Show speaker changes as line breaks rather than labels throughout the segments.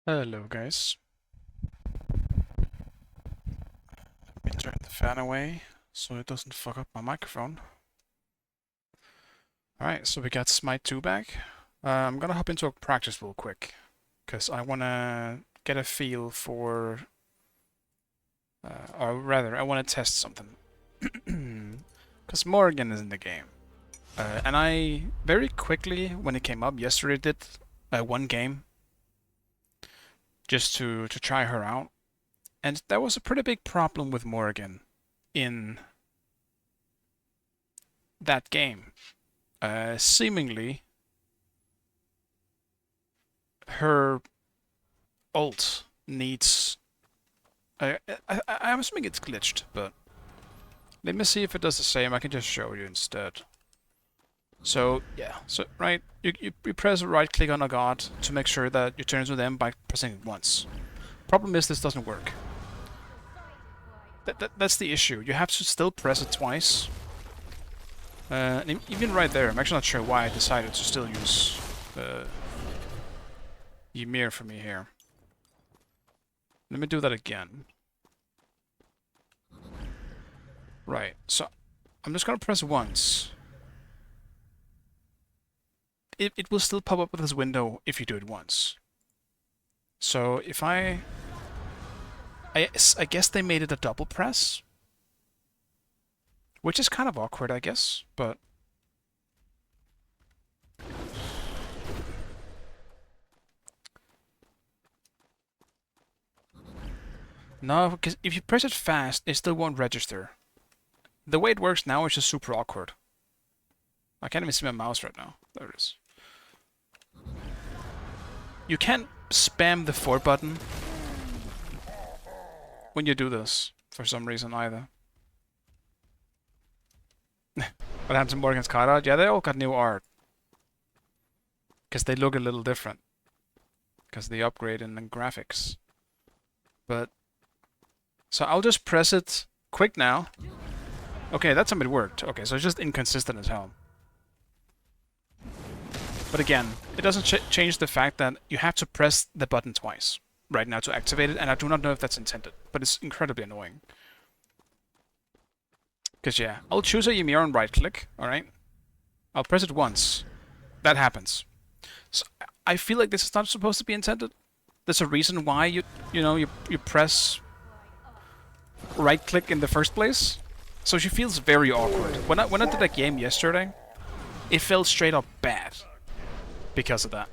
Hello guys. Let me turn the fan away so it doesn't fuck up my microphone. Alright, so we got Smite 2 back. I'm gonna hop into a practice real quick, because I wanna get a feel for... or rather, I wanna test something. Because Morgan is in the game. And I very quickly, when it came up yesterday, did one game just to try her out. And that was a pretty big problem with Morgan in that game. Seemingly, her ult needs... I'm assuming it's glitched, but let me see if it does the same. I can just show you instead. So, yeah. So, right, you press right click on a god to make sure that you turn into them by pressing it once. Problem is, this doesn't work. That's the issue. You have to still press it twice. And even right there, I'm actually not sure why I decided to still use Ymir for me here. Let me do that again. Right, so I'm just gonna press once. It will still pop up with this window if you do it once. So if I guess they made it a double press, which is kind of awkward, I guess, but no, because if you press it fast, it still won't register. The way it works now is just super awkward. I can't even see my mouse right now. There it is. You can't spam the 4 button when you do this, for some reason either. What happened to Morgan's card art? Yeah, they all got new art. Because they look a little different. Because the upgrade in the graphics. But... so I'll just press it quick now. Okay, that time it worked. Okay, so it's just inconsistent as hell. But again, it doesn't change the fact that you have to press the button twice right now to activate it, and I do not know if that's intended, but it's incredibly annoying. Because yeah, I'll choose a Ymir and right click, alright? I'll press it once. That happens. So I feel like this is not supposed to be intended. There's a reason why you press right click in the first place. So she feels very awkward. When I did that game yesterday, it felt straight up bad because of that.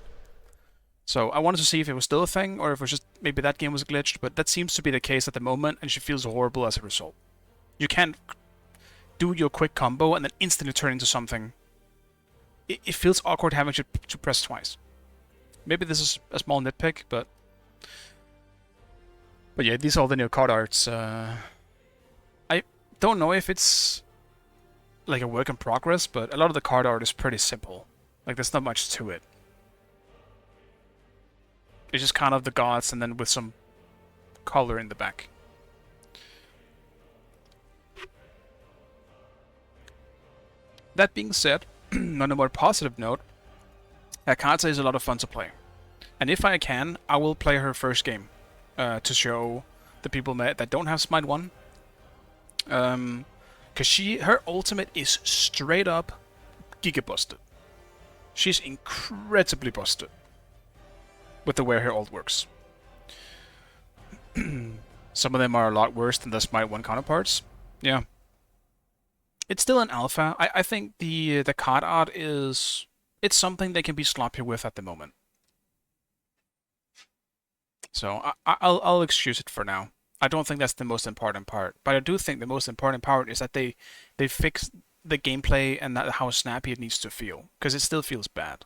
So I wanted to see if it was still a thing, or if it was just maybe that game was glitched, but that seems to be the case at the moment, and she feels horrible as a result. You can't do your quick combo and then instantly turn into something. It feels awkward having to press twice. Maybe this is a small nitpick, but yeah, these are all the new card arts. I don't know if it's like a work in progress, but a lot of the card art is pretty simple. Like, there's not much to it. It's just kind of the gods and then with some color in the back. That being said, on a more positive note, Akata is a lot of fun to play. And if I can, I will play her first game to show the people that don't have Smite 1. Because her ultimate is straight up giga busted. She's incredibly busted with the way her ult works. Some of them are a lot worse than the Smite 1 counterparts. Yeah. It's still an alpha. I think the card art is... it's something they can be sloppy with at the moment. So I'll excuse it for now. I don't think that's the most important part, but I do think the most important part is that they fix the gameplay and how snappy it needs to feel, because it still feels bad.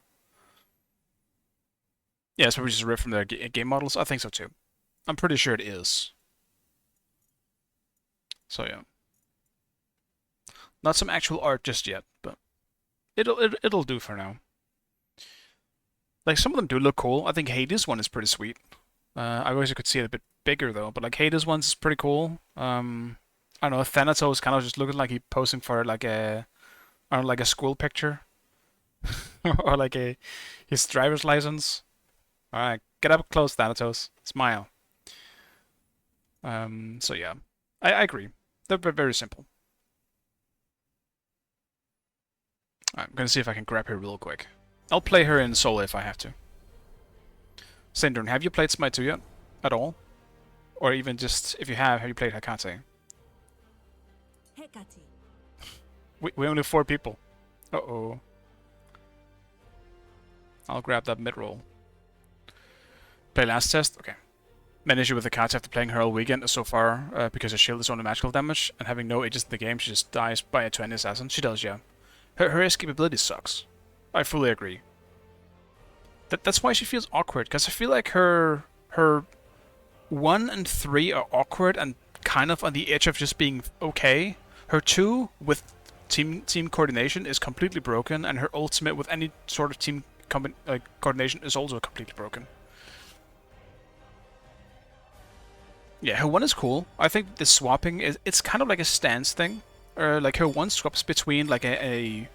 Yeah, it's probably just ripped from their game models. I think so too. I'm pretty sure it is. So yeah, not some actual art just yet, but it'll do for now. Like, some of them do look cool. I think Hades one is pretty sweet. I wish I could see it a bit bigger though, but like Hades one's pretty cool. I don't know, Thanatos kind of just looking like he's posing for like a, I don't know, like a school picture. Or like his driver's license. Alright, Get up close, Thanatos. Smile. So yeah, I agree. They're very simple. I'm gonna see if I can grab her real quick. I'll play her in solo if I have to. Syndrome, have you played Smite 2 yet? At all? Or even just, if you have you played Hekate? We only 4 people. Uh-oh. I'll grab that mid-roll. Play last test? Okay. Main issue with the cards after playing her all weekend so far, because her shield is only magical damage, and having no ages in the game, she just dies by a 20 assassin. She does, yeah. Her escapability sucks. I fully agree. That's why she feels awkward, because I feel like her 1 and 3 are awkward and kind of on the edge of just being okay. Her 2 with team coordination is completely broken, and her ultimate with any sort of team coordination is also completely broken. Yeah, her 1 is cool. I think the swapping it's kind of like a stance thing. Like her 1 swaps between like a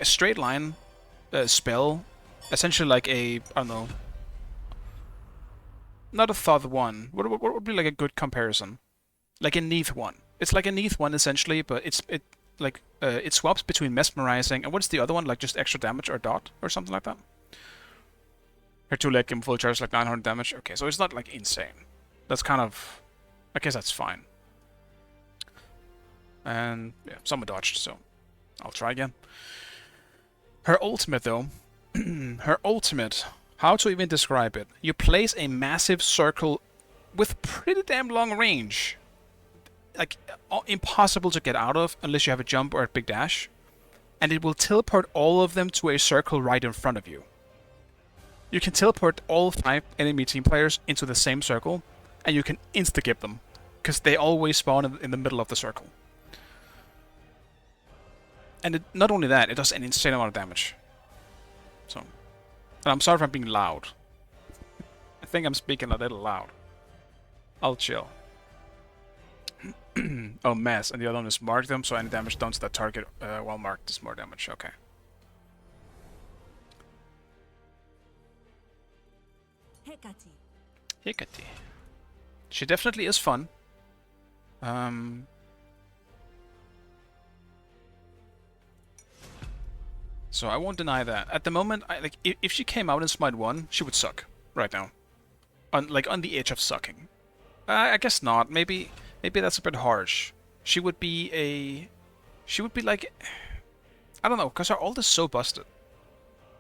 straight line spell, essentially like a, I don't know, not a Thoth 1. What would be like a good comparison? Like a Neath 1. It's like a Neath 1 essentially, but it swaps between mesmerizing and what's the other one? Like just extra damage or dot or something like that. Her 2 leg game full charge like 900 damage. Okay, so it's not like insane. That's kind of, I guess that's fine. And yeah, someone dodged, so I'll try again. Her ultimate though, her ultimate, how to even describe it? You place a massive circle with pretty damn long range. Like, impossible to get out of unless you have a jump or a big dash. And it will teleport all of them to a circle right in front of you. You can teleport all 5 enemy team players into the same circle, and you can insta-give them, because they always spawn in the middle of the circle. And not only that, it does an insane amount of damage. So, and I'm sorry if I'm being loud. I think I'm speaking a little loud. I'll chill. Oh, mass, and the other one is mark them, so any damage done to that target while marked is more damage. Okay. Hecate. She definitely is fun. So I won't deny that. At the moment, if she came out in Smite 1, she would suck right now. On the edge of sucking. I guess not. Maybe that's a bit harsh. She would be like, I don't know, because her ult is so busted.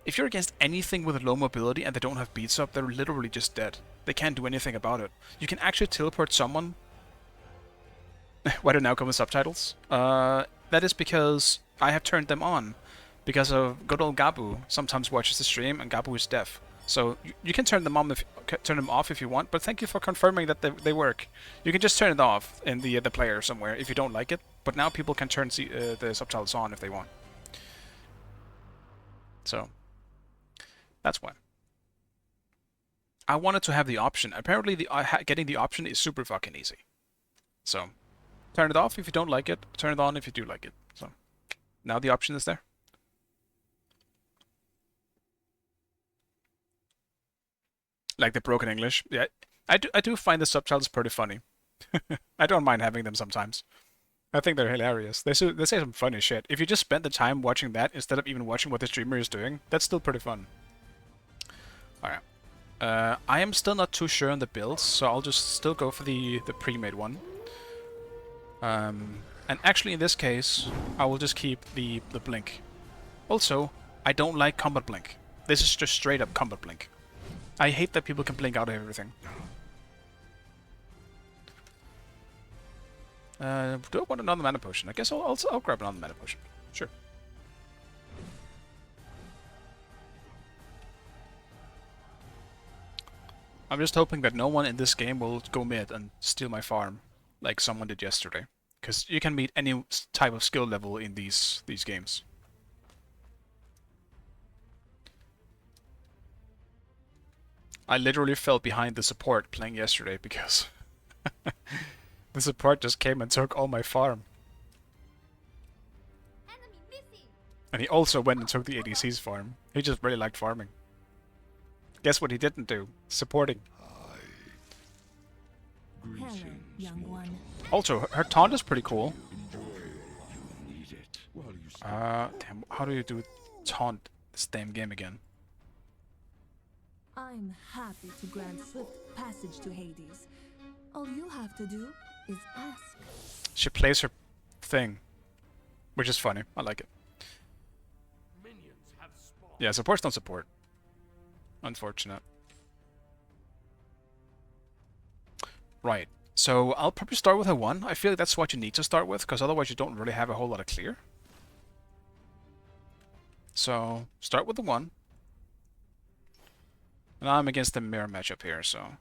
If you're against anything with low mobility and they don't have beats up, they're literally just dead. They can't do anything about it. You can actually teleport someone. Why do now come with subtitles? That is because I have turned them on. Because of good old Gabu sometimes watches the stream, and Gabu is deaf. So you can turn them on turn them off if you want, but thank you for confirming that they work. You can just turn it off in the player somewhere if you don't like it. But now people can turn the subtitles on if they want. So that's why. I wanted to have the option. Apparently, getting the option is super fucking easy. So turn it off if you don't like it. Turn it on if you do like it. So now the option is there. Like the broken English. Yeah, I do find the subtitles pretty funny. I don't mind having them sometimes. I think they're hilarious. They say some funny shit. If you just spend the time watching that instead of even watching what the streamer is doing, that's still pretty fun. Alright. I am still not too sure on the builds, so I'll just still go for the pre-made one. And actually in this case, I will just keep the blink. Also, I don't like combat blink. This is just straight up combat blink. I hate that people can blink out of everything. Do I want another mana potion? I guess I'll grab another mana potion. Sure. I'm just hoping that no one in this game will go mid and steal my farm, like someone did yesterday. Because you can meet any type of skill level in these games. I literally fell behind the support playing yesterday because the support just came and took all my farm. And he also went and took the ADC's farm. He just really liked farming. Guess what he didn't do? Supporting.
Hello, young one.
Also, her taunt is pretty cool. Damn, how do you do taunt this damn game again?
I'm happy to grant swift passage to Hades. All you have to do is ask.
She plays her thing, which is funny. I like it. Yeah, supports don't support. Unfortunate. Right. So I'll probably start with a 1. I feel like that's what you need to start with, because otherwise you don't really have a whole lot of clear. So start with the 1. And I'm against the mirror matchup here, so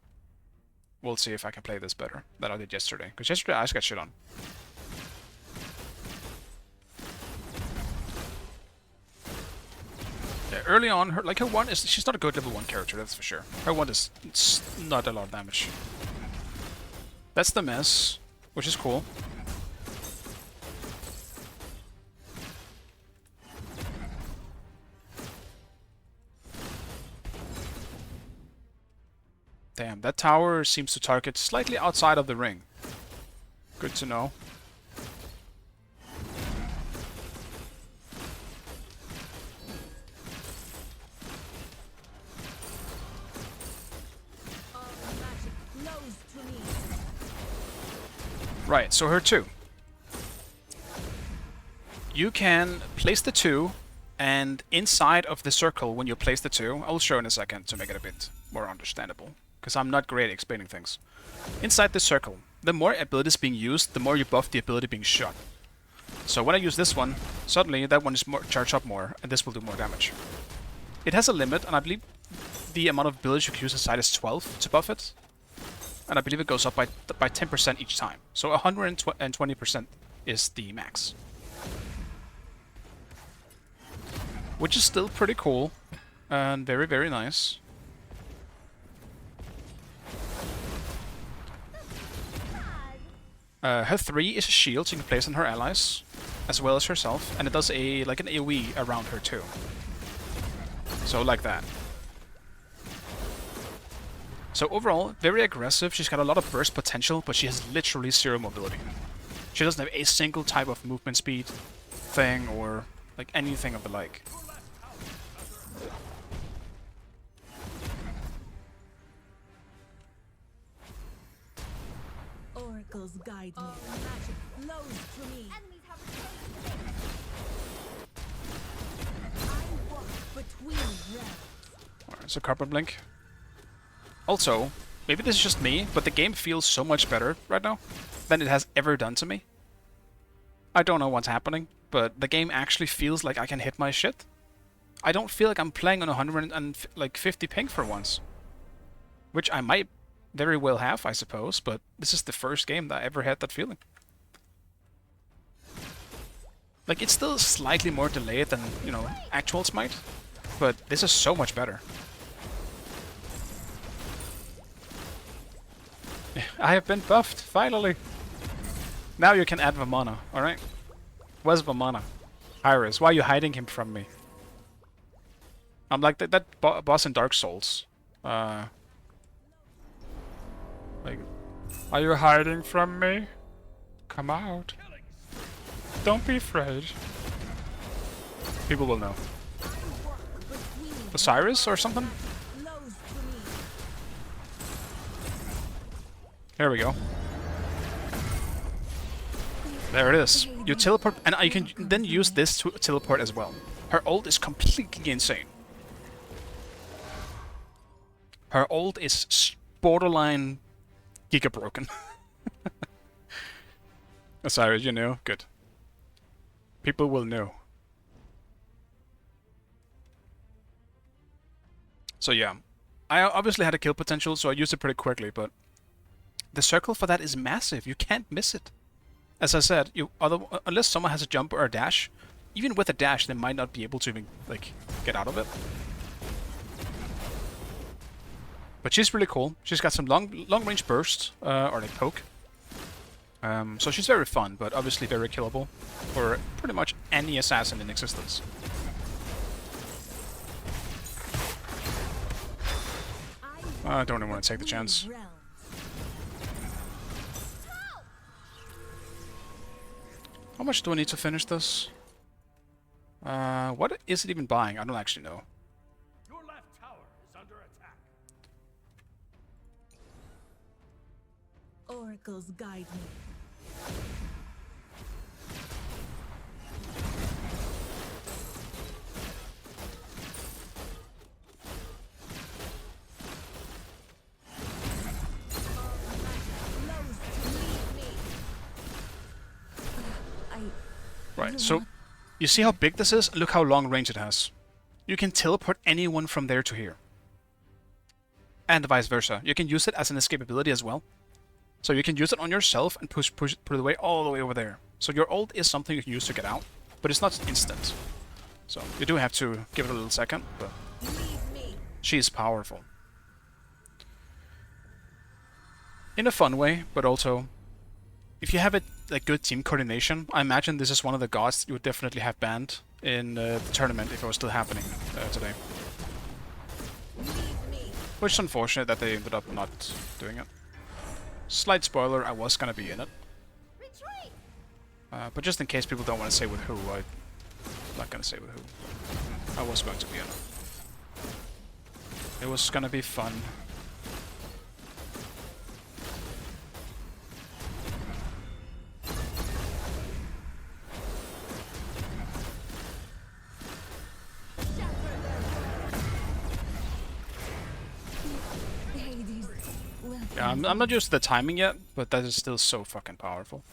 we'll see if I can play this better than I did yesterday. Because yesterday I just got shit on. Yeah, early on, her 1 is she's not a good level 1 character, that's for sure. Her 1 is not a lot of damage. That's the mess, which is cool. Damn, that tower seems to target slightly outside of the ring. Good to know. Right, so her 2. You can place the 2, and inside of the circle when you place the 2, I'll show in a second to make it a bit more understandable, because I'm not great at explaining things. Inside the circle, the more abilities being used, the more you buff the ability being shot. So when I use this one, suddenly that one is more charged up more, and this will do more damage. It has a limit, and I believe the amount of abilities you can use inside is 12 to buff it. And I believe it goes up by 10% each time. So 120% is the max. Which is still pretty cool. And very, very nice. Her 3 is a shield you can place on her allies, as well as herself. And it does an AoE around her too. So like that. So overall, very aggressive. She's got a lot of burst potential, but she has literally 0 mobility. She doesn't have a single type of movement speed thing or anything of the like.
Oracles guide me. Magic flows to me. I walk between realms.
Alright, so Carbon Blink. Also, maybe this is just me, but the game feels so much better right now than it has ever done to me. I don't know what's happening, but the game actually feels like I can hit my shit. I don't feel like I'm playing on 150 ping for once. Which I might very well have, I suppose, but this is the first game that I ever had that feeling. It's still slightly more delayed than, actual Smite, but this is so much better. I have been buffed, finally! Now you can add Vamana, alright? Where's Vamana? Iris, why are you hiding him from me? I'm like that boss in Dark Souls. Are you hiding from me? Come out. Don't be afraid. People will know. Osiris or something? There we go. There it is. You teleport, and you can then use this to teleport as well. Her ult is completely insane. Her ult is borderline giga broken. Osiris, you know? Good. People will know. So yeah. I obviously had a kill potential, so I used it pretty quickly, but the circle for that is massive. You can't miss it. As I said, unless someone has a jump or a dash, even with a dash, they might not be able to even get out of it. But she's really cool. She's got some long range burst or poke. So she's very fun, but obviously very killable for pretty much any assassin in existence. I don't even want to take the chance. How much do I need to finish this? What is it even buying? I don't actually know.
Your left tower is under attack.
Oracles guide me.
Right, so you see how big this is? Look how long range it has. You can teleport anyone from there to here. And vice versa. You can use it as an escapability as well. So you can use it on yourself and put it away all the way over there. So your ult is something you can use to get out, but it's not instant. So you do have to give it a little second, but she is powerful. In a fun way, but also, if you have a good team coordination, I imagine this is one of the gods you would definitely have banned in the tournament if it was still happening today. Which is unfortunate that they ended up not doing it. Slight spoiler, I was gonna be in it. But just in case people don't want to say with who, I'm not gonna say with who. I was going to be in it. It was gonna be fun. Yeah, I'm not used to the timing yet, but that is still so fucking powerful.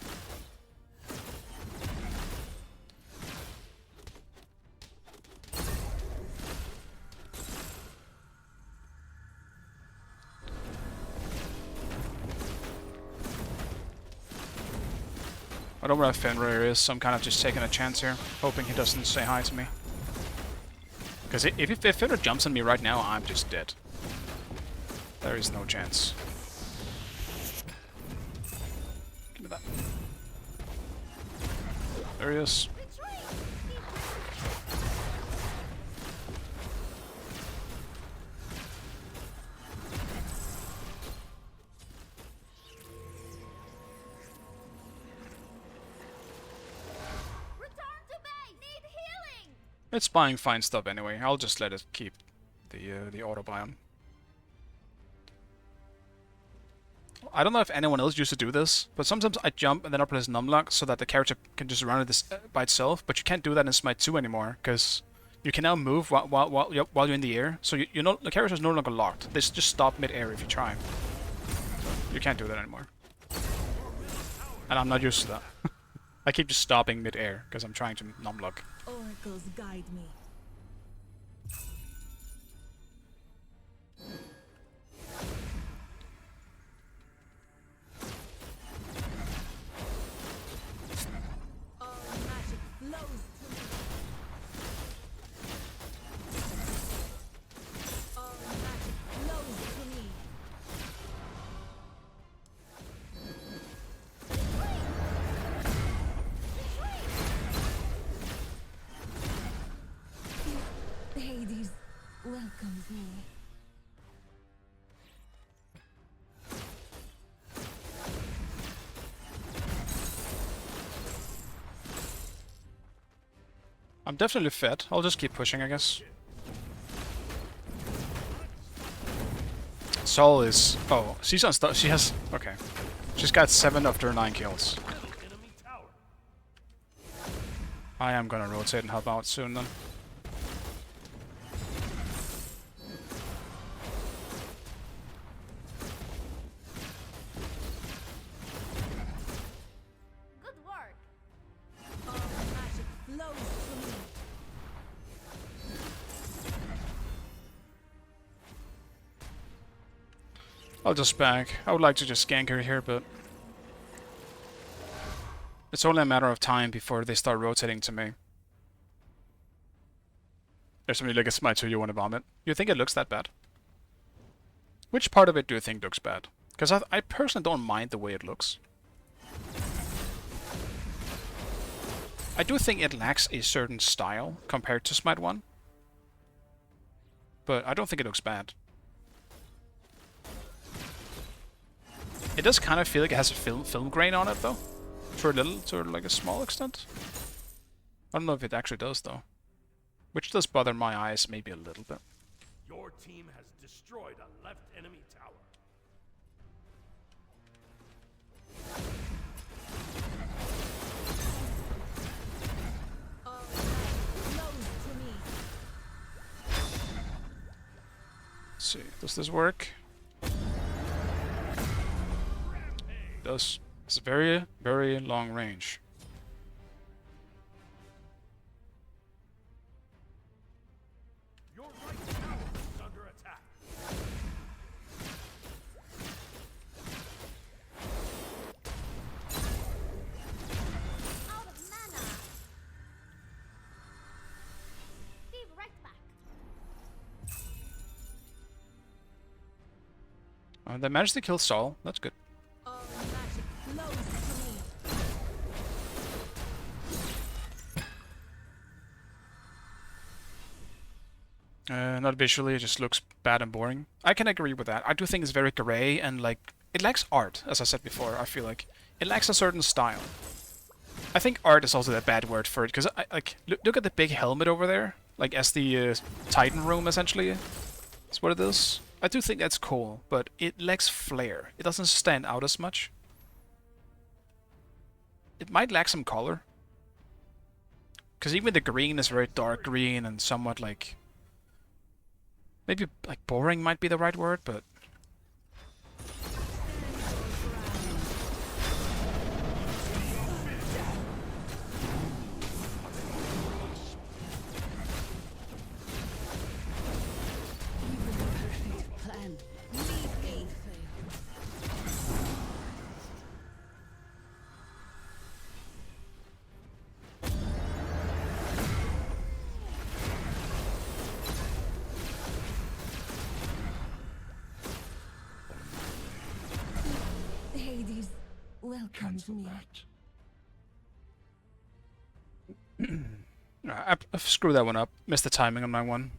I don't know where Fenrir is, so I'm kind of just taking a chance here, hoping he doesn't say hi to me. Because if Fenrir jumps on me right now, I'm just dead. There is no chance. Give me that. There he is. It's buying fine stuff anyway. I'll just let it keep the auto buy on. I don't know if anyone else used to do this, but sometimes I jump and then I press numlock so that the character can just run it by itself. But you can't do that in Smite 2 anymore because you can now move while you're in the air. So the character is no longer locked. They just stop mid-air if you try. You can't do that anymore. And I'm not used to that. I keep just stopping mid-air because I'm trying to numlock.
Oracles guide me. All magic flows to me. All magic flows to me. Hades welcomes me.
I'm definitely fed. I'll just keep pushing, I guess. Sol is... Oh, she's on stuff. She has... Okay. She's got 7 of her 9 kills. I am gonna rotate and help out soon then.
Good work. All magic flows to me.
I'll just back. I would like to just gank her here, but... It's only a matter of time before they start rotating to me. There's somebody like a Smite, so you want to bomb it. You think it looks that bad? Which part of it do you think looks bad? Because I personally don't mind the way it looks. I do think it lacks a certain style compared to Smite 1. But I don't think it looks bad. It does kind of feel like it has a film grain on it, though. To like a small extent. I don't know if it actually does, though. Which does bother my eyes maybe a little bit.
Your team has destroyed a left enemy tower.
All right, close to me.
Let's see, does this work? It does. It's a very, very long range.
Your right tower is under attack.
Out of mana. Be right back.
They managed to kill Saul. That's good.
All magic flows to me.
Not visually, it just looks bad and boring. I can agree with that. I do think it's very gray and like it lacks art, as I said before. I feel like it lacks a certain style. I think art is also the bad word for it because I like look at the big helmet over there, like as the Titan room essentially. That's what it is. I do think that's cool, but it lacks flair. It doesn't stand out as much. It might lack some color. Because even the green is very dark green and somewhat like... Maybe like boring might be the right word, but...
Plan. Lead me. Hades, welcome to me.
I screwed that one up. Missed the timing on my one.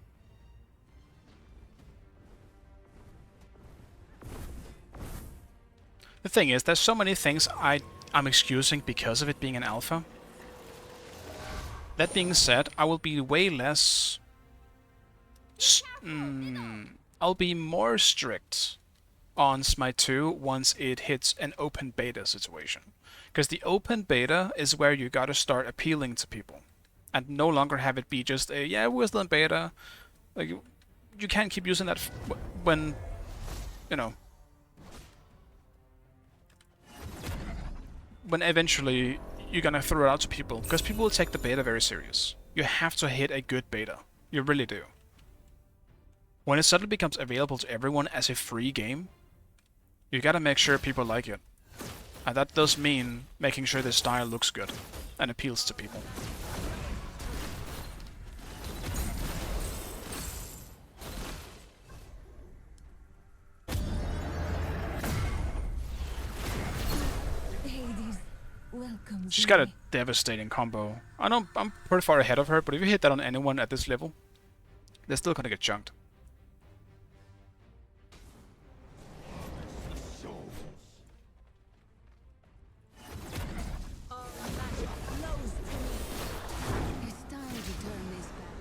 The thing is, there's so many things I'm excusing because of it being an alpha. That being said, I will be way less... I'll be more strict on Smite 2 once it hits an open beta situation. Because the open beta is where you gotta start appealing to people. And no longer have it be just a, yeah, we're still in beta. Like, you can't keep using that when, you know... when eventually you're gonna throw it out to people. Because people will take the beta very serious. You have to hit a good beta. You really do. When it suddenly becomes available to everyone as a free game, you gotta make sure people like it. And that does mean making sure the style looks good and appeals to people.
Hades, welcome
She's
to
got a
me.
devastating combo. I know I'm pretty far ahead of her, but if you hit that on anyone at this level, they're still gonna get chunked.
All magic flows to me. It's time to turn this battle.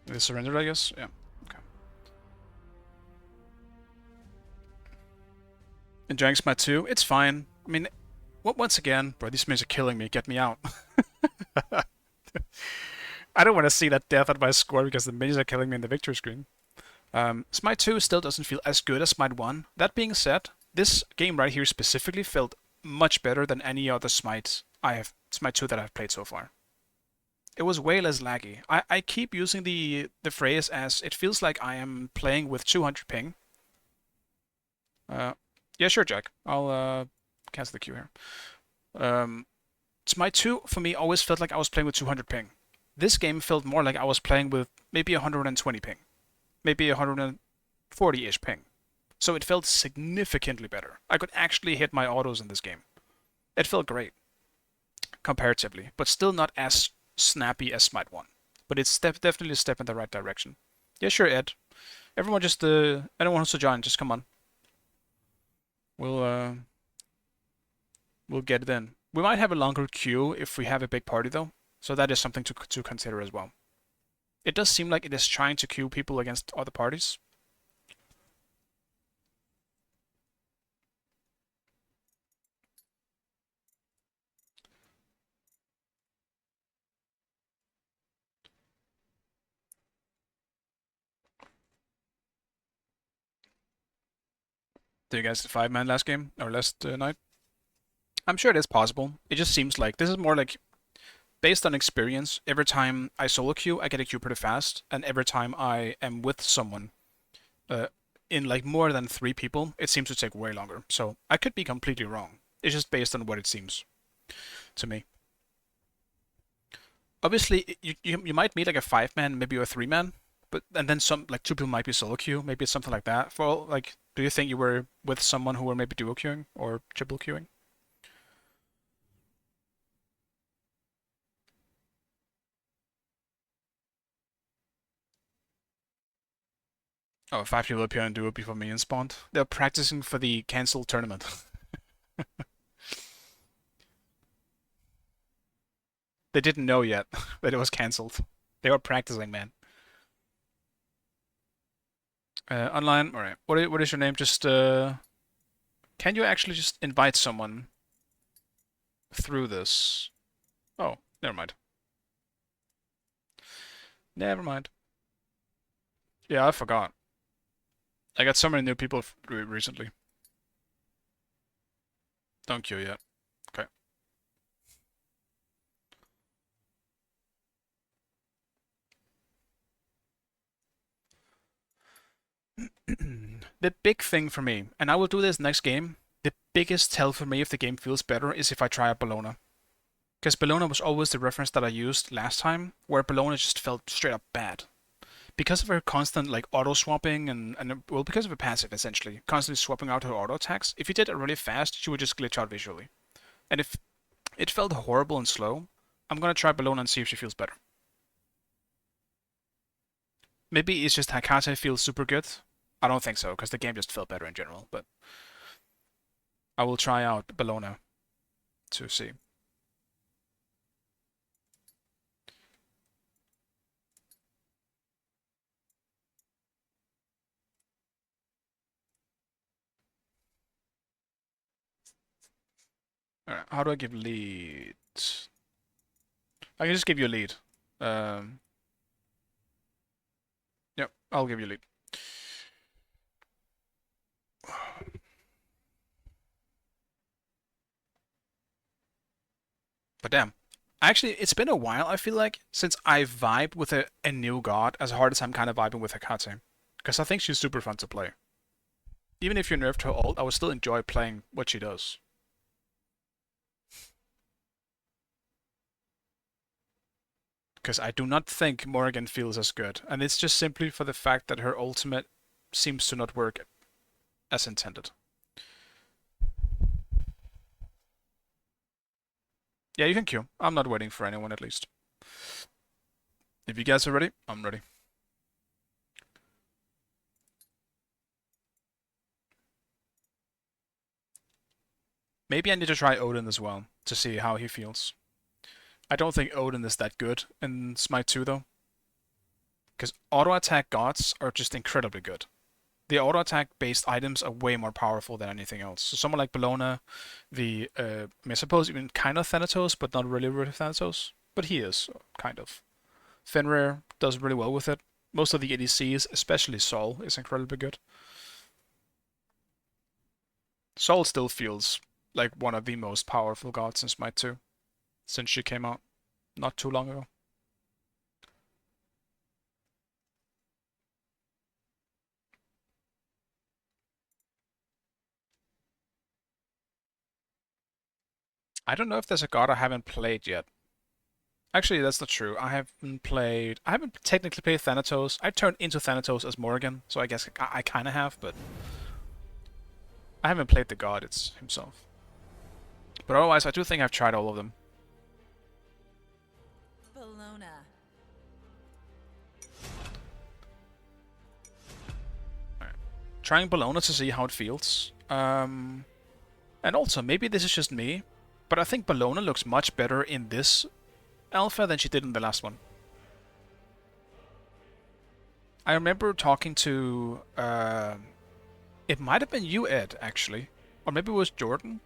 They surrendered, I guess? Yeah. Okay. Enjoying Smite 2? It's fine. I mean, once again, bro, these mains are killing me. Get me out. I don't want to see that death at my score because the minions are killing me in the victory screen. Smite 2 still doesn't feel as good as Smite 1. That being said, this game right here specifically felt much better than any other Smite 2 that I've played so far. It was way less laggy. I keep using the phrase as it feels like I am playing with 200 ping. Yeah, sure, Jack. I'll cancel the queue here. Smite 2 for me always felt like I was playing with 200 ping. This game felt more like I was playing with maybe 120 ping. Maybe 100 40-ish ping. So it felt significantly better. I could actually hit my autos in this game. It felt great, comparatively, but still not as snappy as Smite 1. But it's definitely a step in the right direction. Yeah, sure, Ed. Everyone just, anyone wants to join, just come on. We'll get it in. We might have a longer queue if we have a big party though, so that is something to consider as well. It does seem like it is trying to queue people against other parties. Did you guys did 5-man last game or last night? I'm sure it is possible. It just seems like this is more like based on experience. Every time I solo queue, I get a queue pretty fast, and every time I am with someone, uh, in like more than 3 people, it seems to take way longer. So I could be completely wrong. It's just based on what it seems to me. Obviously, you might meet like a 5-man, maybe a 3-man, but and then some like 2 people might be solo queue, maybe it's something like that. For like, do you think you were with someone who were maybe duo queuing or triple queuing? Oh, 5 people appear in duo before minions spawned. They're practicing for the cancelled tournament. They didn't know yet that it was cancelled. They were practicing, man. Online, all right. What is your name? Just can you actually just invite someone through this? Oh, never mind. Never mind. Yeah, I forgot. I got so many new people recently. Don't queue yet. Okay. The big thing for me, and I will do this next game, the biggest tell for me if the game feels better is if I try out Bellona. Because Bellona was always the reference that I used last time, where Bellona just felt straight up bad. Because of her constant like auto swapping and well, because of her passive essentially, constantly swapping out her auto attacks, if you did it really fast, she would just glitch out visually. And if it felt horrible and slow, I'm gonna try Bellona and see if she feels better. Maybe it's just Hakate feels super good. I don't think so, because the game just felt better in general, but I will try out Bellona to see. Alright, how do I give lead? I can just give you a lead. Um, yep, I'll give you a lead. But damn. Actually, it's been a while, I feel like, since I vibed with a new god as hard as I'm kind of vibing with Hakate. Because I think she's super fun to play. Even if you nerfed her ult, I would still enjoy playing what she does. Because I do not think Morrigan feels as good. And it's just simply for the fact that her ultimate seems to not work as intended. Yeah, you can queue. I'm not waiting for anyone at least. If you guys are ready, I'm ready. Maybe I need to try Odin as well to see how he feels. I don't think Odin is that good in Smite 2 though. Because auto attack gods are just incredibly good. The auto attack based items are way more powerful than anything else. So someone like Bellona, I suppose even kind of Thanatos, but not really Thanatos. But he is, kind of. Fenrir does really well with it. Most of the ADCs, especially Sol, is incredibly good. Sol still feels like one of the most powerful gods in Smite 2, since she came out not too long ago. I don't know if there's a god I haven't played yet. Actually, that's not true. I haven't technically played Thanatos. I turned into Thanatos as Morrigan, so I guess I kind of have, but I haven't played the god himself. But otherwise, I do think I've tried all of them.
Bologna.
Trying Bologna to see how it feels. And also, maybe this is just me, but I think Bologna looks much better in this alpha than she did in the last one. I remember talking to... it might have been you, Ed, actually. Or maybe it was Jordan.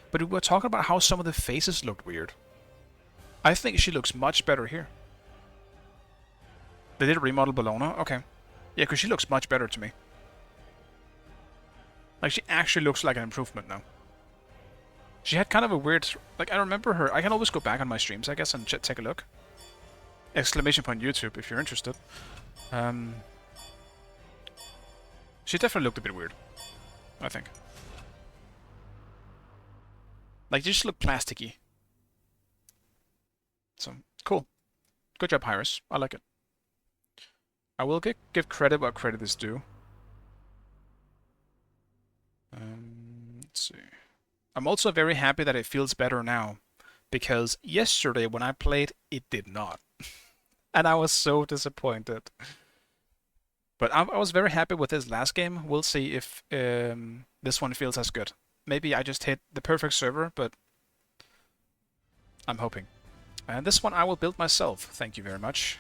But we were talking about how some of the faces looked weird. I think she looks much better here. They did remodel Bologna? Okay. Yeah, because she looks much better to me. Like, she actually looks like an improvement now. She had kind of a weird... Like, I remember her... I can always go back on my streams, I guess, and take a look. Exclamation point YouTube, if you're interested. She definitely looked a bit weird, I think. Like, they just look plasticky. So, cool. Good job, Hyris. I like it. I will give credit where credit is due. Let's see. I'm also very happy that it feels better now, because yesterday when I played, it did not. And I was so disappointed. But I was very happy with this last game. We'll see if this one feels as good. Maybe I just hit the perfect server, but I'm hoping. And this one I will build myself. Thank you very much.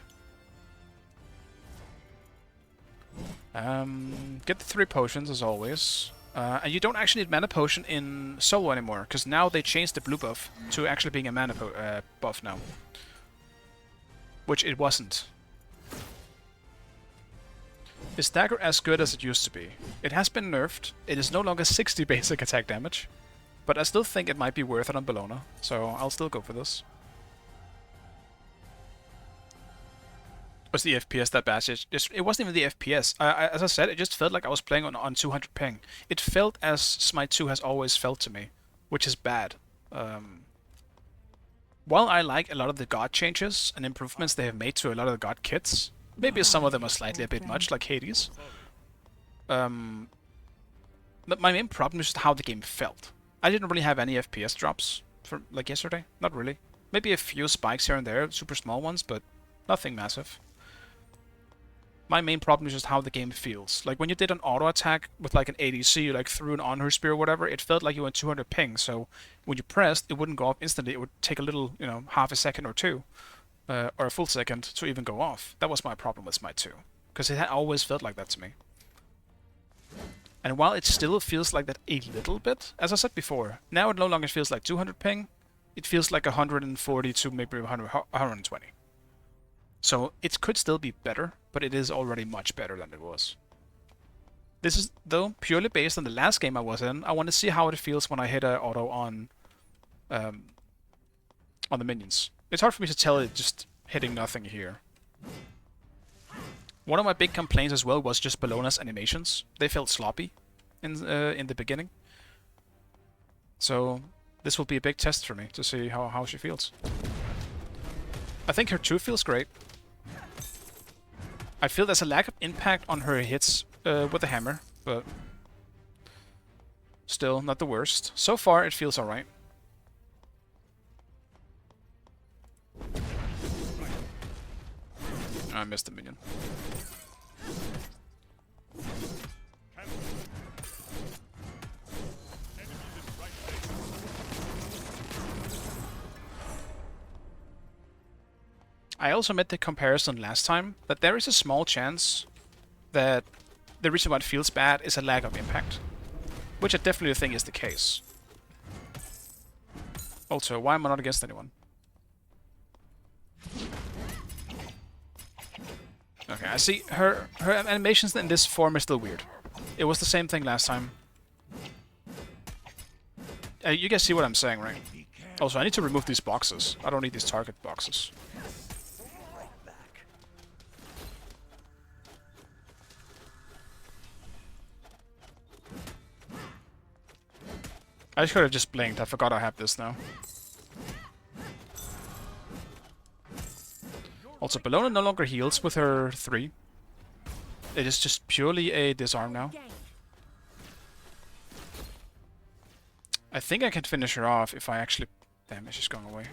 Get the 3 potions as always. And you don't actually need mana potion in solo anymore, because now they changed the blue buff to actually being a mana buff now. Which it wasn't. Is dagger as good as it used to be? It has been nerfed. It is no longer 60 basic attack damage. But I still think it might be worth it on Bologna, so I'll still go for this. Was the FPS that bad? It wasn't even the FPS. As I said, it just felt like I was playing on 200 ping. It felt as Smite 2 has always felt to me, which is bad. While I like a lot of the god changes and improvements they have made to a lot of the god kits, maybe some of them are slightly a bit much, like Hades. But my main problem is just how the game felt. I didn't really have any FPS drops for like yesterday. Not really. Maybe a few spikes here and there, super small ones, but nothing massive. My main problem is just how the game feels. Like when you did an auto attack with like an ADC, you like threw an honor spear or whatever, it felt like you went 200 ping. So when you pressed, it wouldn't go off instantly. It would take a little, you know, half a second or two, or a full second to even go off. That was my problem with Smite 2, because it had always felt like that to me. And while it still feels like that a little bit, as I said before, now it no longer feels like 200 ping. It feels like 140 to maybe 120. So it could still be better, but it is already much better than it was. This is, though, purely based on the last game I was in. I want to see how it feels when I hit an auto on the minions. It's hard for me to tell it just hitting nothing here. One of my big complaints as well was just Bologna's animations. They felt sloppy in the beginning. So this will be a big test for me to see how she feels. I think her 2 feels great. I feel there's a lack of impact on her hits with the hammer, but still not the worst. So far it feels alright. I missed the minion. I also made the comparison last time that there is a small chance that the reason why it feels bad is a lack of impact, which I definitely think is the case. Also, why am I not against anyone? Okay, I see her animations in this form are still weird. It was the same thing last time. You guys see what I'm saying, right? Also, I need to remove these boxes. I don't need these target boxes. I should have just blinked. I forgot I have this now. Also, Bellona no longer heals with her 3. It is just purely a disarm now. I think I can finish her off if I actually... Damn, she's going away.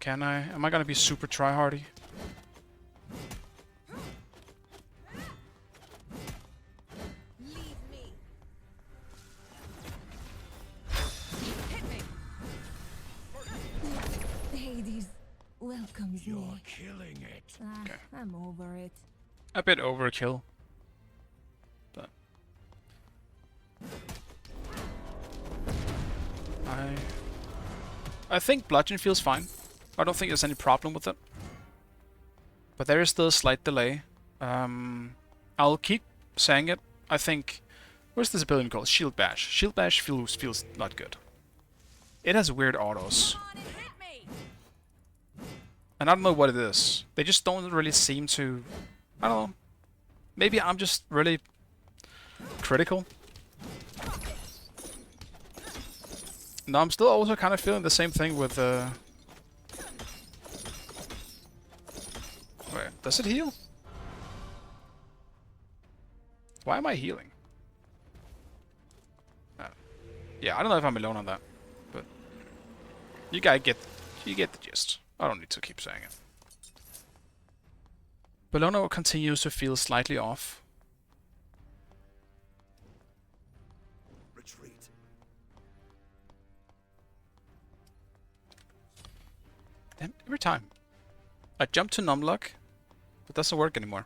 Can I? Am I gonna be super tryhardy?
Hades welcomes me.
You're killing it.
Okay.
I'm over it.
A bit overkill. But... I think bludgeon feels fine. I don't think there's any problem with it. But there is still a slight delay. I'll keep saying it. I think... What's this ability called? Shield Bash. Shield Bash feels not good. It has weird autos. And I don't know what it is. They just don't really seem to... I don't know. Maybe I'm just really critical. No, I'm still also kind of feeling the same thing with... Wait, does it heal? Why am I healing? Yeah, I don't know if I'm alone on that, but you get the gist. I don't need to keep saying it. Bellona continues to feel slightly off.
Retreat.
Damn, every time. I jump to Numlock, but it doesn't work anymore.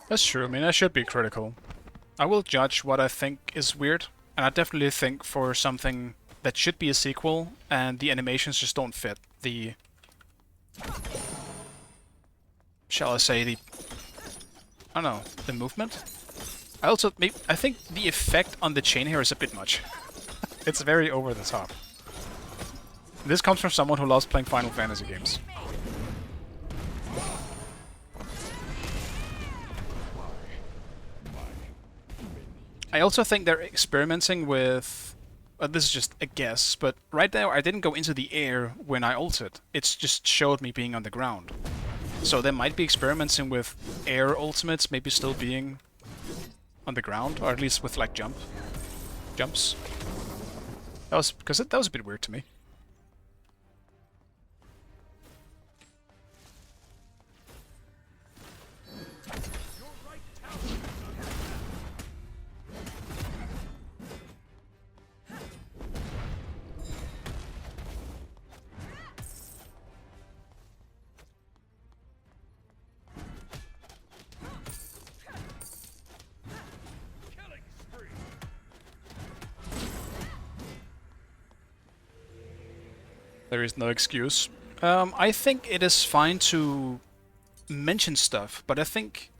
That's true, I mean, I should be critical. I will judge what I think is weird, and I definitely think for something that should be a sequel, and the animations just don't fit the... Shall I say, the... I don't know, the movement? I think the effect on the chain here is a bit much. It's very over the top. This comes from someone who loves playing Final Fantasy games. I also think they're experimenting with... this is just a guess, but right now I didn't go into the air when I ulted. It just showed me being on the ground. So they might be experimenting with air ultimates, maybe still being on the ground, or at least with like jumps. That was because that was a bit weird to me. There is no excuse. I think it is fine to mention stuff, but I think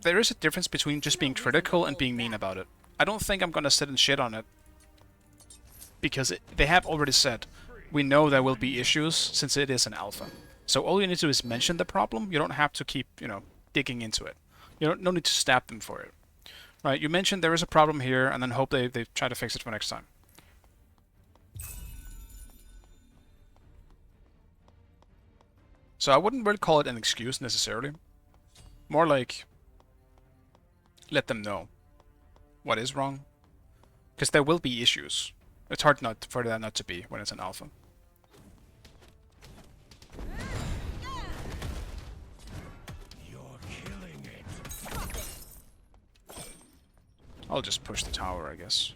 there is a difference between just being critical and being mean about it. I don't think I'm gonna sit and shit on it. Because they have already said, we know there will be issues since it is an alpha. So all you need to do is mention the problem. You don't have to keep, digging into it. You don't no need to stab them for it. Right, you mentioned there is a problem here, and then hope they try to fix it for next time. So I wouldn't really call it an excuse necessarily. More like, let them know what is wrong. Because there will be issues. It's hard for that not to be when it's an alpha.
You're killing it.
I'll just push the tower, I guess.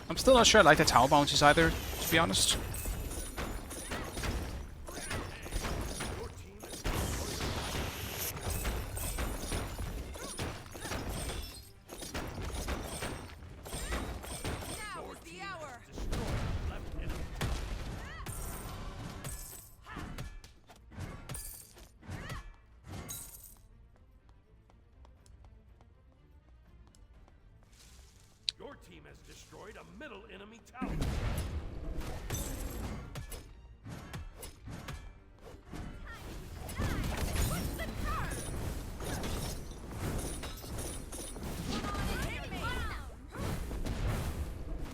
I'm still not sure I like the tower bounties either, to be honest.
Your team has destroyed a middle enemy tower.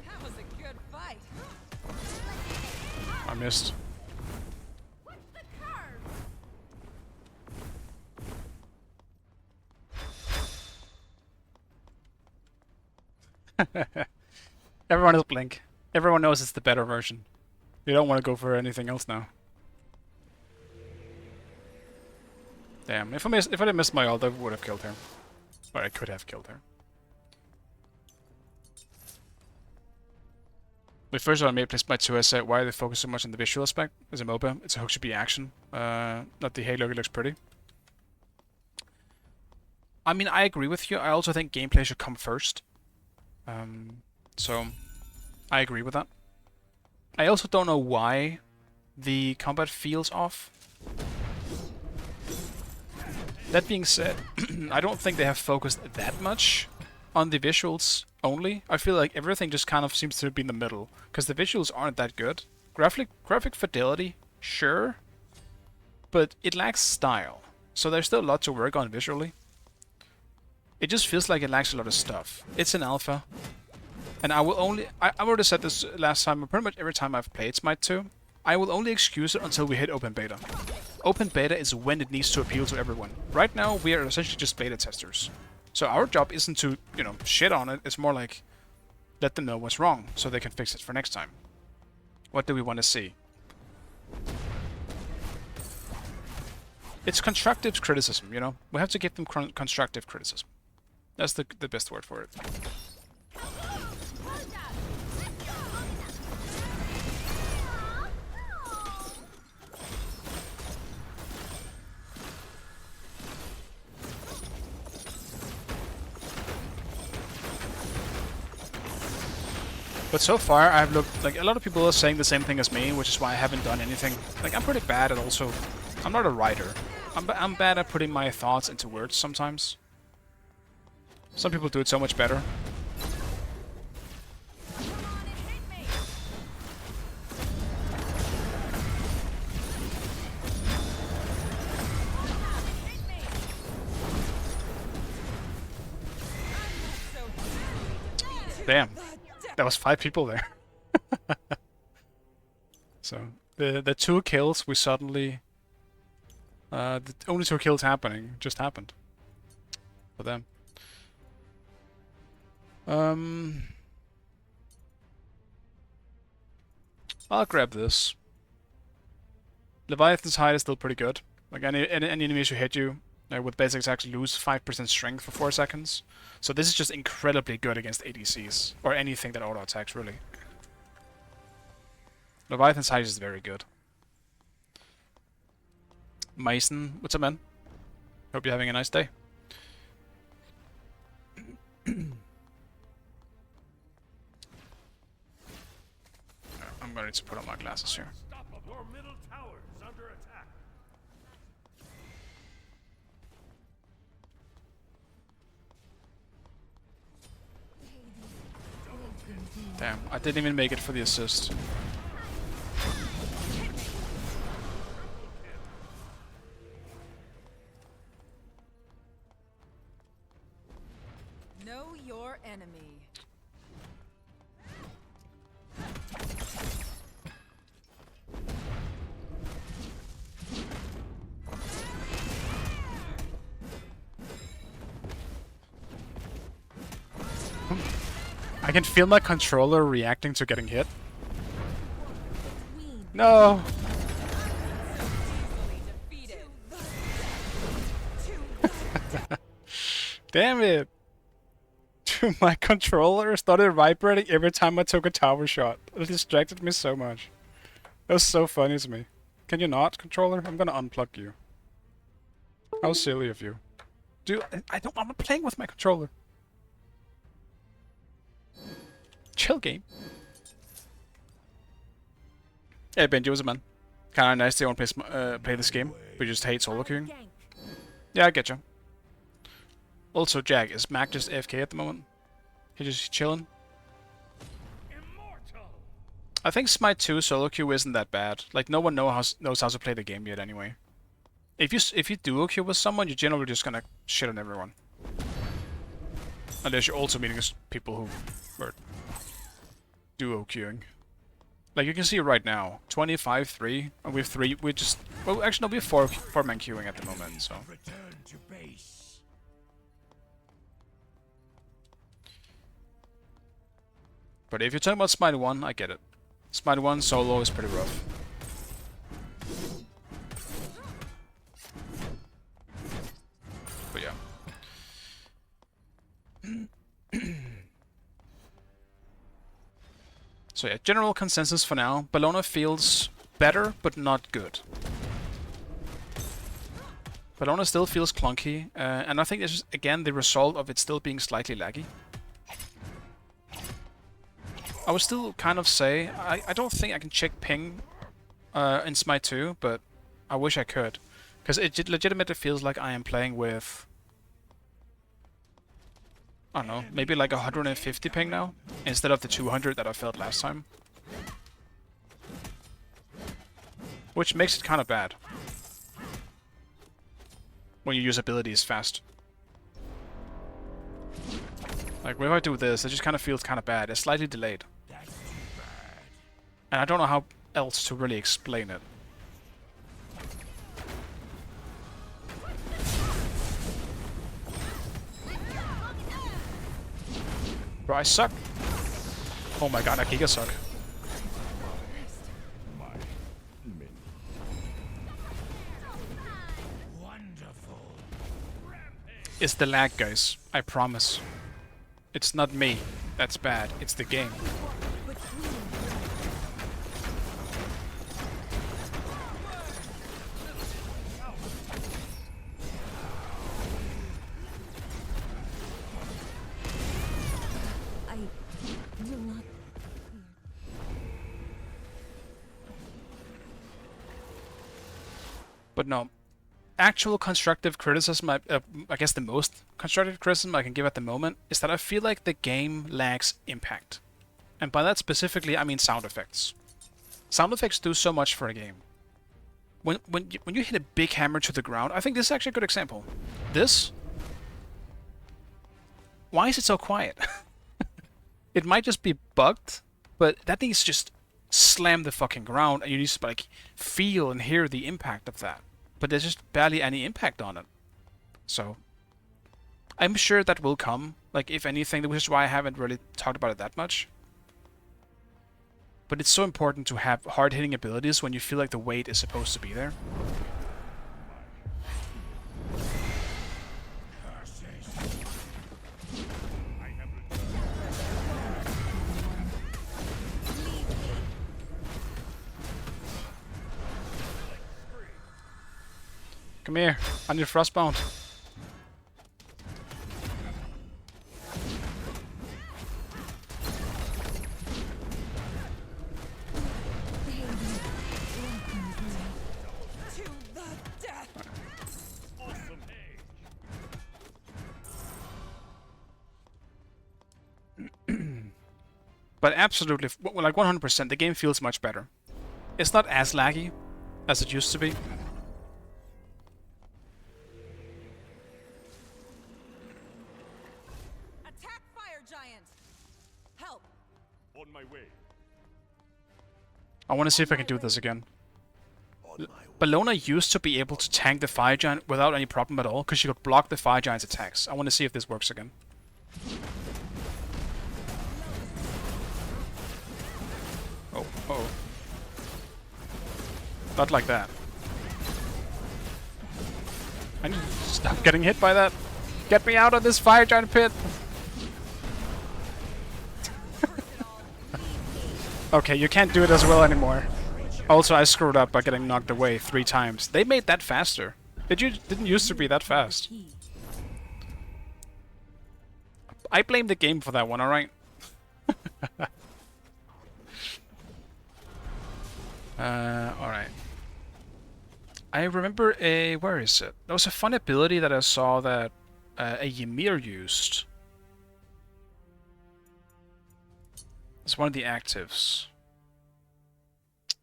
That was a good fight.
I missed.
What's the curve?
Everyone is Blink. Everyone knows it's the better version. You don't want to go for anything else now. Damn, if I didn't miss my ult, I would have killed her. Or I could have killed her. But first of all, I made Smite 2, I said, why do they focus so much on the visual aspect? As a MOBA, it's a hook should be action, not the hey look, it looks pretty. I mean, I agree with you. I also think gameplay should come first. So, I agree with that. I also don't know why the combat feels off. That being said, I don't think they have focused that much on the visuals only. I feel like everything just kind of seems to be in the middle, because the visuals aren't that good. Graphic fidelity, sure, but it lacks style. So there's still a lot to work on visually. It just feels like it lacks a lot of stuff. It's an alpha, and I will only... I already said this last time, but pretty much every time I've played Smite 2, I will only excuse it until we hit open beta. Open beta is when it needs to appeal to everyone. Right now, we are essentially just beta testers. So our job isn't to, you know, shit on it. It's more like, let them know what's wrong, so they can fix it for next time. What do we want to see? It's constructive criticism, you know? We have to give them constructive criticism. That's the best word for it. But so far, I've looked like a lot of people are saying the same thing as me, which is why I haven't done anything. Like, I'm pretty bad at also. I'm not a writer. I'm bad at putting my thoughts into words sometimes. Some people do it so much better. Damn. That was 5 people there. So the 2 kills we suddenly the only 2 kills happening just happened for them. I'll grab this. Leviathan's Hide is still pretty good. Like any enemies who hit you with basic attacks lose 5% strength for 4 seconds. So this is just incredibly good against ADCs. Or anything that auto-attacks, really. Leviathan's Hide is very good. Mason, what's up, man? Hope you're having a nice day. I'm going to put on my glasses here.
Your middle tower is under attack.
Damn, I didn't even make it for the assist.
Know your enemy.
I can feel my controller reacting to getting hit. No! Damn it! My controller started vibrating every time I took a tower shot. It distracted me so much. That was so funny to me. Can you not, controller? I'm gonna unplug you. How silly of you. Dude, I'm not playing with my controller. Chill game. Hey Benji, what's up, man? Kinda nice they won't play this game, but just hate solo queuing. Yeah, I get you. Also, Jag, is Mac just AFK at the moment? He's just chilling? I think Smite 2 solo queue isn't that bad. Like, no one knows how to play the game yet anyway. If you duo queue with someone, you're generally just gonna shit on everyone. Unless you're also meeting people who are duo queuing. Like, you can see right now, 25-3, and we have 3, we just... Well, actually, no, we have 4-man queuing at the moment, so...
Return to base.
But if you're talking about Smite 1, I get it. Smite 1 solo is pretty rough. But yeah. So yeah, general consensus for now. Bellona feels better, but not good. Bellona still feels clunky, and I think this is, again, the result of it still being slightly laggy. I would still kind of say, I don't think I can check ping in Smite 2, but I wish I could. Because it legitimately feels like I am playing with... I don't know, maybe like 150 ping now, instead of the 200 that I felt last time. Which makes it kind of bad. When you use abilities fast. Like, when I do this, it just kind of feels kind of bad. It's slightly delayed. And I don't know how else to really explain it. Bro, I suck. Oh my god, I giga suck.
Wonderful.
It's the lag, guys. I promise. It's not me that's bad. It's the game. But no, actual constructive criticism, I guess the most constructive criticism I can give at the moment, is that I feel like the game lacks impact. And by that specifically, I mean sound effects. Sound effects do so much for a game. When you hit a big hammer to the ground, I think this is actually a good example. This? Why is it so quiet? It might just be bugged, but that thing's just slam the fucking ground, and you need to like feel and hear the impact of that. But there's just barely any impact on it. So I'm sure that will come. Like, if anything, which is why I haven't really talked about it that much. But it's so important to have hard-hitting abilities when you feel like the weight is supposed to be there. Come here, I need frostbound.
To the death.
But absolutely, like 100%, the game feels much better. It's not as laggy as it used to be.
Attack fire giant. Help.
On my way.
I want to see if I can do this again. Bellona used to be able to tank the fire giant without any problem at all, because she could block the fire giant's attacks. I want to see if this works again. Oh, uh-oh. Not like that. I need to stop getting hit by that. Get me out of this fire giant pit! Okay, you can't do it as well anymore. Also, I screwed up by getting knocked away 3 times. They made that faster. Didn't used to be that fast. I blame the game for that one, alright? Alright. I remember where is it? There was a fun ability that I saw that a Ymir used. It's one of the actives.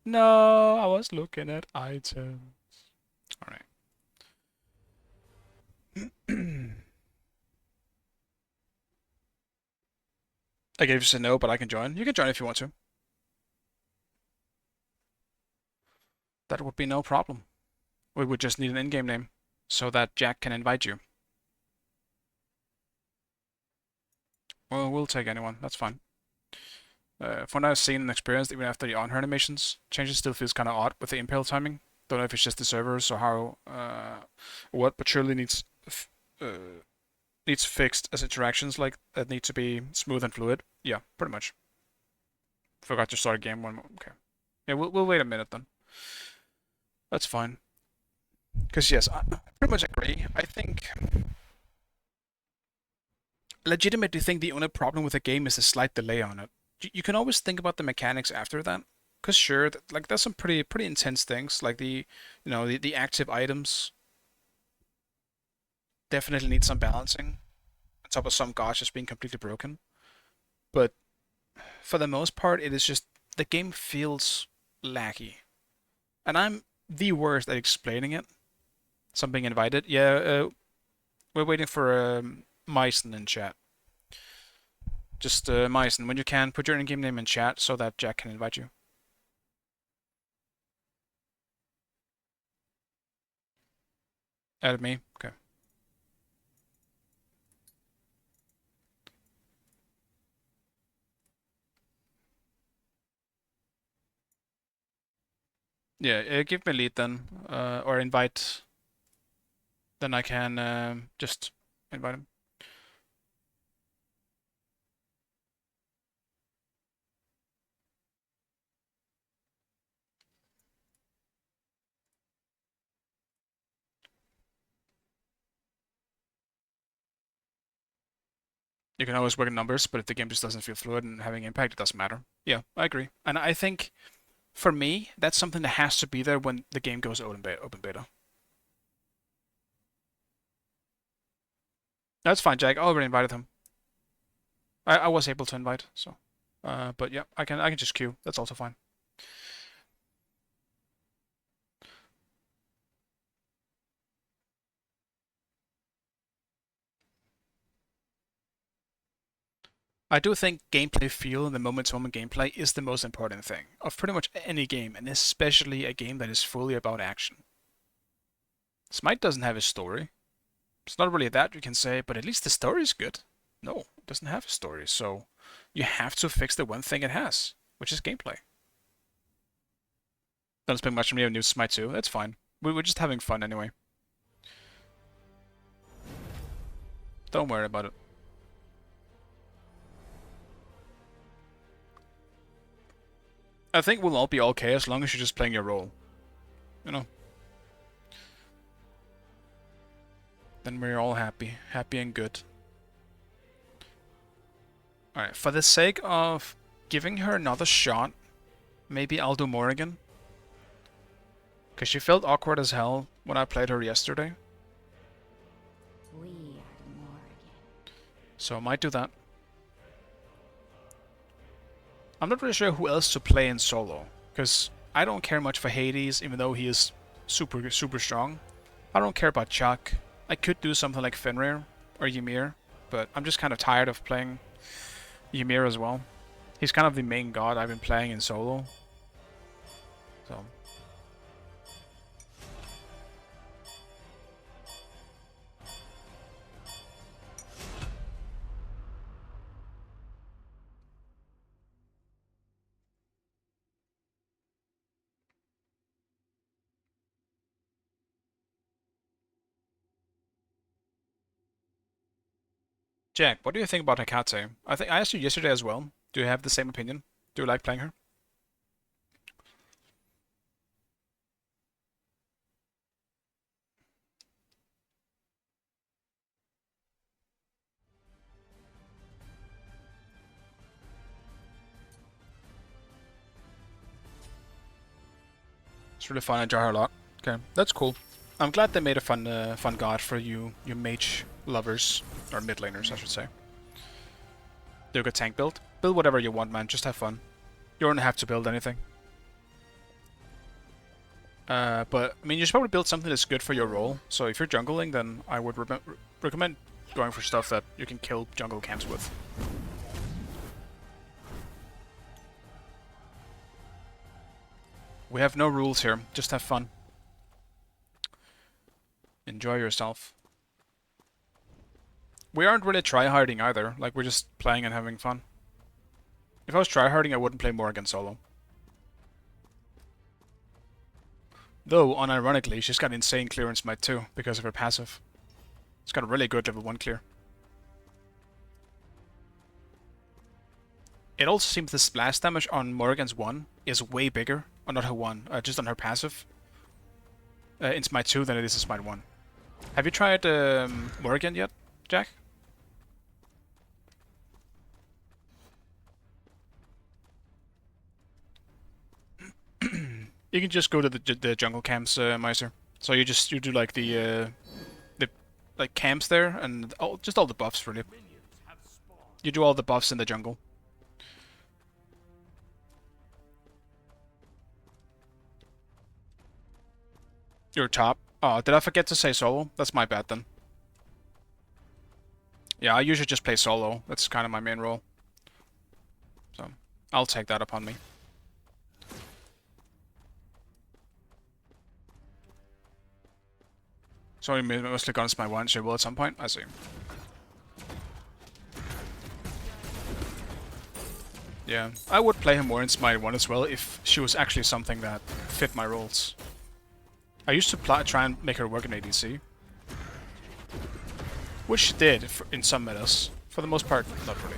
No, I was looking at items. Alright. I gave you a no, but I can join. You can join if you want to. That would be no problem. We would just need an in-game name so that Jack can invite you. Well, we'll take anyone. That's fine. From what I've seen and experienced, even after the on-her animations, changes still feels kind of odd with the impale timing. Don't know if it's just the servers or how, what, but surely needs fixed as interactions like that need to be smooth and fluid. Yeah, pretty much. Forgot to start a game one. Okay. Yeah, we'll wait a minute then. That's fine. Because yes, I pretty much agree. I think legitimately think the only problem with the game is the slight delay on it. You can always think about the mechanics after that. Cause sure, like there's some pretty intense things, like the active items definitely need some balancing, on top of some gods just being completely broken. But for the most part, it is just the game feels laggy, and I'm the worst at explaining it. So I'm being invited. Yeah, we're waiting for Myson in chat. Just Myson, when you can, put your in-game name in chat so that Jack can invite you. Added me. Okay. Yeah, give me a lead then, or invite. Then I can just invite him. You can always work in numbers, but if the game just doesn't feel fluid and having impact, it doesn't matter. Yeah, I agree. And I think, for me, that's something that has to be there when the game goes open beta. That's fine, Jack. I already invited him. I was able to invite, so. But yeah, I can just queue. That's also fine. I do think gameplay feel and the moment-to-moment gameplay is the most important thing of pretty much any game, and especially a game that is fully about action. Smite doesn't have a story. It's not really that you can say, but at least the story is good. No, it doesn't have a story, so you have to fix the one thing it has, which is gameplay. Don't expect much from me of new Smite 2. That's fine. We're just having fun anyway. Don't worry about it. I think we'll all be okay as long as you're just playing your role. You know? Then we're all happy. Happy and good. Alright, for the sake of giving her another shot, maybe I'll do Morrigan. Because she felt awkward as hell when I played her yesterday.
We are the Morrigan.
So I might do that. I'm not really sure who else to play in solo. Because I don't care much for Hades, even though he is super strong. I don't care about Chuck. I could do something like Fenrir or Ymir, but I'm just kind of tired of playing Ymir as well. He's kind of the main god I've been playing in solo. So. Jack, what do you think about Hekate? I think I asked you yesterday as well. Do you have the same opinion? Do you like playing her? It's really fun. I enjoy her a lot. Okay, that's cool. I'm glad they made a fun god for you mage lovers or mid laners, I should say. Do a good tank build. Build whatever you want, man. Just have fun. You don't have to build anything. But I mean, you should probably build something that's good for your role. So if you're jungling, then I would recommend going for stuff that you can kill jungle camps with. We have no rules here. Just have fun. Enjoy yourself. We aren't really tryharding either. Like, we're just playing and having fun. If I was tryharding, I wouldn't play Morrigan solo. Though, unironically, she's got insane clear in Smite too, because of her passive. It's got a really good level 1 clear. It also seems the splash damage on Morrigan's 1 is way bigger, or not her 1, just on her passive, in Smite 2 than it is in Smite 1. Have you tried Morrigan yet, Jack? You can just go to the jungle camps, Meiser. So you do like the like camps there, and just all the buffs really. You do all the buffs in the jungle. You're top. Oh, did I forget to say solo? That's my bad then. Yeah, I usually just play solo. That's kind of my main role. So, I'll take that upon me. So you mostly gonna Smite 1, she will at some point? I see. Yeah, I would play her more in Smite 1 as well if she was actually something that fit my roles. I used to try and make her work in ADC. Which she did in some metas. For the most part, not really.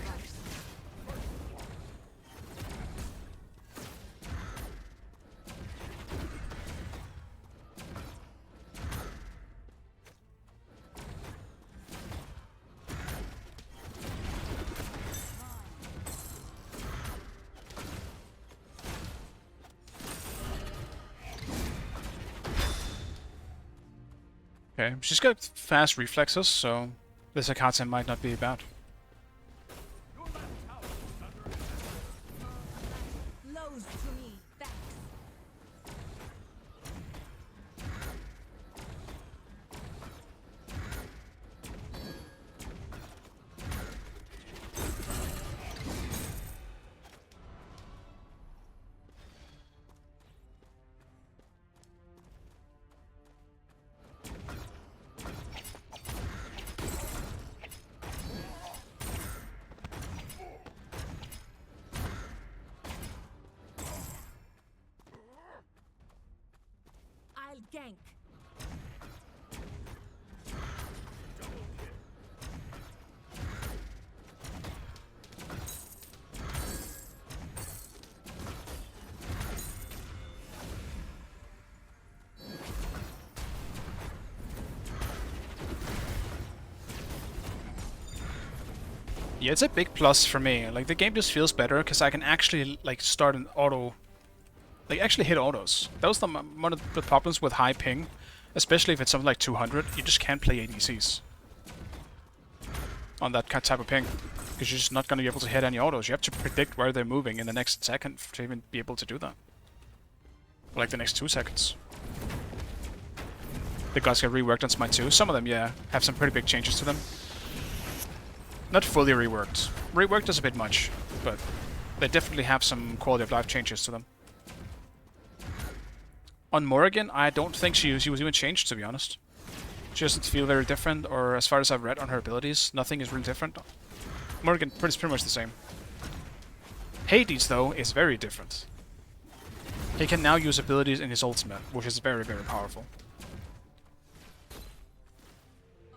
Okay, she's got fast reflexes, so this Akatsuki might not be bad.
Blows to me. Thanks.
I'll gank.
Yeah, it's a big plus for me. Like, the game just feels better because I can actually, like, start an auto... Like, actually hit autos. That was one of the problems with high ping. Especially if it's something like 200, you just can't play ADCs. On that type of ping. Because you're just not going to be able to hit any autos. You have to predict where they're moving in the next second to even be able to do that. Or like the next 2 seconds. The guys get reworked on Smite 2. Some of them, yeah, have some pretty big changes to them. Not fully reworked. Reworked is a bit much, but they definitely have some quality of life changes to them. On Morrigan, I don't think she was even changed, to be honest. She doesn't feel very different, or as far as I've read on her abilities, nothing is really different. Morrigan is pretty much the same. Hades, though, is very different. He can now use abilities in his ultimate, which is very, very powerful.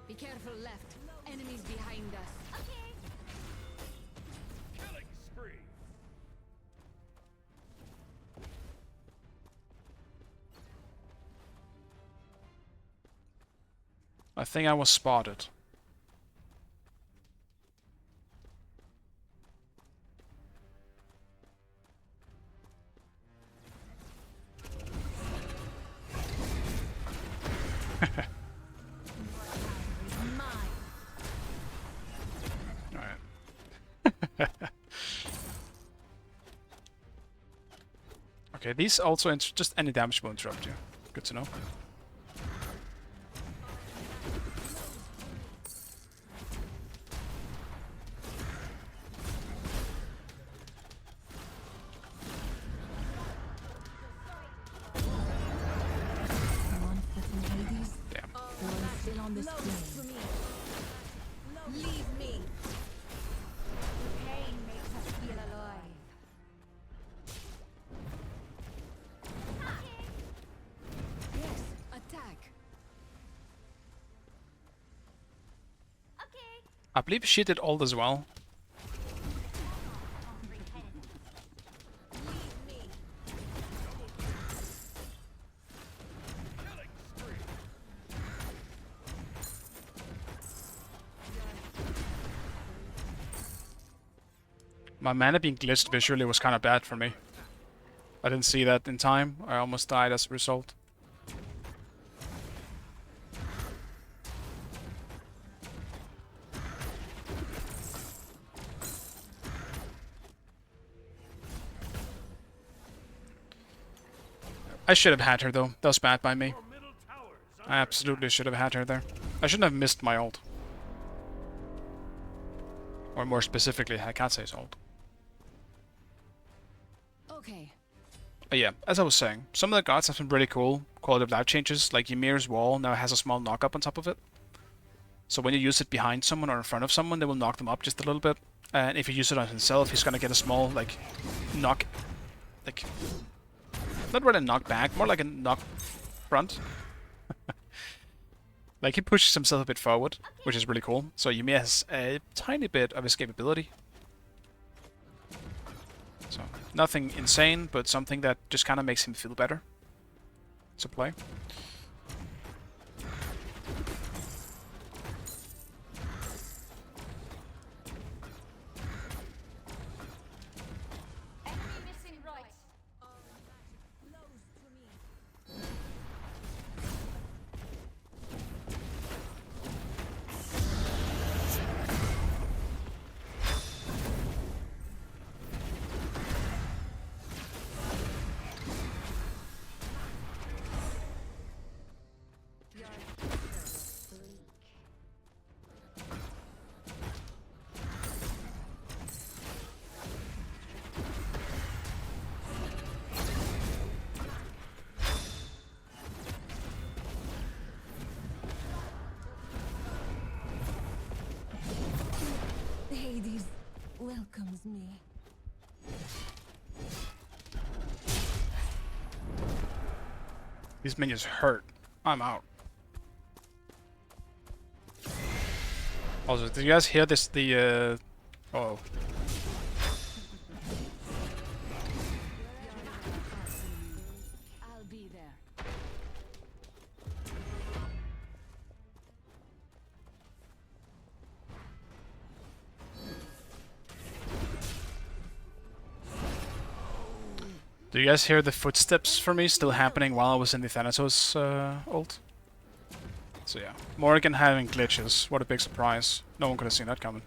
Be careful left. Enemies behind us.
Killing spree.
I think I was spotted. Alright. Okay, these also just any damage will interrupt you. Good to know.
One foot in Hades,
Damn.
one still on this
Close
plane.
to me. Leave me. Pain makes us feel alive.
Yes, attack.
I believe she did ult as well.
Leave me.
My mana being glitched visually was kind of bad for me. I didn't see that in time. I almost died as a result. I should have had her though. That was bad by me.
Your middle tower is under
I absolutely should have had her there. I shouldn't have missed my ult. Or more specifically, Hekate's ult.
Okay.
Yeah, as I was saying, some of the gods have some really cool quality of life changes, like Ymir's wall now has a small knock up on top of it. So when you use it behind someone or in front of someone, they will knock them up just a little bit. And if you use it on himself, he's gonna get a small, like, knock... Like... Not really a knock back, more like a knock front. Like, he pushes himself a bit forward, which is really cool. So Ymir has a tiny bit of escapability. So, nothing insane, but something that just kind of makes him feel better to play.
Enemy missing right. Close to me.
Hades welcomes me.
These minions hurt. I'm out. Also, did you guys hear this? Oh.
I'll be there.
Do you guys hear the footsteps for me still happening while I was in the Thanatos ult? So yeah, Morrigan having glitches. What a big surprise. No one could have seen that coming.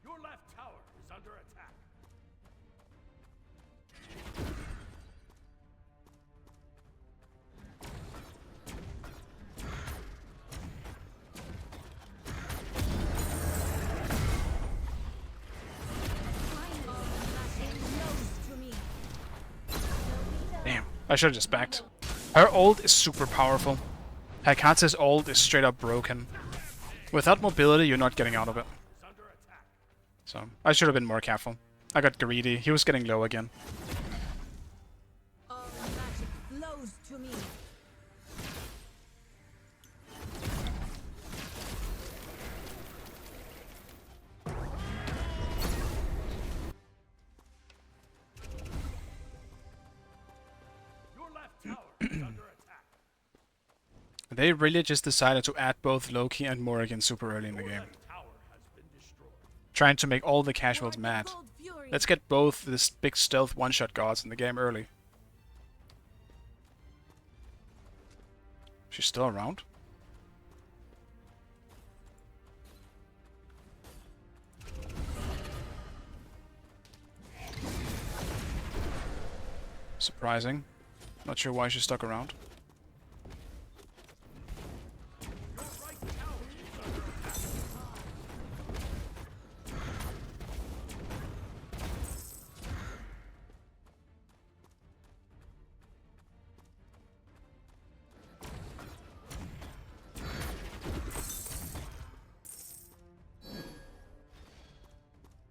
Your left tower is under attack.
Close to me.
Damn, I should have just backed. Her ult is super powerful. Hekate's ult is straight up broken. Without mobility, you're not getting out of it. So, I should have been more careful. I got greedy. He was getting low again.
All magic flows to me.
Your left tower is under attack.
They really just decided to add both Loki and Morrigan super early in the
Your
game.
left tower has been destroyed.
Trying to make all the casuals mad.
Cold fury.
Let's get both this big stealth one-shot gods in the game early. She's still around. Surprising. Not sure why she stuck around.
Your right tower is under attack.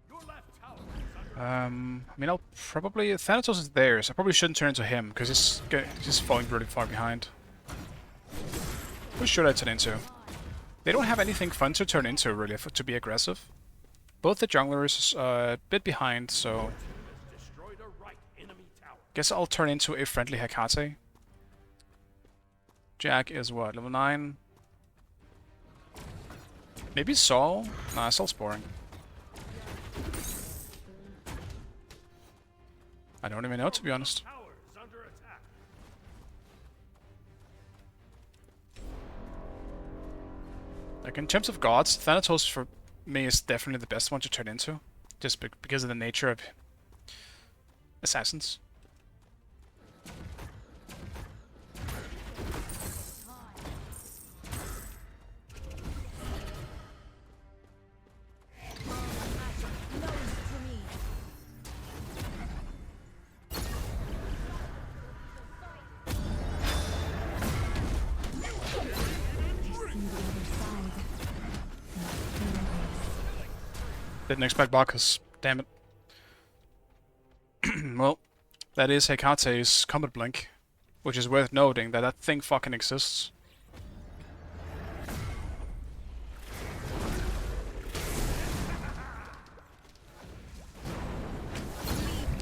Your left tower is under
I mean, I'll probably... Thanatos is there, so I probably shouldn't turn into him, because he's falling really far behind. Who should I turn into? They don't have anything fun to turn into, really, to be aggressive. Both the junglers are a bit behind, so...
destroyed a right enemy tower.
Guess I'll turn into a friendly Hecate. Jack is what, level 9? Maybe Saul? Nah, Saul's boring. I don't even know, to be honest.
Tower is under attack.
Like, in terms of gods, Thanatos for me is definitely the best one to turn into. Just because of the nature of assassins.
Flows to me.
See the other side.
Didn't expect Bacchus. Damn it. Well, that is Hecate's Comet Blink. Which is worth noting that that thing fucking exists.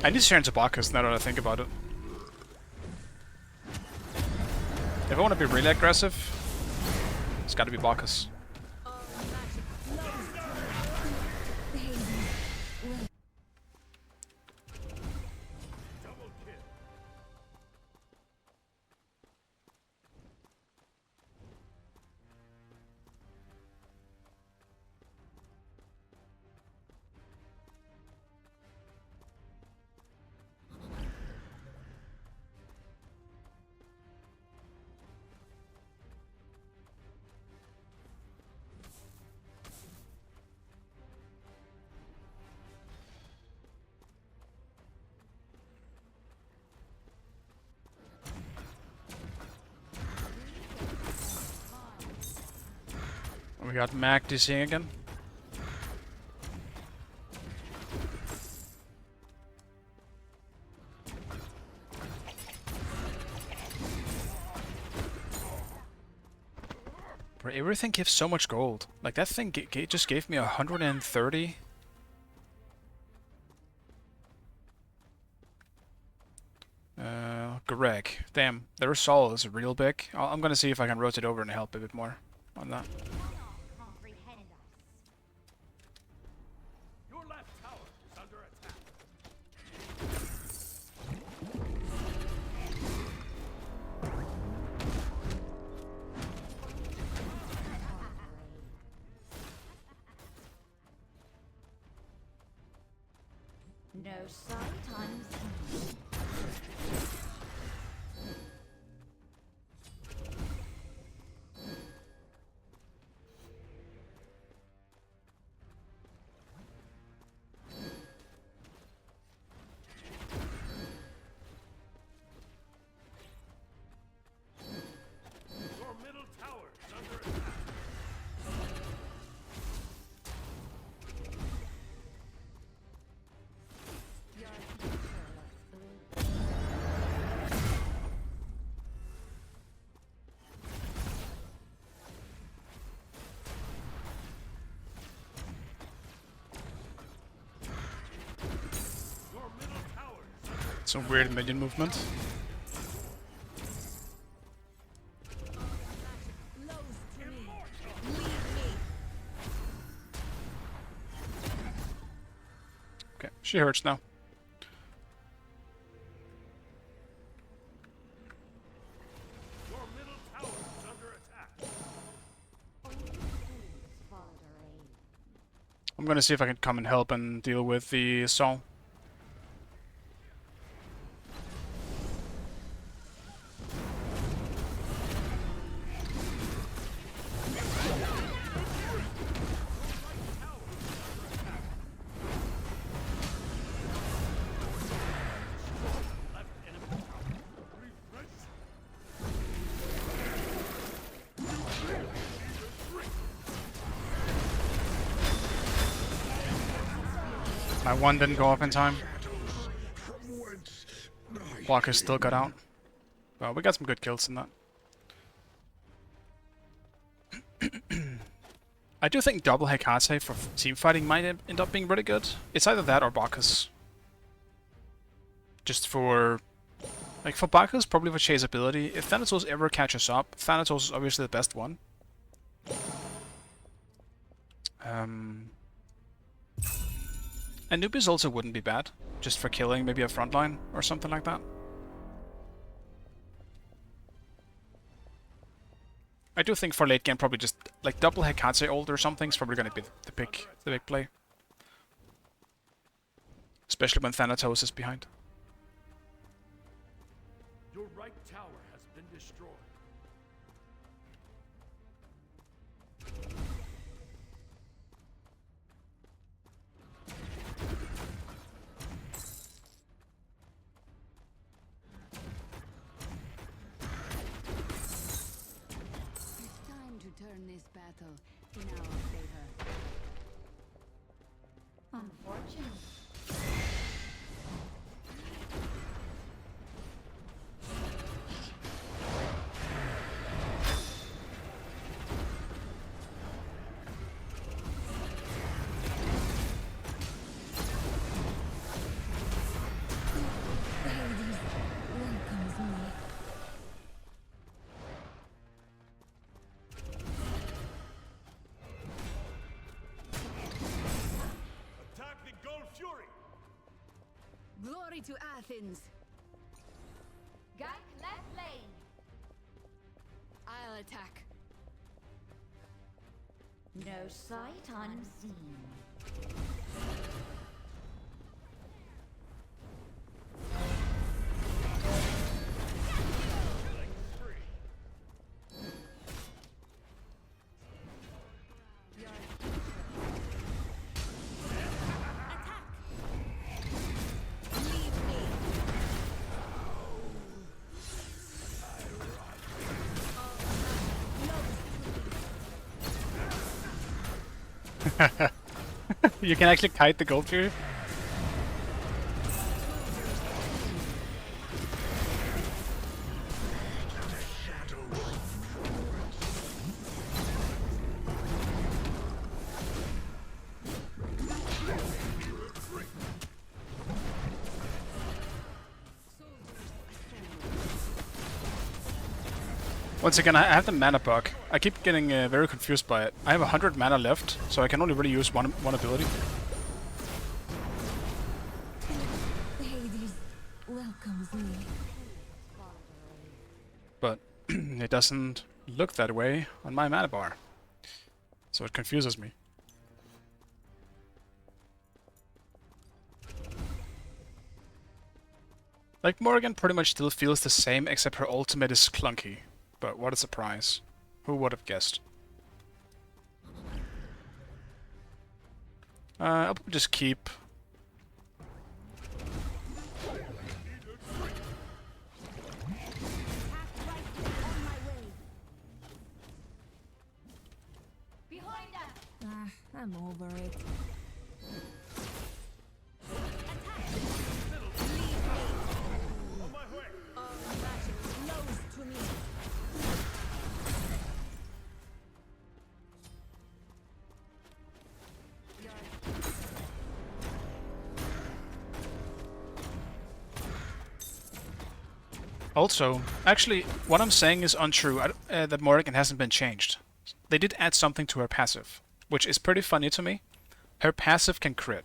I need to turn to Bacchus now that I think about it. If I want to be really aggressive, it's gotta be Bacchus.
Double kill.
We got Mac DCing again. Bro, everything gives so much gold. Like, that thing just gave me 130. Greg. Damn, their soul is real big. I'm gonna see if I can rotate over and help a bit more on that.
Your left tower is under attack.
No sight unseen.
Your middle tower is under attack. Your middle tower is under
Some weird minion movement.
Flows to me. Leave me.
Okay, she hurts now.
Your middle tower is under
gonna see if I can come and help and deal with the Sol. My one didn't go off in time. Blocker still got out. Well, we got some good kills in that. I do think double Hekate for team fighting might end up being really good. It's either that or Bacchus. Just for... Like, for Bacchus, probably for chase ability. If Thanatos ever catches up, Thanatos is obviously the best one. Anubis also wouldn't be bad, just for killing maybe a frontline or something like that. I do think for late game probably just like double Hekate ult or something is probably going to be the big play. Especially when Thanatos is behind.
Your right tower has been destroyed.
It's time to turn this battle in our favor.
Unfortunate.
Hades welcomes me.
Attack the Gold Fury!
Glory to Athens!
Gank left lane.
I'll attack.
No sight unseen.
Killing spree!
Leave me.
You can actually kite the gold fury. Once again, I have the mana bug. I keep getting very confused by it. I have 100 mana left, so I can only really use one ability.
Hades welcomes me.
But it doesn't look that way on my mana bar. So it confuses me. Like, Morrigan pretty much still feels the same, except her ultimate is clunky. But what a surprise. Who would have guessed? I'll probably just keep...
Behind us.
Ah, I'm over it.
On my way!
Close to me.
Also, actually, what I'm saying is untrue, that Morrigan hasn't been changed. They did add something to her passive, which is pretty funny to me. Her passive can crit.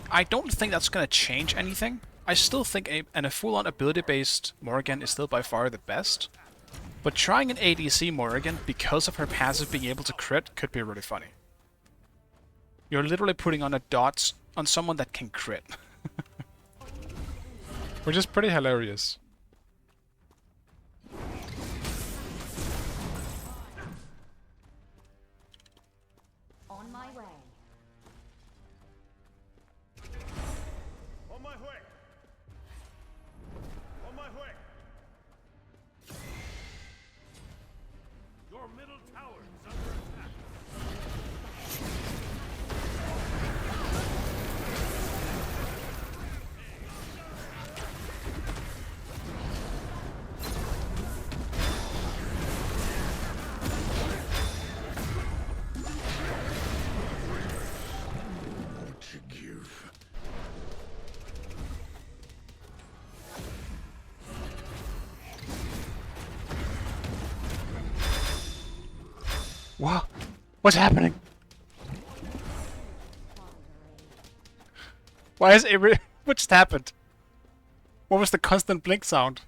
I don't think that's gonna change anything. I still think a full-on ability-based Morrigan is still by far the best. But trying an ADC Morrigan because of her passive being able to crit could be really funny. You're literally putting on a dot on someone that can crit. Which is pretty hilarious.
On my way.
On my way. On my way. Your middle tower is under attack.
What? What's happening? Why is it? What just happened? What was the constant blink sound?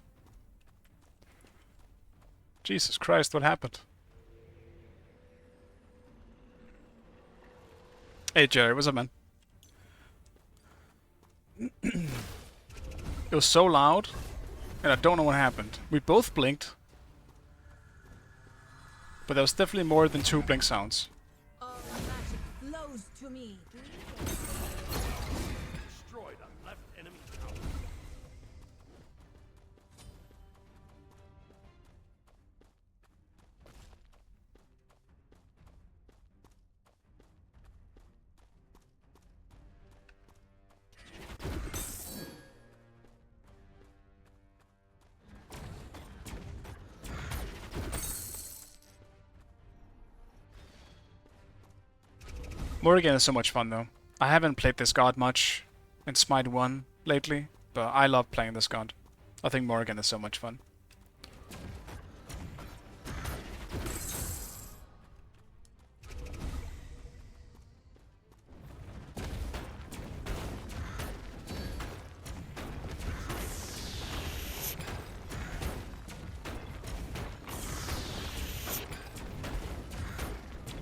Jesus Christ! What happened? Hey Jerry, what's up, man? It was so loud, and I don't know what happened. We both blinked. But there was definitely more than 2 blink sounds.
All magic flows to me.
Destroyed a left enemy tower.
Morrigan is so much fun though. I haven't played this god much in Smite 1 lately, but I love playing this god. I think Morrigan is so much fun.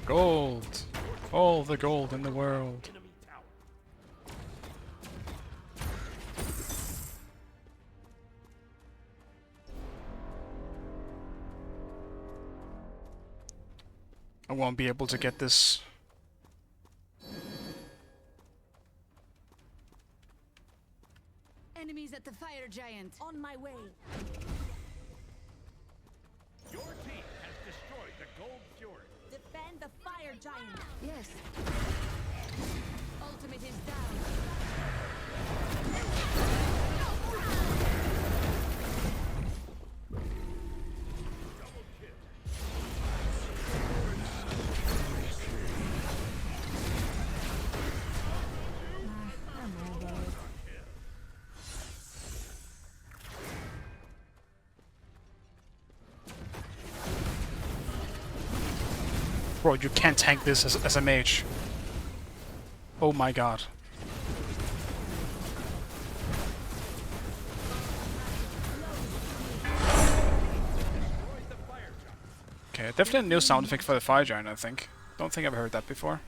Gold! All the gold in the world.
Enemy tower.
I won't be able to get this.
Enemies at the fire giant.
On my way.
Your team has destroyed the gold fjord.
Defend the fire giant.
Yes. Ultimate is down.
Double kill.
Bro, you can't tank this as a mage. Oh my god. Okay, definitely a new sound effect for the fire giant, I think. Don't think I've heard that before.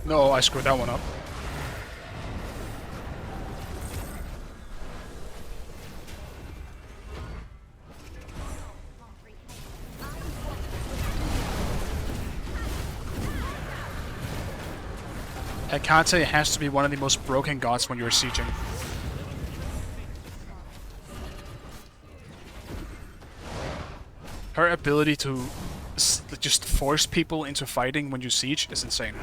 No, I screwed that one up. Hecate has to be one of the most broken gods when you're sieging. Her ability to just force people into fighting when you siege is insane.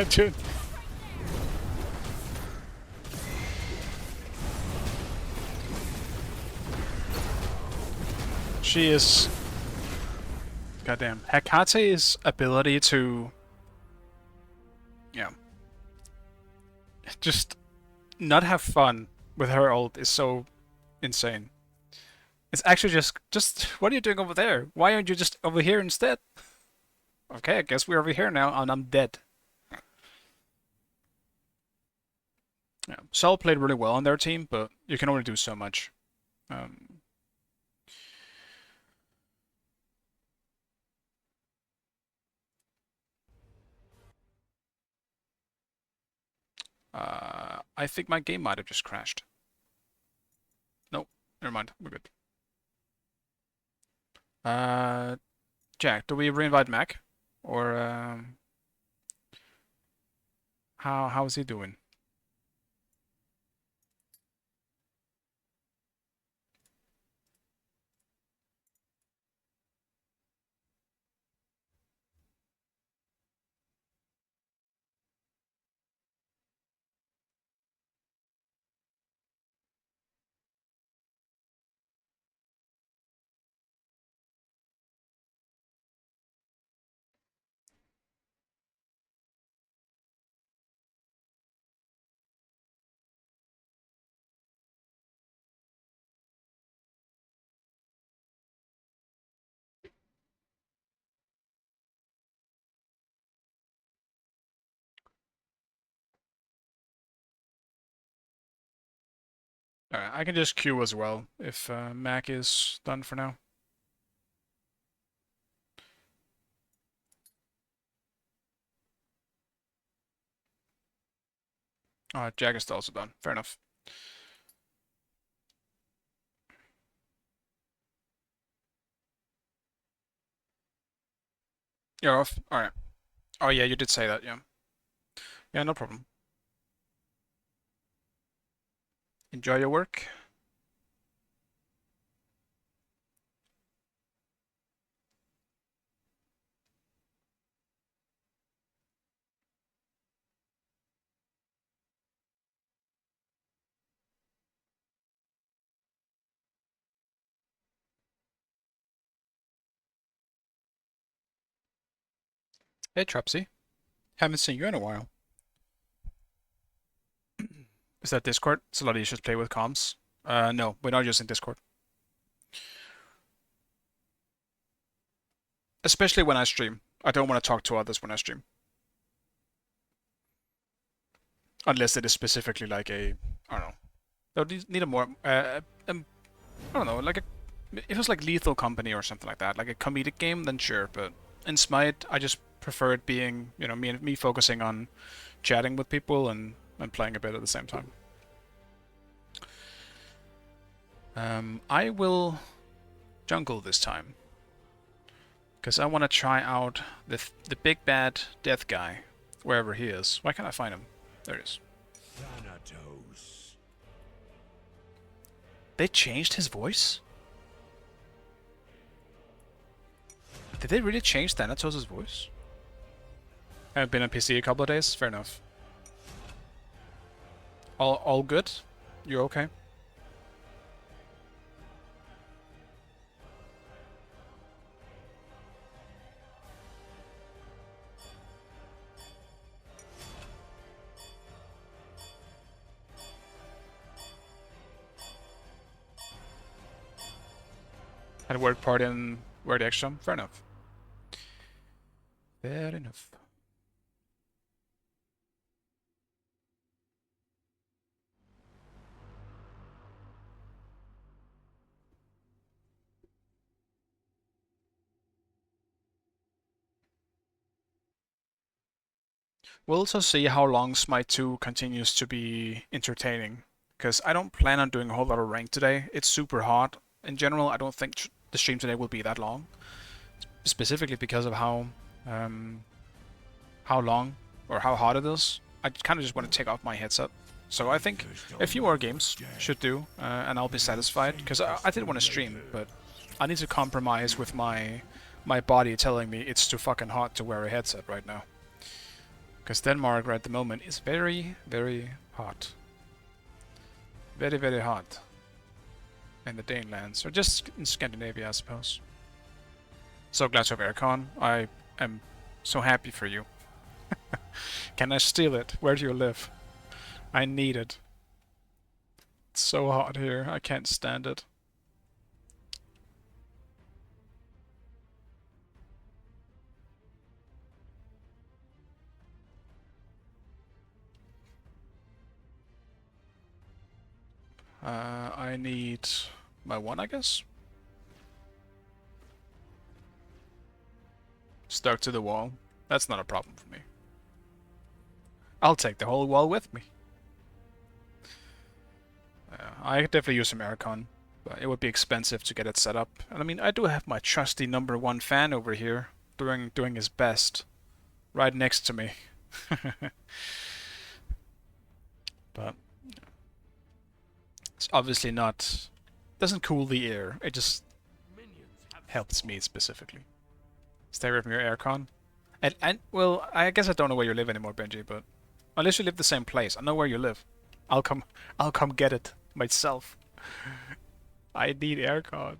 Dude. She is... Goddamn. Hecate's ability to... Yeah. Just not have fun with her ult is so insane. It's actually just what are you doing over there? Why aren't you just over here instead? Okay, I guess we're over here now and I'm dead. Yeah. Sol played really well on their team, but you can only do so much. I think my game might have just crashed. Nope, never mind, we're good. Jack, do we reinvite Mac? Or, how is he doing? Alright, I can just queue as well if Mac is done for now. Jack is also done. Fair enough. You're off? Alright. Oh yeah, you did say that, yeah. Yeah, no problem. Enjoy your work. Hey, Trapsy. Haven't seen you in a while. Is that Discord? It's a lot easier to play with comms. No, we're not using Discord. Especially when I stream. I don't want to talk to others when I stream. Unless it is specifically like a, I don't know. They would need a more, I don't know, like a, if it was like Lethal Company or something like that, like a comedic game, then sure. But in Smite, I just prefer it being, you know, me focusing on chatting with people and playing a bit at the same time. I will jungle this time. Because I want to try out the big bad death guy, wherever he is. Why can't I find him? There he is.
Thanatos.
They changed his voice? Did they really change Thanatos' voice? I haven't been on PC a couple of days. Fair enough. All good? You okay? Had a work party and wear the extra. Fair enough. Fair enough. We'll also see how long Smite 2 continues to be entertaining, because I don't plan on doing a whole lot of rank today. It's super hard. In general, I don't think the stream today will be that long, specifically because of how long or how hard it is. I kind of just want to take off my headset. So I think a few more games should do, and I'll be satisfied, because I did want to stream, but I need to compromise with my body telling me it's too fucking hot to wear a headset right now. Because Denmark right at the moment is very, very hot. Very, very hot. In the Danelands, or just in Scandinavia, I suppose. So glad to have aircon. I am so happy for you. Can I steal it? Where do you live? I need it. It's so hot here, I can't stand it. I need my one, I guess. Stuck to the wall. That's not a problem for me. I'll take the whole wall with me. I could definitely use some aircon, but it would be expensive to get it set up. And I mean, I do have my trusty #1 fan over here doing his best, right next to me. But it's obviously not. Doesn't cool the air. It just helps me specifically. Stay away from your aircon. And well, I guess I don't know where you live anymore, Benji, but unless you live the same place, I know where you live. I'll come get it myself. I need aircon.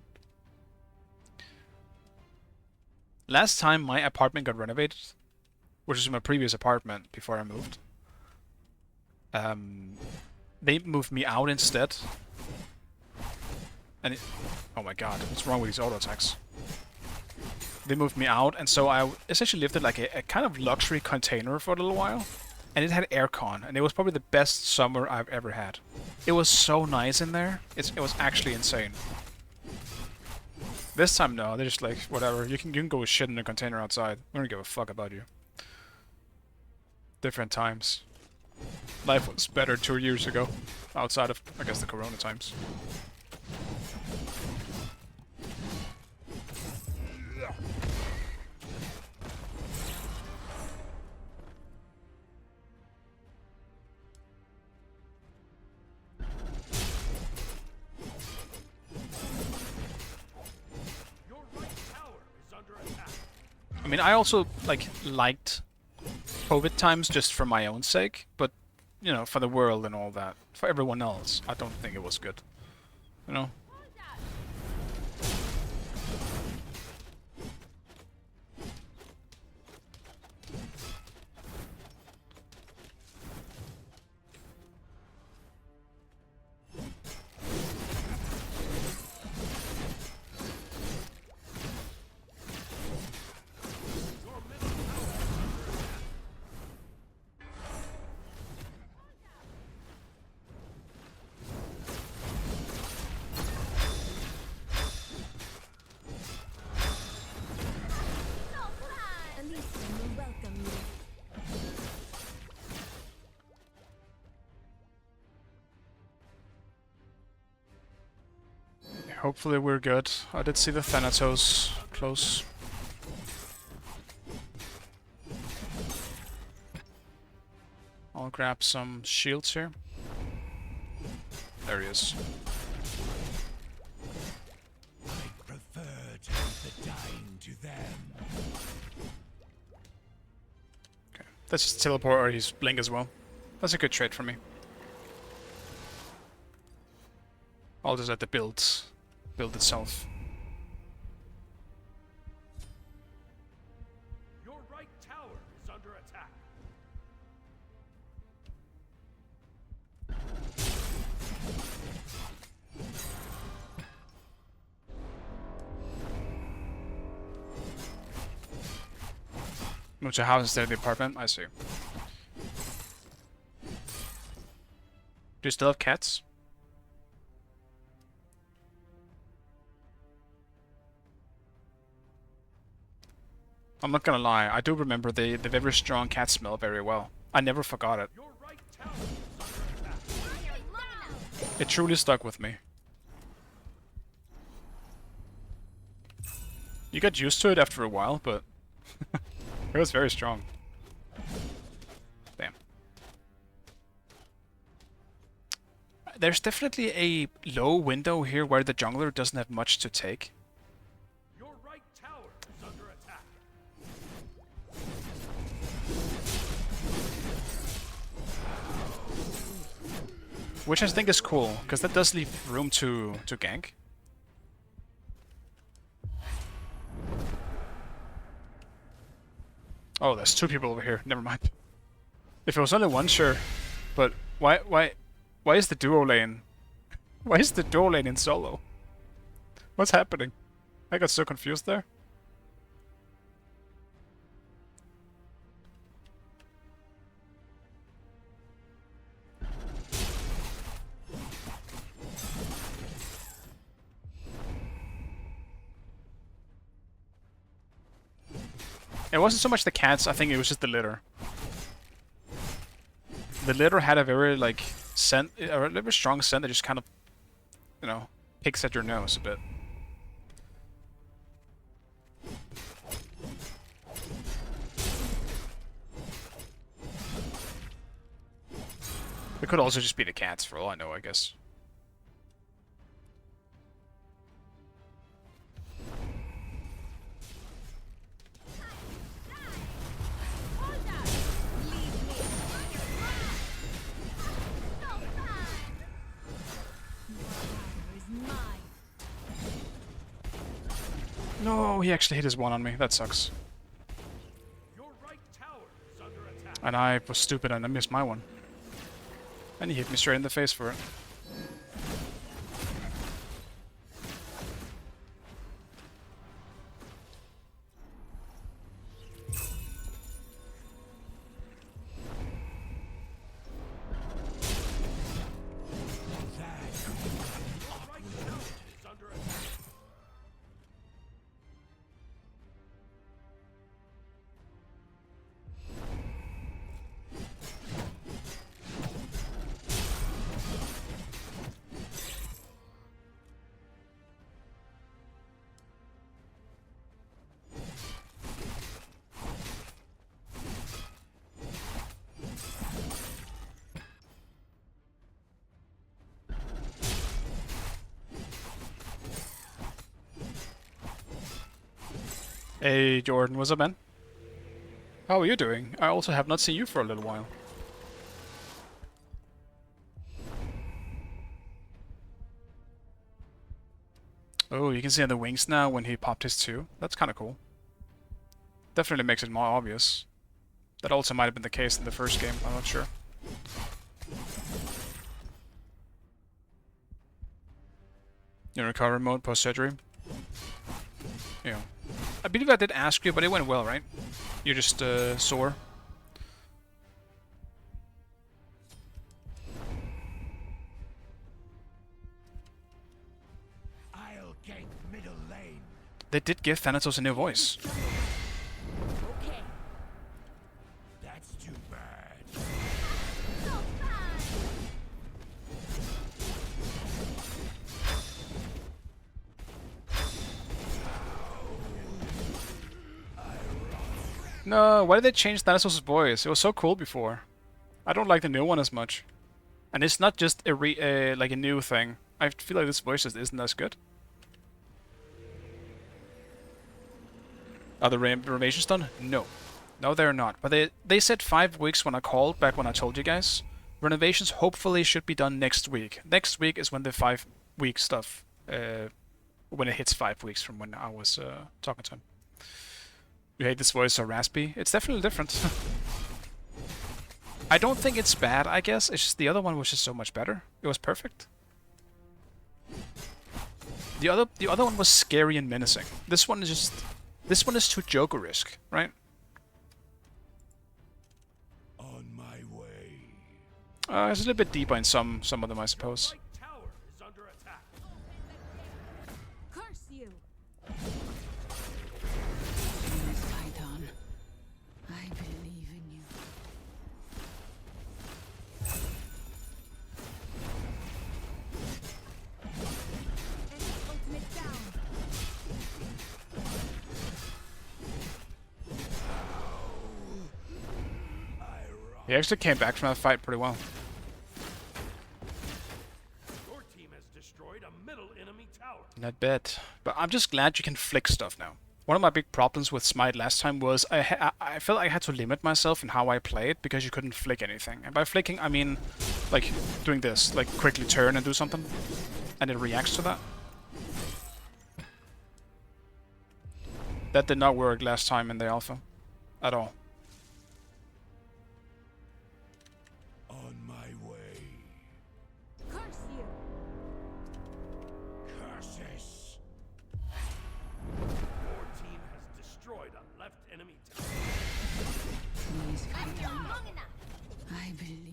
Last time my apartment got renovated, which was my previous apartment before I moved, they moved me out instead. And oh my god, what's wrong with these auto attacks? They moved me out, and so I essentially lived in like a kind of luxury container for a little while. And it had aircon, and it was probably the best summer I've ever had. It was so nice in there. It was actually insane. This time, no. They're just like, whatever. You can go shit in a container outside. We don't give a fuck about you. Different times. Life was better 2 years ago. Outside of, I guess, the corona times. I mean, I also liked COVID times just for my own sake, but you know, for the world and all that, for everyone else, I don't think it was good. You know. Hopefully we're good. I did see the Thanatos close. I'll grab some shields here. There he is.
I prefer to leave the dying to them.
Okay. Let's just teleport or he's blink as well. That's a good trade for me. I'll just let the build itself.
Your right tower is under attack.
Move to house instead of the apartment? I see. Do you still have cats? I'm not gonna lie, I do remember the very strong cat smell very well. I never forgot it.
Your right tower is under attack.
It truly stuck with me. You got used to it after a while, but it was very strong. Damn. There's definitely a low window here where the jungler doesn't have much to take.
Your right tower is under attack.
Which I think is cool, because that does leave room to gank. Oh, there's two people over here. Never mind. If it was only one, sure. But why is the duo lane? Why is the duo lane in solo? What's happening? I got so confused there. It wasn't so much the cats, I think it was just the litter. The litter had a very, like, scent, a very strong scent that just kind of, you know, picks at your nose a bit. It could also just be the cats, for all I know, I guess. No, he actually hit his one on me. That sucks.
Your right tower is under attack.
And I was stupid and I missed my one. And he hit me straight in the face for it. Hey Jordan, what's up, man? How are you doing? I also have not seen you for a little while. Oh, you can see on the wings now when he popped his 2. That's kind of cool. Definitely makes it more obvious. That also might have been the case in the first game, I'm not sure. In recovery mode post-surgery? Yeah. I believe I did ask you, but it went well, right? You're just sore.
I'll gank middle lane.
They did give Thanatos a new voice.
Okay. That's too bad.
No, why did they change Thanatos' voice? It was so cool before. I don't like the new one as much. And it's not just a like a new thing. I feel like this voice just isn't as good. Are the renovations done? No. No, they're not. But they said 5 weeks when I called, back when I told you guys. Renovations hopefully should be done next week. Next week is when the 5-week stuff, when it hits 5 weeks from when I was talking to him. You hate this voice so raspy? It's definitely different. I don't think it's bad, I guess. It's just the other one was just so much better. It was perfect. The other one was scary and menacing. This one is too Joker-esque, right?
On my way.
It's a little bit deeper in some of them, I suppose.
Right tower is under attack.
Curse you!
Use Python.
He actually came back from that fight pretty well.
Your team has destroyed a middle enemy tower.
Not bad. But I'm just glad you can flick stuff now. One of my big problems with Smite last time was I felt like I had to limit myself in how I played because you couldn't flick anything. And by flicking, I mean like doing this, like quickly turn and do something, and it reacts to that. That did not work last time in the alpha, at all.
On my way.
Curse you!
Curses. Your team has destroyed a left enemy tower.
Please come down. I believe.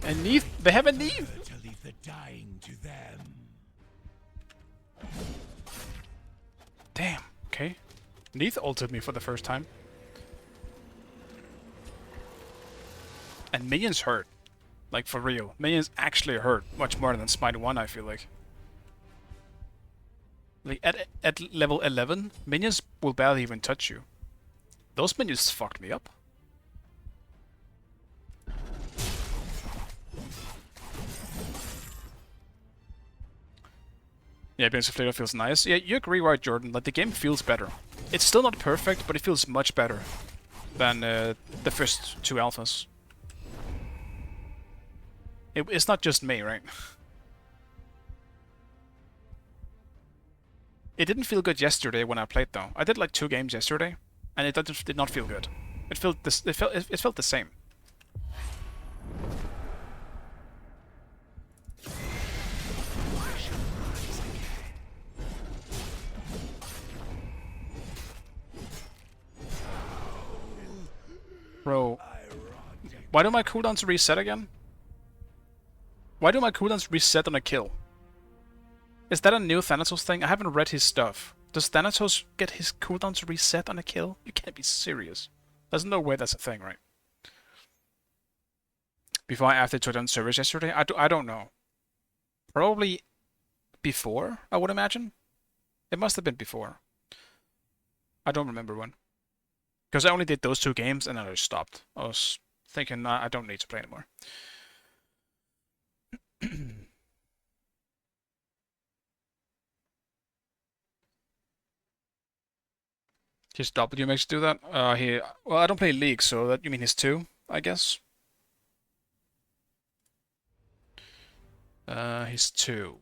A Neith? They have a Neith!
To leave the dying to them.
Damn, okay. Neith ulted me for the first time. And minions hurt. Like, for real. Minions actually hurt much more than Smite 1, I feel like. Like, at level 11, minions will barely even touch you. Those minions fucked me up. Yeah, Beings of Flato feels nice. Yeah, you agree, right, Jordan? Like, the game feels better. It's still not perfect, but it feels much better than the first two alphas. It's not just me, right? It didn't feel good yesterday when I played, though. I did like 2 games yesterday, and it did not feel good. It felt the same. Bro, why do my cooldowns reset again? Why do my cooldowns reset on a kill? Is that a new Thanatos thing? I haven't read his stuff. Does Thanatos get his cooldowns reset on a kill? You can't be serious. There's no way that's a thing, right? Before I after took down servers yesterday? I don't know. Probably before, I would imagine. It must have been before. I don't remember when. Because I only did those 2 games and then I just stopped. I was thinking, I don't need to play anymore. His W makes do that? Well, I don't play League, so that you mean his 2, I guess? His 2.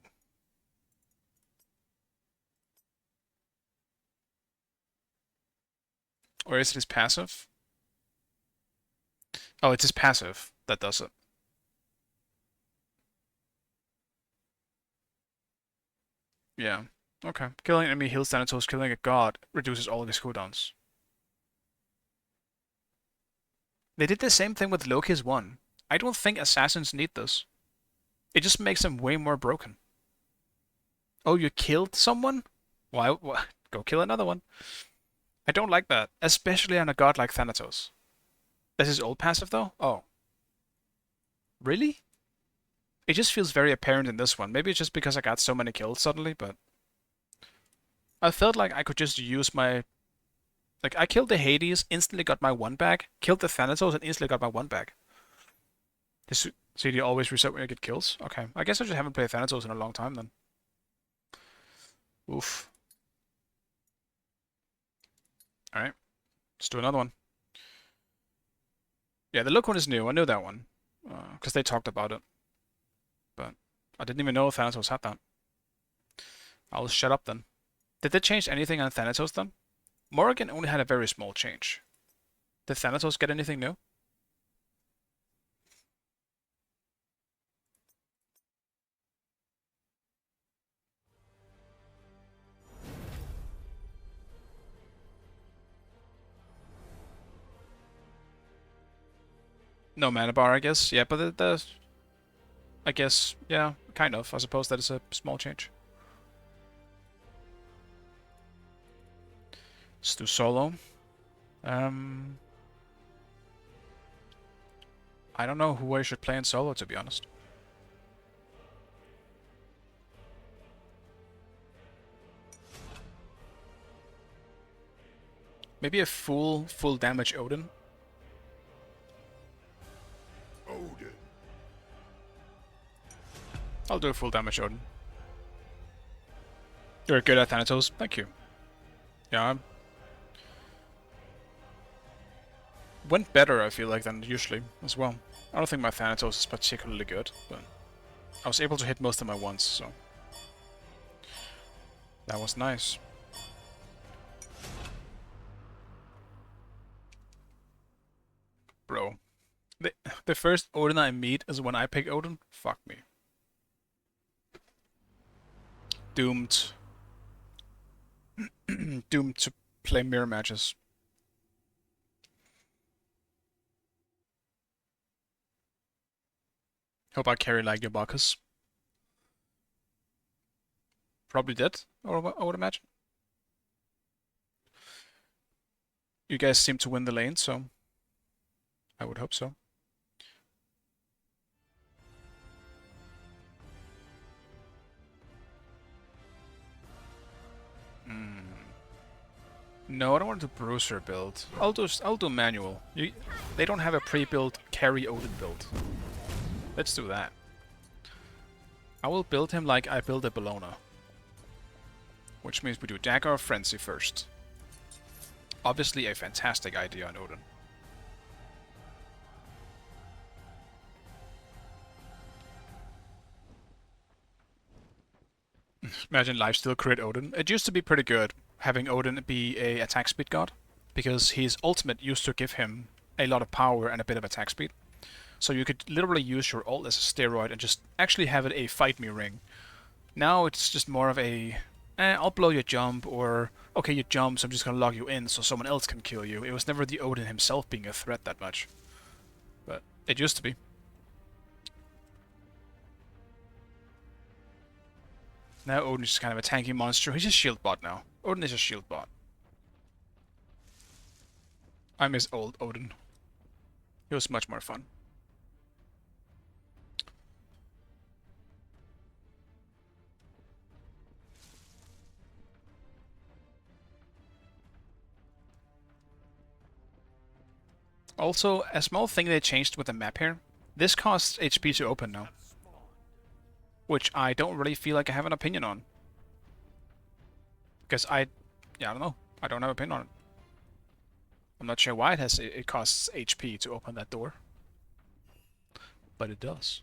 Or is it his passive? Oh, it's his passive that does it. Yeah. Okay. Killing enemy heals Thanatos, killing a god reduces all of his cooldowns. They did the same thing with Loki's 1. I don't think assassins need this. It just makes them way more broken. Oh, you killed someone? Why? Go kill another one. I don't like that, especially on a god like Thanatos. That's his old passive, though? Oh. Really? It just feels very apparent in this one. Maybe it's just because I got so many kills suddenly, but... I felt like I could just use my... Like, I killed the Hades, instantly got my 1 back, killed the Thanatos, and instantly got my 1 back. This CD always reset when you get kills? Okay, I guess I just haven't played Thanatos in a long time, then. Oof. Alright. Let's do another one. Yeah, the look one is new. I knew that one. Because they talked about it. But I didn't even know Thanatos had that. I'll shut up then. Did they change anything on Thanatos then? Morrigan only had a very small change. Did Thanatos get anything new? No mana bar, I guess. Yeah, but the I guess, yeah, kind of. I suppose that is a small change. Let's do solo. I don't know who I should play in solo, to be honest. Maybe a full damage Odin.
Odin.
I'll do a full damage Odin. You're good at Thanatos. Thank you. Yeah, went better, I feel like, than usually as well. I don't think my Thanatos is particularly good, but I was able to hit most of my ones, so that was nice. Bro, the first Odin I meet is when I pick Odin? Fuck me. Doomed. Doomed to play mirror matches. Hope I carry like your Bacchus. Probably did, or I would imagine. You guys seem to win the lane, so I would hope so. No, I don't want to Bruiser build. I'll do manual. They don't have a pre-built carry Odin build. Let's do that. I will build him like I build a Bellona. Which means we do Dagger of Frenzy first. Obviously a fantastic idea on Odin. Imagine lifesteal crit Odin. It used to be pretty good having Odin be a attack speed god, because his ultimate used to give him a lot of power and a bit of attack speed. So you could literally use your ult as a steroid and just actually have it a fight me ring. Now it's just more of a, I'll blow your jump, or okay, you jump, so I'm just gonna log you in so someone else can kill you. It was never the Odin himself being a threat that much. But it used to be. Now Odin's just kind of a tanky monster. He's a shield bot now. Odin is a shield bot. I miss old Odin. He was much more fun. Also, a small thing they changed with the map here. This costs HP to open now. Which I don't really feel like I have an opinion on. Because I don't know. I don't have an opinion on it. I'm not sure why it costs HP to open that door. But it does.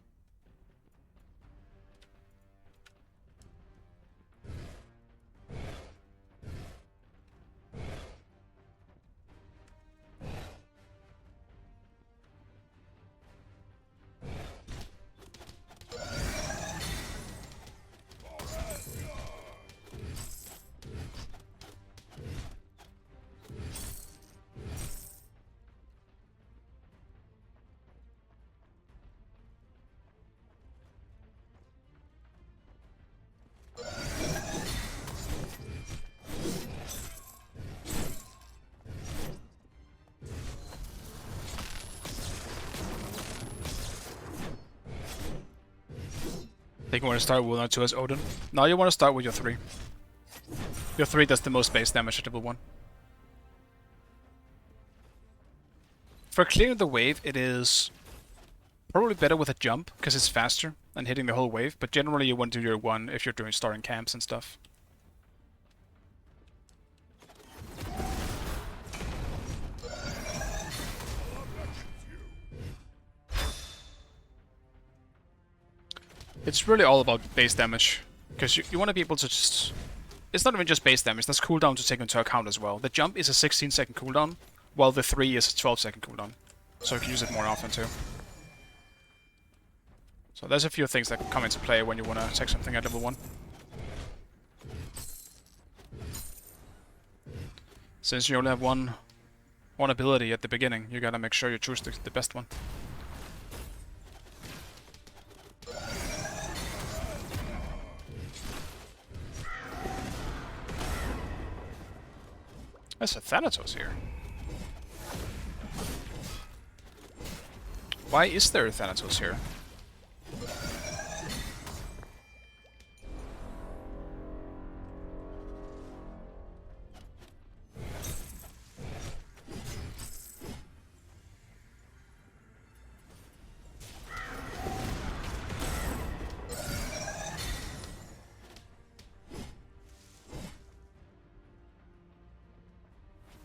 I think you want to start with 1 or 2 as Odin. Now you want to start with your 3. Your 3 does the most base damage at level 1. For clearing the wave, it is probably better with a jump, because it's faster than hitting the whole wave, but generally you want to do your 1 if you're starting camps and stuff. It's really all about base damage, because you want to be able to just... It's not even just base damage, there's cooldown to take into account as well. The jump is a 16-second cooldown, while the 3 is a 12-second cooldown. So you can use it more often too. So there's a few things that come into play when you want to take something at level 1. Since you only have one ability at the beginning, you gotta make sure you choose the best one. There's a Thanatos here. Why is there a Thanatos here?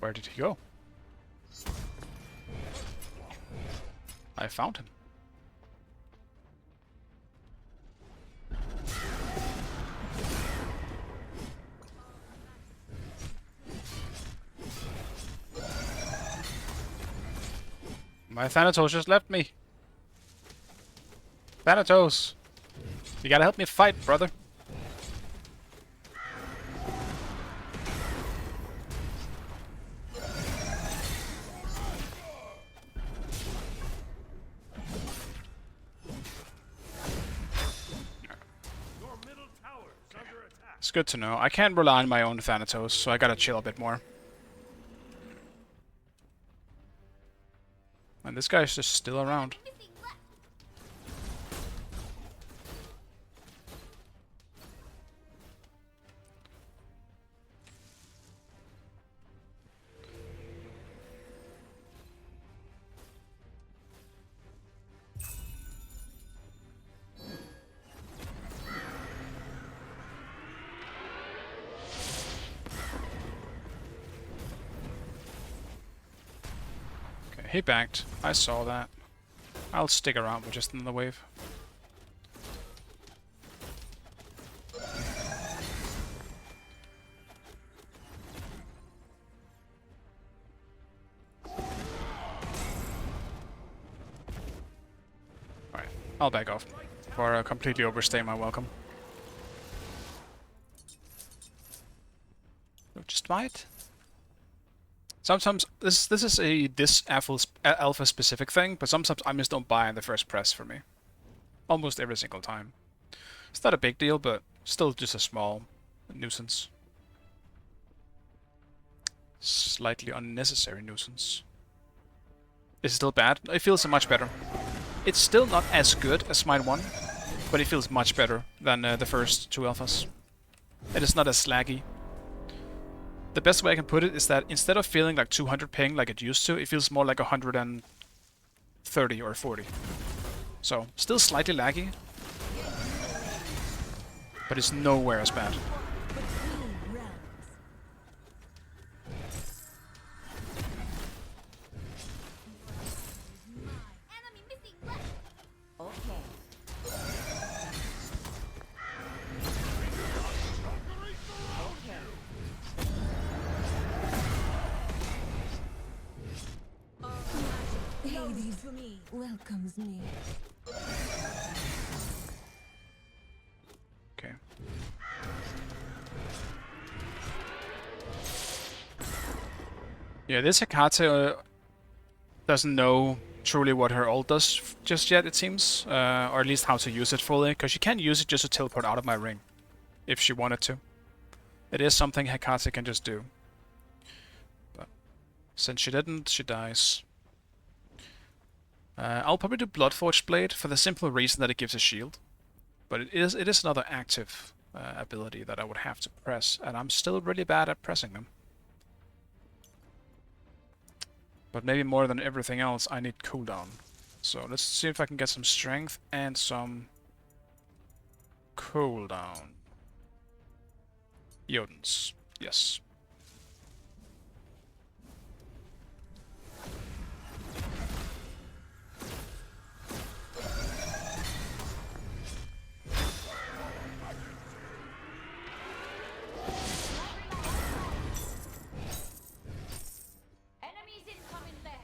Where did he go? I found him. My Thanatos just left me. Thanatos! You gotta help me fight, brother.
Your middle tower is under attack.
It's good to know. I can't rely on my own Thanatos, so I gotta chill a bit more. And this guy's just still around. Okay, he backed. I saw that. I'll stick around with just another wave. Alright, I'll back off before I completely overstay my welcome. Just Smite? Sometimes this is a alpha specific thing, but sometimes I just don't buy in the first press for me. Almost every single time. It's not a big deal, but still just a small nuisance. Slightly unnecessary nuisance. Is it still bad? It feels much better. It's still not as good as Smite 1, but it feels much better than the first two alphas. It is not as slaggy. The best way I can put it is that instead of feeling like 200 ping like it used to, it feels more like 130 or 40. So, still slightly laggy, but it's nowhere as bad.
Enemy missing left. Okay.
Hades welcomes me.
Okay. Yeah, this Hecate doesn't know truly what her ult does just yet, it seems. Or at least how to use it fully, because she can use it just to teleport out of my ring, if she wanted to. It is something Hecate can just do. But since she didn't, she dies. I'll probably do Bloodforged Blade for the simple reason that it gives a shield. But it is another active ability that I would have to press, and I'm still really bad at pressing them. But maybe more than everything else, I need cooldown. So let's see if I can get some strength and some cooldown. Jotuns, yes.
Enemies incoming left.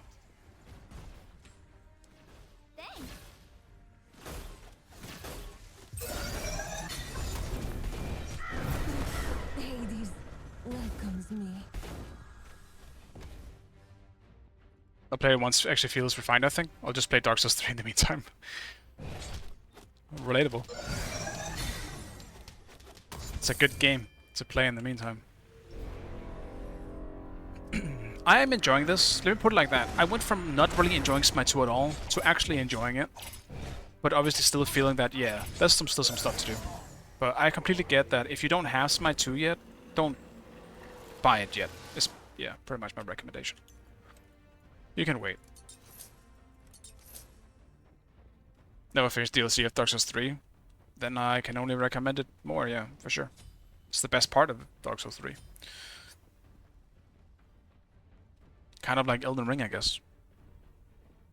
Thanks.
Hades welcomes me.
I'll play it once it actually feels refined, I think. I'll just play Dark Souls 3 in the meantime. Relatable. It's a good game to play in the meantime. I am enjoying this. Let me put it like that. I went from not really enjoying Smite 2 at all to actually enjoying it. But obviously still feeling that, yeah, there's still some stuff to do. But I completely get that if you don't have Smite 2 yet, don't buy it yet. It's, yeah, pretty much my recommendation. You can wait. Never finished DLC of Dark Souls 3. Then I can only recommend it more, yeah, for sure. It's the best part of Dark Souls 3. Kind of like Elden Ring, I guess.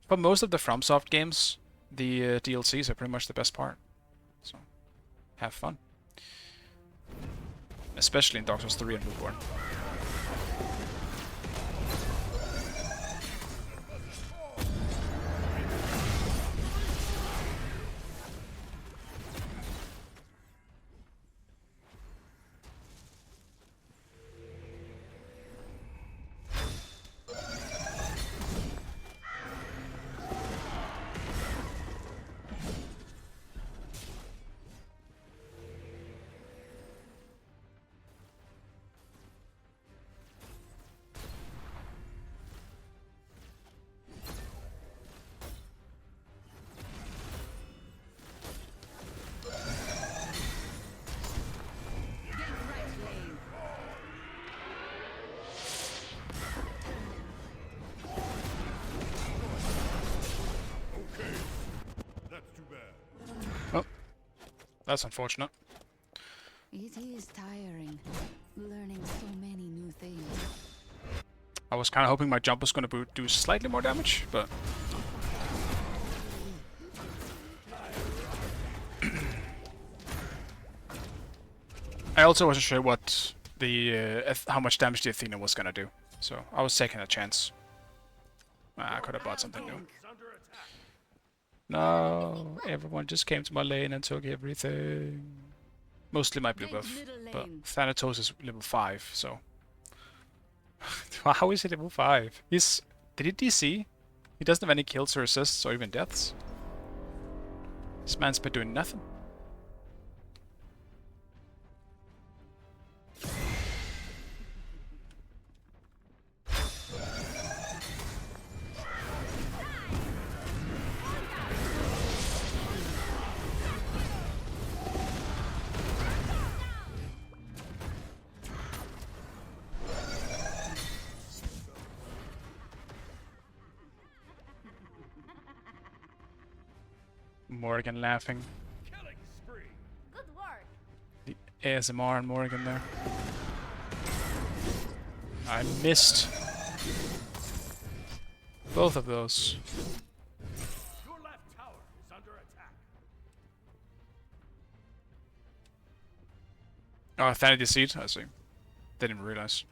For most of the FromSoft games, the DLCs are pretty much the best part. So, have fun. Especially in Dark Souls 3 and Bloodborne. Oh, that's unfortunate.
It is tiring, learning so many new things.
I was kind of hoping my jump was going to do slightly more damage, but... I also wasn't sure what the how much damage the Athena was going to do, so I was taking a chance. I could have bought something new. No, everyone just came to my lane and took everything. Mostly my blue buff, but Thanatos is level 5, so... How is he level 5? Did he DC? He doesn't have any kills or assists or even deaths. This man's been doing nothing. Morgan laughing.
Killing spree.
Good work.
The ASMR and Morgan there. I missed both of those.
Your left tower is under attack.
Oh, Thanity Seed? I see. Didn't realize.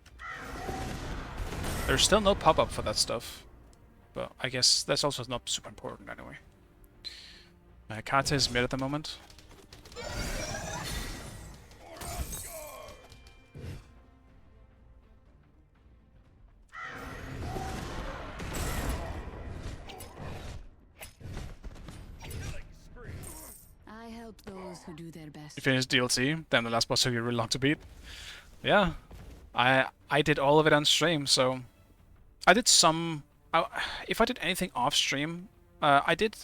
There's still no pop-up for that stuff. But I guess that's also not super important anyway. Kate is mid at the moment.
I help those who do their best.
You finished DLC, then the last boss took you really long to beat. Yeah, I did all of it on stream, so I did some. If I did anything off stream, I did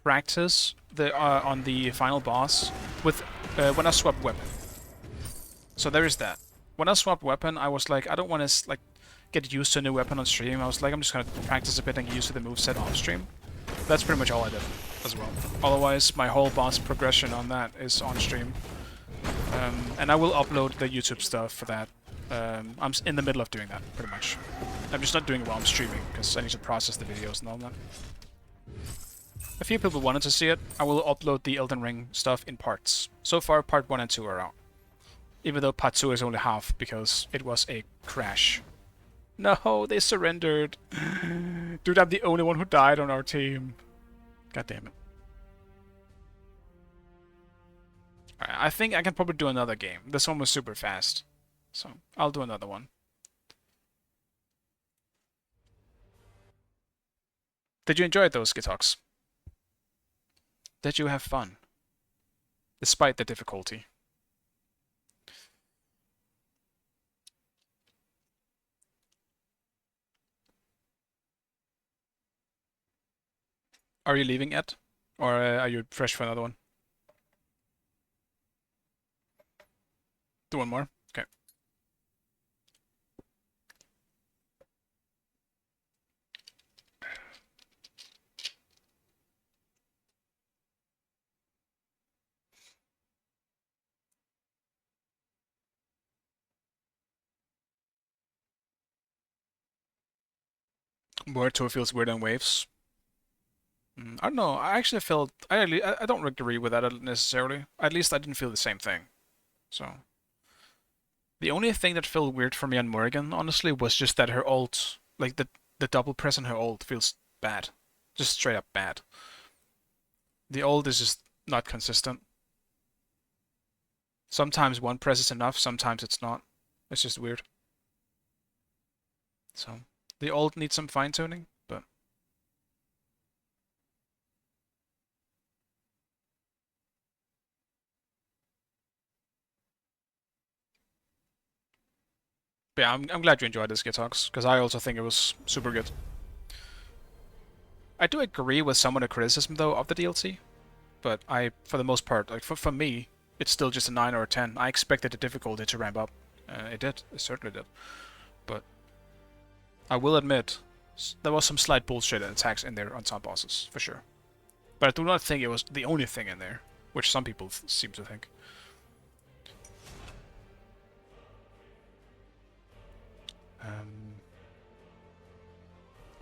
practice on the final boss with when I swapped weapon. So there is that. When I swapped weapon, I was like, I don't want to like get used to a new weapon on stream. I was like, I'm just gonna practice a bit and get used to the moveset off stream. That's pretty much all I did as well. Otherwise, my whole boss progression on that is on stream. And I will upload the YouTube stuff for that. I'm in the middle of doing that, pretty much. I'm just not doing it while I'm streaming, because I need to process the videos and all that. A few people wanted to see it. I will upload the Elden Ring stuff in parts. So far, part 1 and 2 are out. Even though part 2 is only half, because it was a crash. No, they surrendered. Dude, I'm the only one who died on our team. God damn it. Alright, I think I can probably do another game. This one was super fast. So, I'll do another one. Did you enjoy those Skitoks? Did you have fun? Despite the difficulty. Are you leaving yet? Or are you fresh for another one? Do one more? Okay. Word tour feels weird on waves. I don't know. I actually felt I don't agree with that necessarily. At least I didn't feel the same thing. So the only thing that felt weird for me on Morrigan, honestly, was just that her ult, like the double press on her ult, feels bad, just straight up bad. The ult is just not consistent. Sometimes one press is enough, sometimes it's not. It's just weird. So the ult needs some fine tuning, but. But yeah, I'm glad you enjoyed this, Gitox, because I also think it was super good. I do agree with some of the criticism, though, of the DLC, but for the most part, like for me, it's still just a 9 or a 10. I expected the difficulty to ramp up. It did. It certainly did. But I will admit, there was some slight bullshit attacks in there on some bosses, for sure. But I do not think it was the only thing in there, which some people seem to think.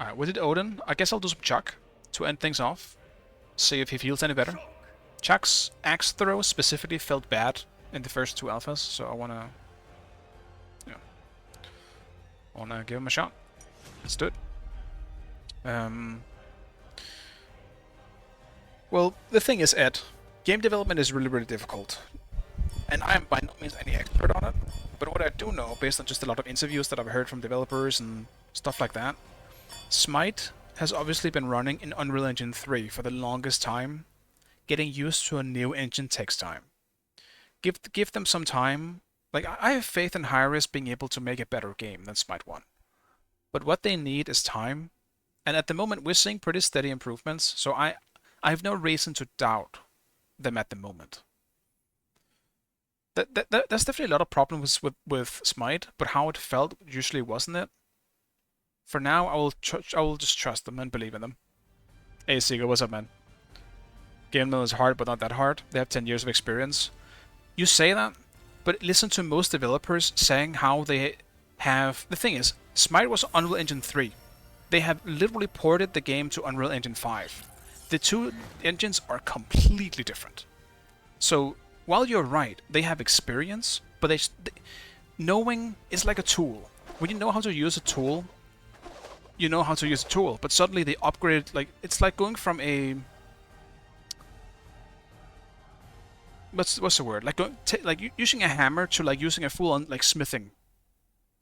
Alright, we did Odin. I guess I'll do some Chuck to end things off. See if he feels any better. Chuck's axe throw specifically felt bad in the first 2 alphas, so I wanna give him a shot. Let's do it. Well, the thing is, Ed, game development is really, really difficult. And I am by no means any expert on it, but what I do know, based on just a lot of interviews that I've heard from developers and stuff like that, Smite has obviously been running in Unreal Engine 3 for the longest time. Getting used to a new engine takes time. Give them some time. Like, I have faith in Hi-Res being able to make a better game than Smite 1. But what they need is time. And at the moment, we're seeing pretty steady improvements, so I have no reason to doubt them at the moment. There's definitely a lot of problems with Smite, but how it felt usually wasn't it. For now, I will just trust them and believe in them. Hey Seagull, what's up, man? Game mill is hard, but not that hard. They have 10 years of experience. You say that, but listen to most developers saying how they have... The thing is, Smite was Unreal Engine 3. They have literally ported the game to Unreal Engine 5. The two engines are completely different. So, while you're right, they have experience, but knowing is like a tool. When you know how to use a tool, you know how to use a tool, but suddenly they upgrade, like, it's like going from a... What's the word? Like using a hammer to like using a full-on like smithing,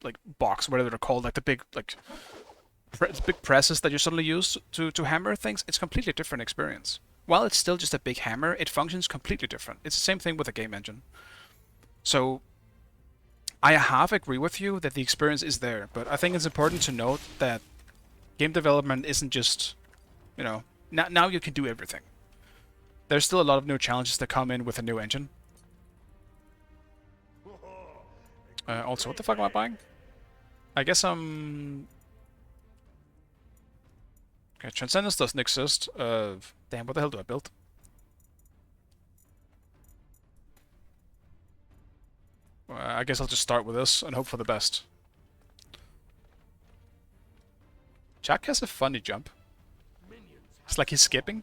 like box, whatever they're called, like the big big presses that you suddenly use to hammer things. It's a completely different experience. While it's still just a big hammer, it functions completely different. It's the same thing with a game engine. So I half agree with you that the experience is there, but I think it's important to note that game development isn't just, you know, now you can do everything. There's still a lot of new challenges that come in with a new engine. Also, what the fuck am I buying? I guess I'm... Okay, Transcendence doesn't exist. Damn, what the hell do I build? I guess I'll just start with this and hope for the best. Jack has a funny jump. It's like he's skipping.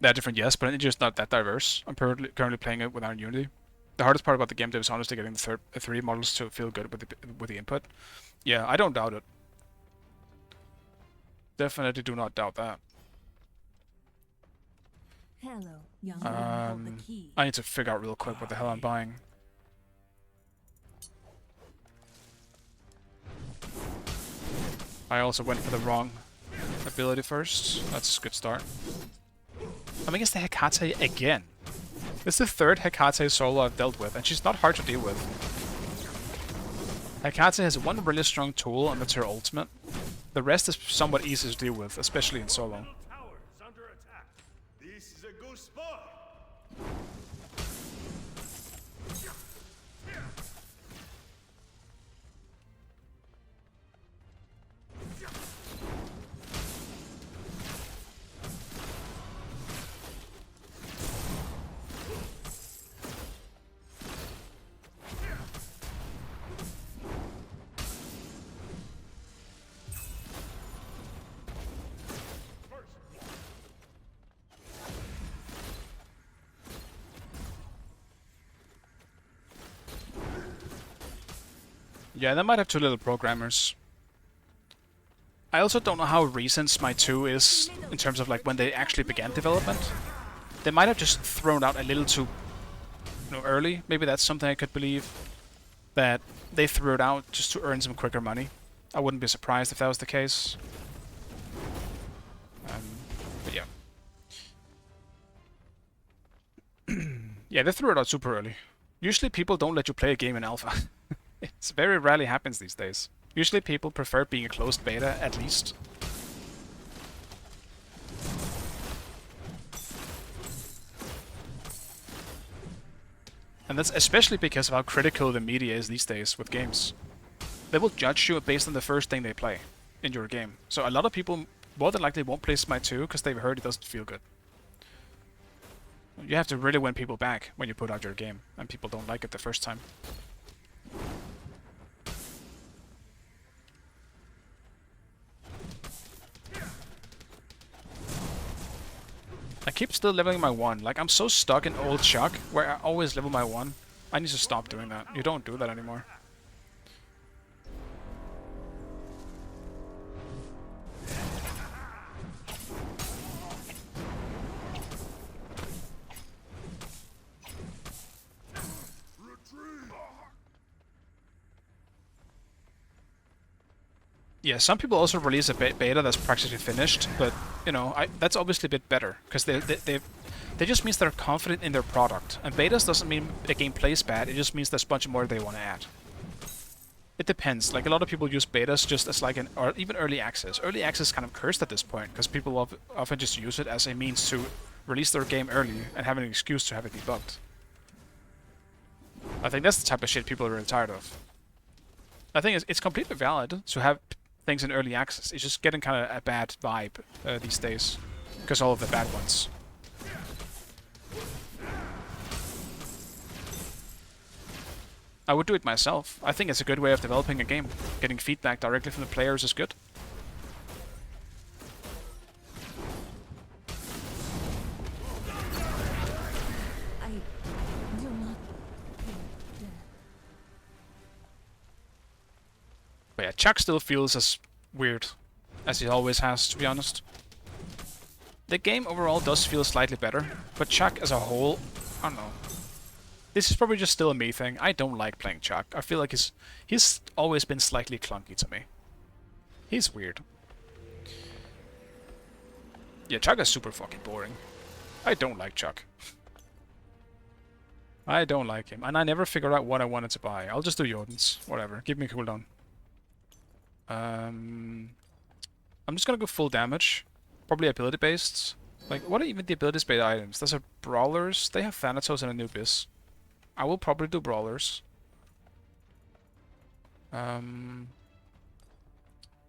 They're different, yes, but it's just not that diverse. I'm currently playing it without Unity. The hardest part about the game dev is honestly getting the 3D models to feel good with the input. Yeah, I don't doubt it. Definitely do not doubt that.
Hello, young man, hold the key.
I need to figure out real quick what the hell I'm buying. I also went for the wrong ability first. That's a good start. I'm against the Hecate again. This is the 3rd Hecate solo I've dealt with, and she's not hard to deal with. Hecate has one really strong tool, and that's her ultimate. The rest is somewhat easy to deal with, especially in solo.
Middle tower is under attack. This is a good spot.
Yeah, they might have two little programmers. I also don't know how recent Smite 2 is in terms of like when they actually began development. They might have just thrown out a little too, early. Maybe that's something I could believe. That they threw it out just to earn some quicker money. I wouldn't be surprised if that was the case. But yeah. Yeah, they threw it out super early. Usually people don't let you play a game in alpha. It's very rarely happens these days. Usually people prefer being a closed beta, at least. And that's especially because of how critical the media is these days with games. They will judge you based on the first thing they play in your game. So a lot of people more than likely won't play Smite 2 because they've heard it doesn't feel good. You have to really win people back when you put out your game, and people don't like it the first time. I keep still leveling my 1. Like, I'm so stuck in old Chuck, where I always level my 1. I need to stop doing that. You don't do that anymore. Yeah, some people also release a beta that's practically finished, but that's obviously a bit better because they just means they're confident in their product. And betas doesn't mean the game plays bad; it just means there's a bunch more they want to add. It depends. Like a lot of people use betas just as like or even early access. Early access is kind of cursed at this point because people often just use it as a means to release their game early and have an excuse to have it debugged. I think that's the type of shit people are really tired of. I think it's completely valid to have things in early access. It's just getting kind of a bad vibe these days because all of the bad ones. I would do it myself. I think it's a good way of developing a game. Getting feedback directly from the players is good.
I do not.
But yeah, Chuck still feels as weird as he always has, to be honest. The game overall does feel slightly better, but Chuck as a whole, I don't know. This is probably just still a me thing. I don't like playing Chuck. I feel like he's always been slightly clunky to me. He's weird. Yeah, Chuck is super fucking boring. I don't like Chuck. I don't like him, and I never figured out what I wanted to buy. I'll just do Jordan's. Whatever. Give me a cooldown. I'm just gonna go full damage. Probably ability based. Like, what are even the abilities based items? Those are brawlers. They have Thanatos and Anubis. I will probably do brawlers.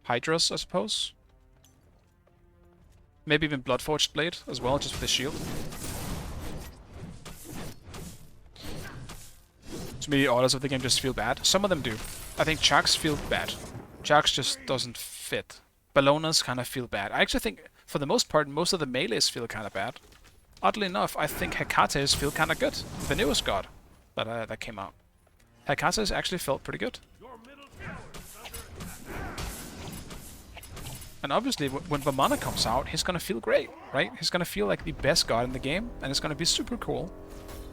Hydras, I suppose. Maybe even Bloodforged Blade as well, just for the shield. To me, the orders of the game just feel bad. Some of them do. I think Chucks feel bad. Chucks just doesn't fit. Bellona's kind of feel bad. I actually think, for the most part, most of the melees feel kind of bad. Oddly enough, I think Hecate's feel kind of good. The newest god that came out. Hecate's actually felt pretty good.
Your middle tower is under attack.
And obviously, when Vamana comes out, he's gonna feel great, right? He's gonna feel like the best god in the game, and it's gonna be super cool.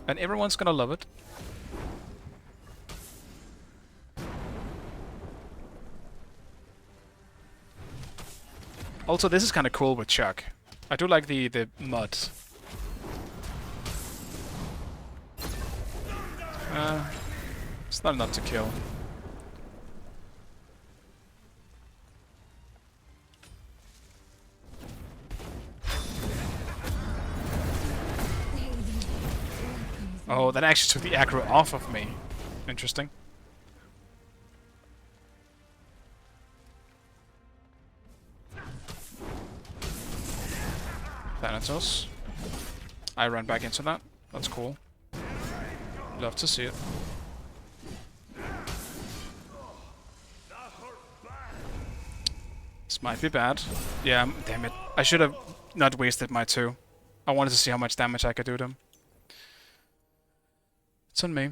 And everyone's gonna love it. Also, this is kind of cool with Chuck. I do like the mud. It's not enough to kill. Oh, that actually took the aggro off of me. Interesting. Thanatos. I ran back into that. That's cool. Love to see it. This might be bad. Yeah, damn it. I should have not wasted my 2. I wanted to see how much damage I could do to them. It's on me.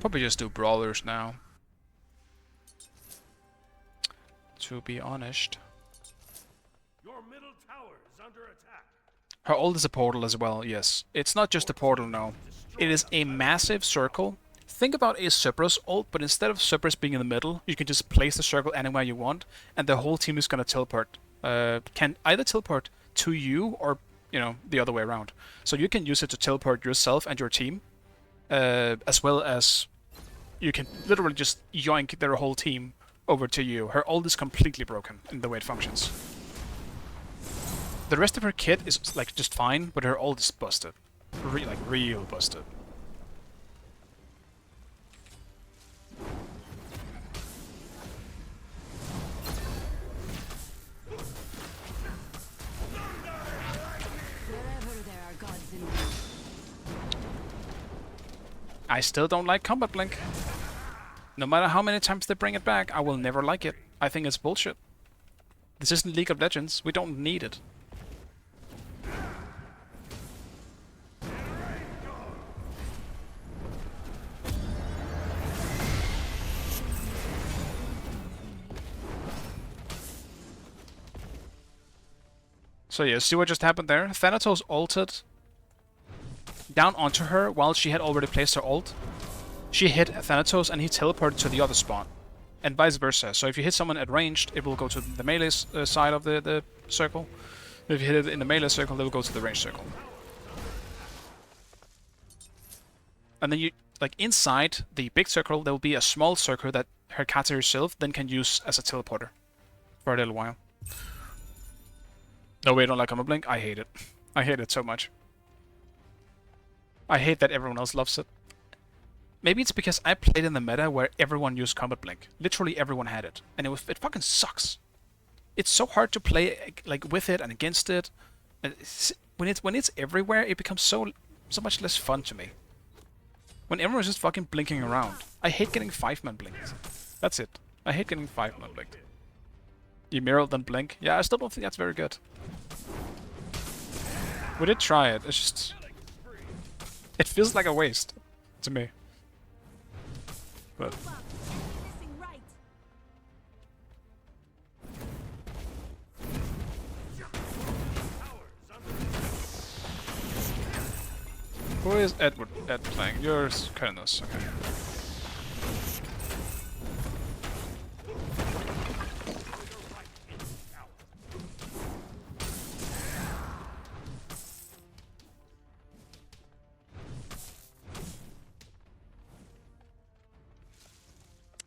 Probably just do brawlers now. To be honest.
Your middle tower is under attack.
Her ult is a portal as well, yes. It's not just a portal, no. It is a massive circle. Think about a Cerberus ult, but instead of Cerberus being in the middle, you can just place the circle anywhere you want, and the whole team is gonna teleport. Can either teleport to you or, you know, the other way around. So you can use it to teleport yourself and your team, as well as you can literally just yoink their whole team over to you. Her ult is completely broken in the way it functions. The rest of her kit is like just fine, but her ult is busted. Like real busted.
Wherever there are gods in
I still don't like Combat Blink. No matter how many times they bring it back, I will never like it. I think it's bullshit. This isn't League of Legends. We don't need it. So yeah, see what just happened there? Thanatos ulted down onto her while she had already placed her ult. She hit Thanatos and he teleported to the other spawn. And vice versa. So if you hit someone at ranged, it will go to the melee side of the circle. If you hit it in the melee circle, it will go to the ranged circle. And then you, like inside the big circle, there will be a small circle that Hecate herself then can use as a teleporter for a little while. No, wait, don't like Combat Blink? I hate it. I hate it so much. I hate that everyone else loves it. Maybe it's because I played in the meta where everyone used Combat Blink. Literally everyone had it. And it fucking sucks. It's so hard to play like with it and against it. And when it's everywhere, it becomes so much less fun to me. When everyone's just fucking blinking around. I hate getting 5-man blinked. That's it. I hate getting 5-man blinked. Ymir then blink. Yeah, I still don't think that's very good. We did try it. It's just... It feels like a waste to me. But...
Missing right.
Who is Ed playing? You're Kernos, okay.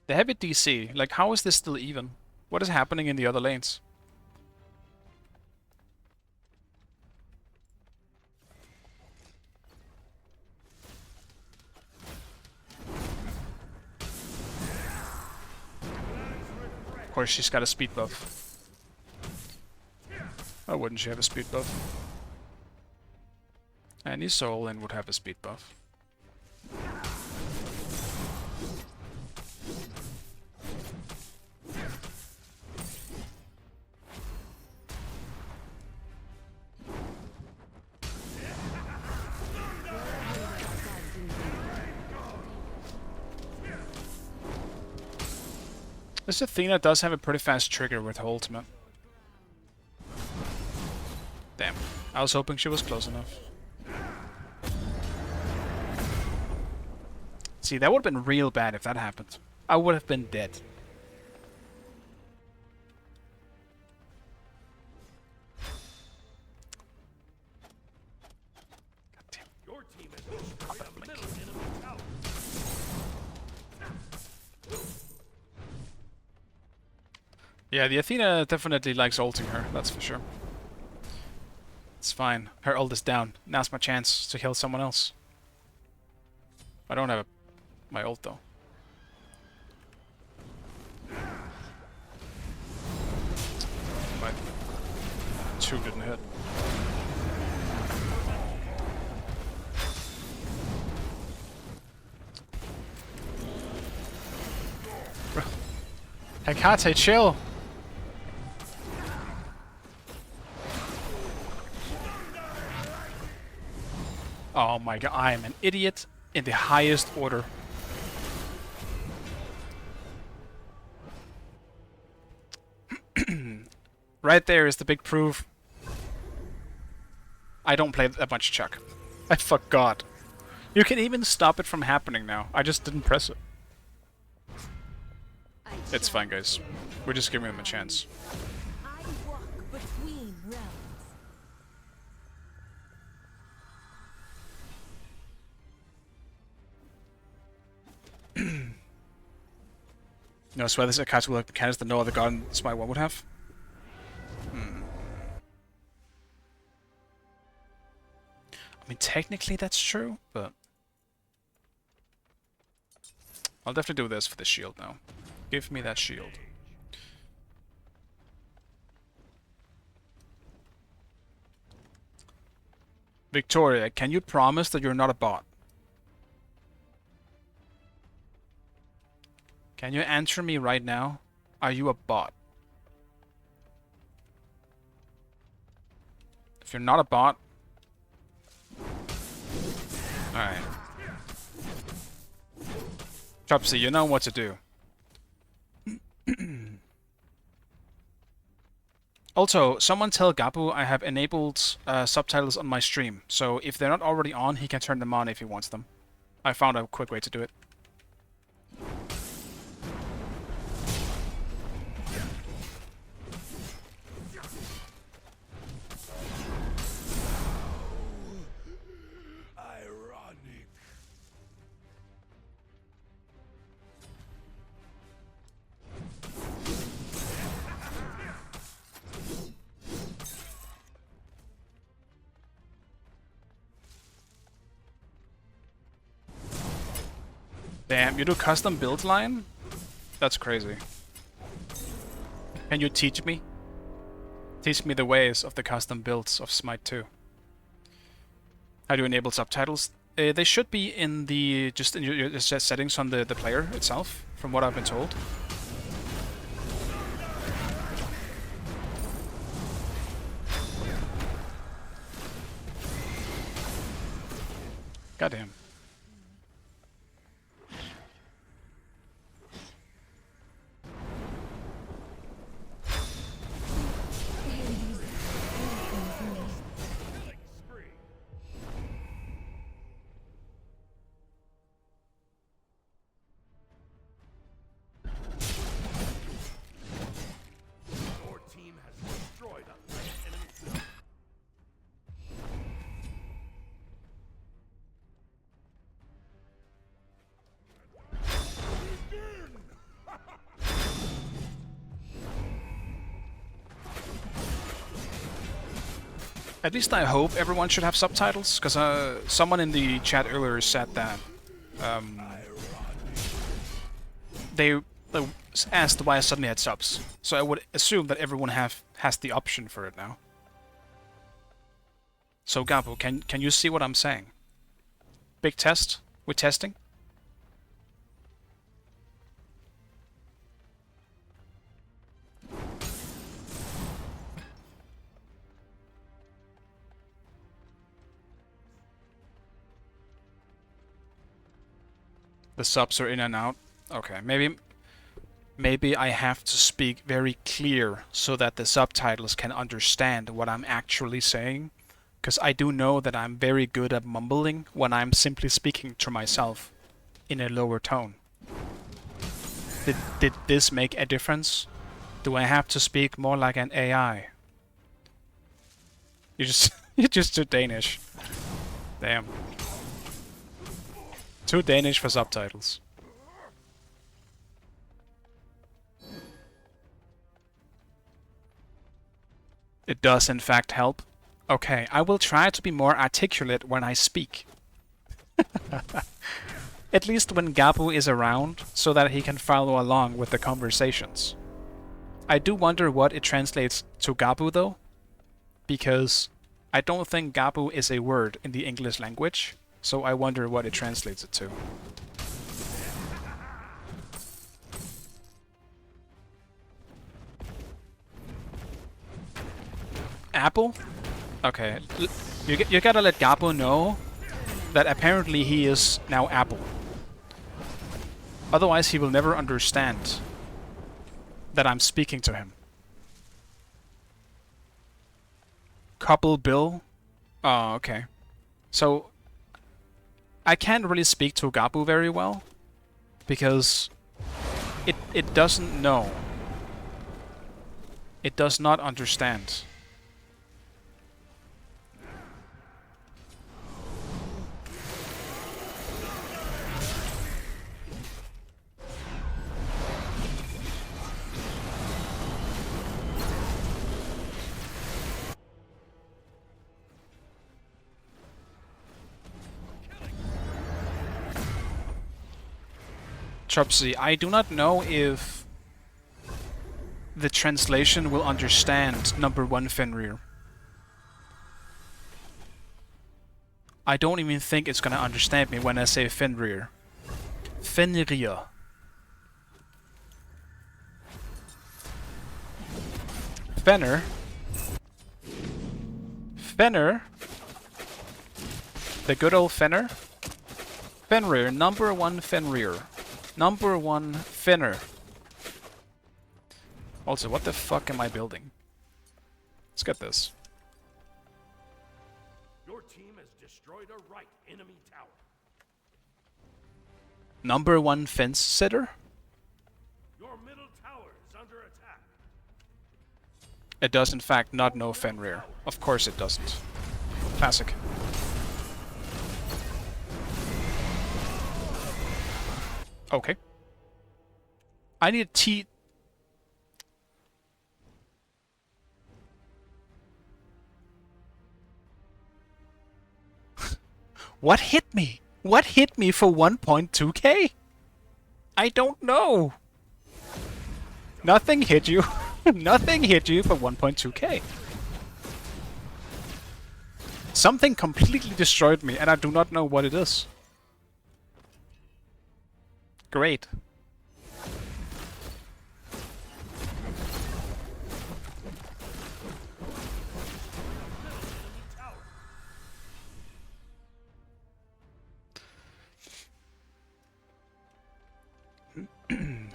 The heavy DC, like how is this still even? What is happening in the other lanes? Of course she's got a speed buff. Why wouldn't she have a speed buff? Any soul in would have a speed buff. This Athena does have a pretty fast trigger with her ultimate. Damn. I was hoping she was close enough. See, that would have been real bad if that happened. I would have been dead. God damn.
Your team has destroyed a middle enemy tower.
Yeah, the Athena definitely likes ulting her, that's for sure. It's fine. Her ult is down. Now's my chance to kill someone else. I don't have my ult though. My 2 didn't hit. Hecate, chill! Oh my god, I am an idiot in the highest order. Right there is the big proof. I don't play that much Chuck. I forgot. You can even stop it from happening now. I just didn't press it. It's fine, guys. We're just giving them a chance.
I walk between realms.
No, I swear this Akazu will have mechanics that no other god in Smite 1 would have. I mean, technically that's true, but... I'll definitely do this for the shield now. Give me that shield. Victoria, can you promise that you're not a bot? Can you answer me right now? Are you a bot? If you're not a bot... Alright. Chopsy, you know what to do. Also, someone tell Gabu I have enabled subtitles on my stream, so if they're not already on, he can turn them on if he wants them. I found a quick way to do it.
Ironic.
Damn, you do custom build line? That's crazy. Can you teach me? Teach me the ways of the custom builds of Smite 2. How do you enable subtitles? They should be in the just in your settings on the player itself, from what I've been told. Goddamn.
Your team has destroyed a threat enemy system.
At least I hope everyone should have subtitles, because someone in the chat earlier said that they asked why I suddenly had subs. So I would assume that everyone has the option for it now. So Gabu, can you see what I'm saying? Big test? We're testing? The subs are in and out. Okay, maybe I have to speak very clear so that the subtitles can understand what I'm actually saying. Because I do know that I'm very good at mumbling when I'm simply speaking to myself in a lower tone. Did this make a difference? Do I have to speak more like an AI? You're just too Danish. Damn. Too Danish for subtitles. It does in fact help. Okay, I will try to be more articulate when I speak. At least when Gabu is around, so that he can follow along with the conversations. I do wonder what it translates to Gabu though, because I don't think Gabu is a word in the English language, so I wonder what it translates it to. Apple? Okay, you gotta let Gabu know that apparently he is now Apple. Otherwise he will never understand that I'm speaking to him. Couple Bill? Oh, okay. So, I can't really speak to Gabu very well, because it doesn't know. It does not understand. Chopsy, I do not know if the translation will understand number 1 Fenrir. I don't even think it's gonna understand me when I say Fenrir. Fenrir. Fenner. Fenner. The good old Fenner. Fenrir, number 1 Fenrir. Number 1 Fenner. Also, what the fuck am I building? Let's get this.
Your team has destroyed a right enemy tower.
Number 1 fence sitter?
Your middle tower is under attack.
It does in fact not know Fenrir. Of course it doesn't. Classic. Okay. I need T. What hit me? What hit me for 1.2k? I don't know. Nothing hit you. Nothing hit you for 1.2k. Something completely destroyed me and I do not know what it is. Great.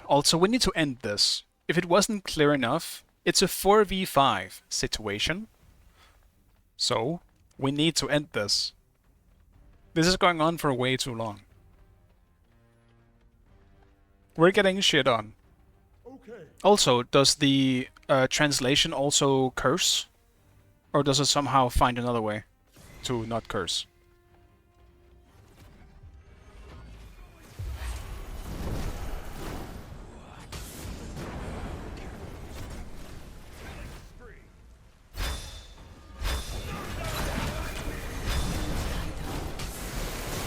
Also, we need to end this. If it wasn't clear enough, it's a 4v5 situation. So, we need to end this. This is going on for way too long. We're getting shit on.
Okay.
Also, does the translation also curse? Or does it somehow find another way to not curse?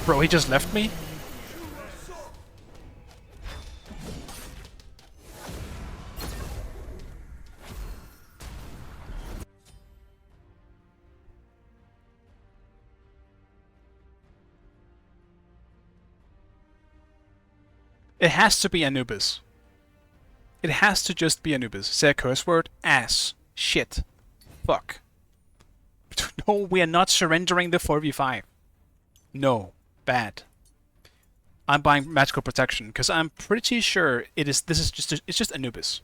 Bro, he just left me? It has to be Anubis. It has to just be Anubis. Say a curse word. Ass. Shit. Fuck. No, we are not surrendering the 4v5. No. Bad. I'm buying magical protection because I'm pretty sure it's just Anubis.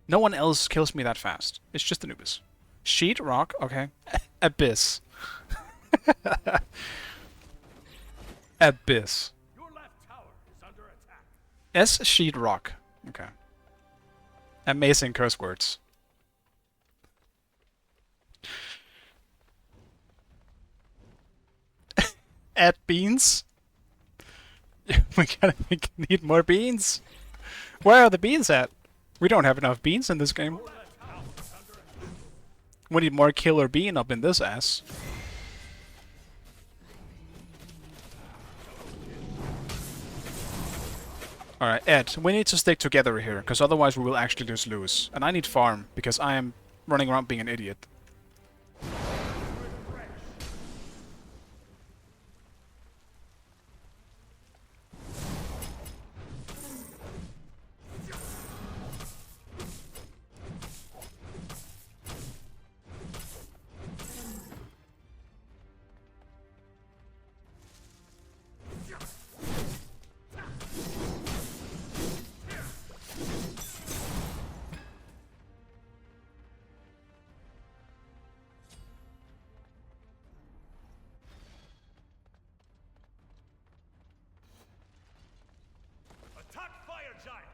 No one else kills me that fast. It's just Anubis. Sheet, rock, okay. Abyss. Abyss.
Your left tower is under attack.
S sheet rock. Okay. Amazing curse words. Add beans. we need more beans. Where are the beans at? We don't have enough beans in this game. We need more Killer Bean up in this ass. Alright, Ed, we need to stick together here, because otherwise we will actually just lose. And I need farm, because I am running around being an idiot.
Attack fire giant.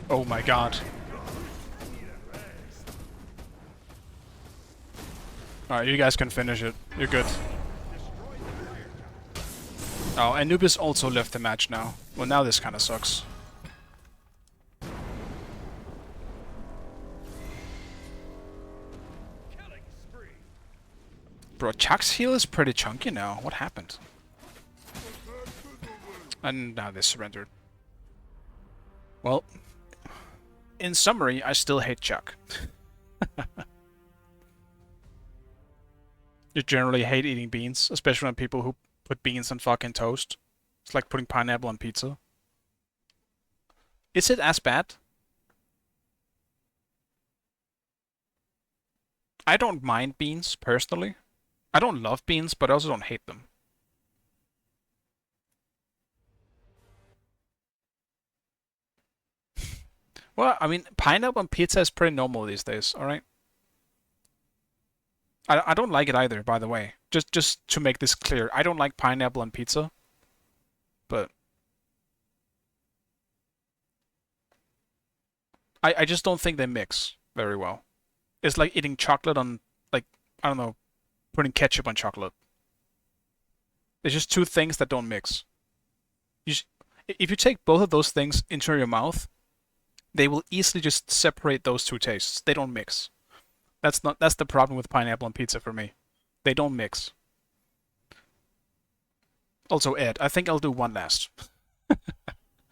Oh my god. Alright, you guys can finish it. You're good. Oh, Anubis also left the match now. Well, now this kinda sucks.
Killing spree.
Bro, Chuck's heal is pretty chunky now. What happened? And now they surrendered. Well, in summary, I still hate Chuck. You generally hate eating beans, especially when people who put beans on fucking toast. It's like putting pineapple on pizza. Is it as bad? I don't mind beans, personally. I don't love beans, but I also don't hate them. Well, I mean, pineapple on pizza is pretty normal these days, alright? I don't like it either, by the way. Just to make this clear, I don't like pineapple on pizza. But I just don't think they mix very well. It's like eating chocolate on, like, I don't know, putting ketchup on chocolate. It's just two things that don't mix. If you take both of those things into your mouth, they will easily just separate those two tastes. They don't mix. That's the problem with pineapple on pizza for me. They don't mix. Also, Ed, I think I'll do one last.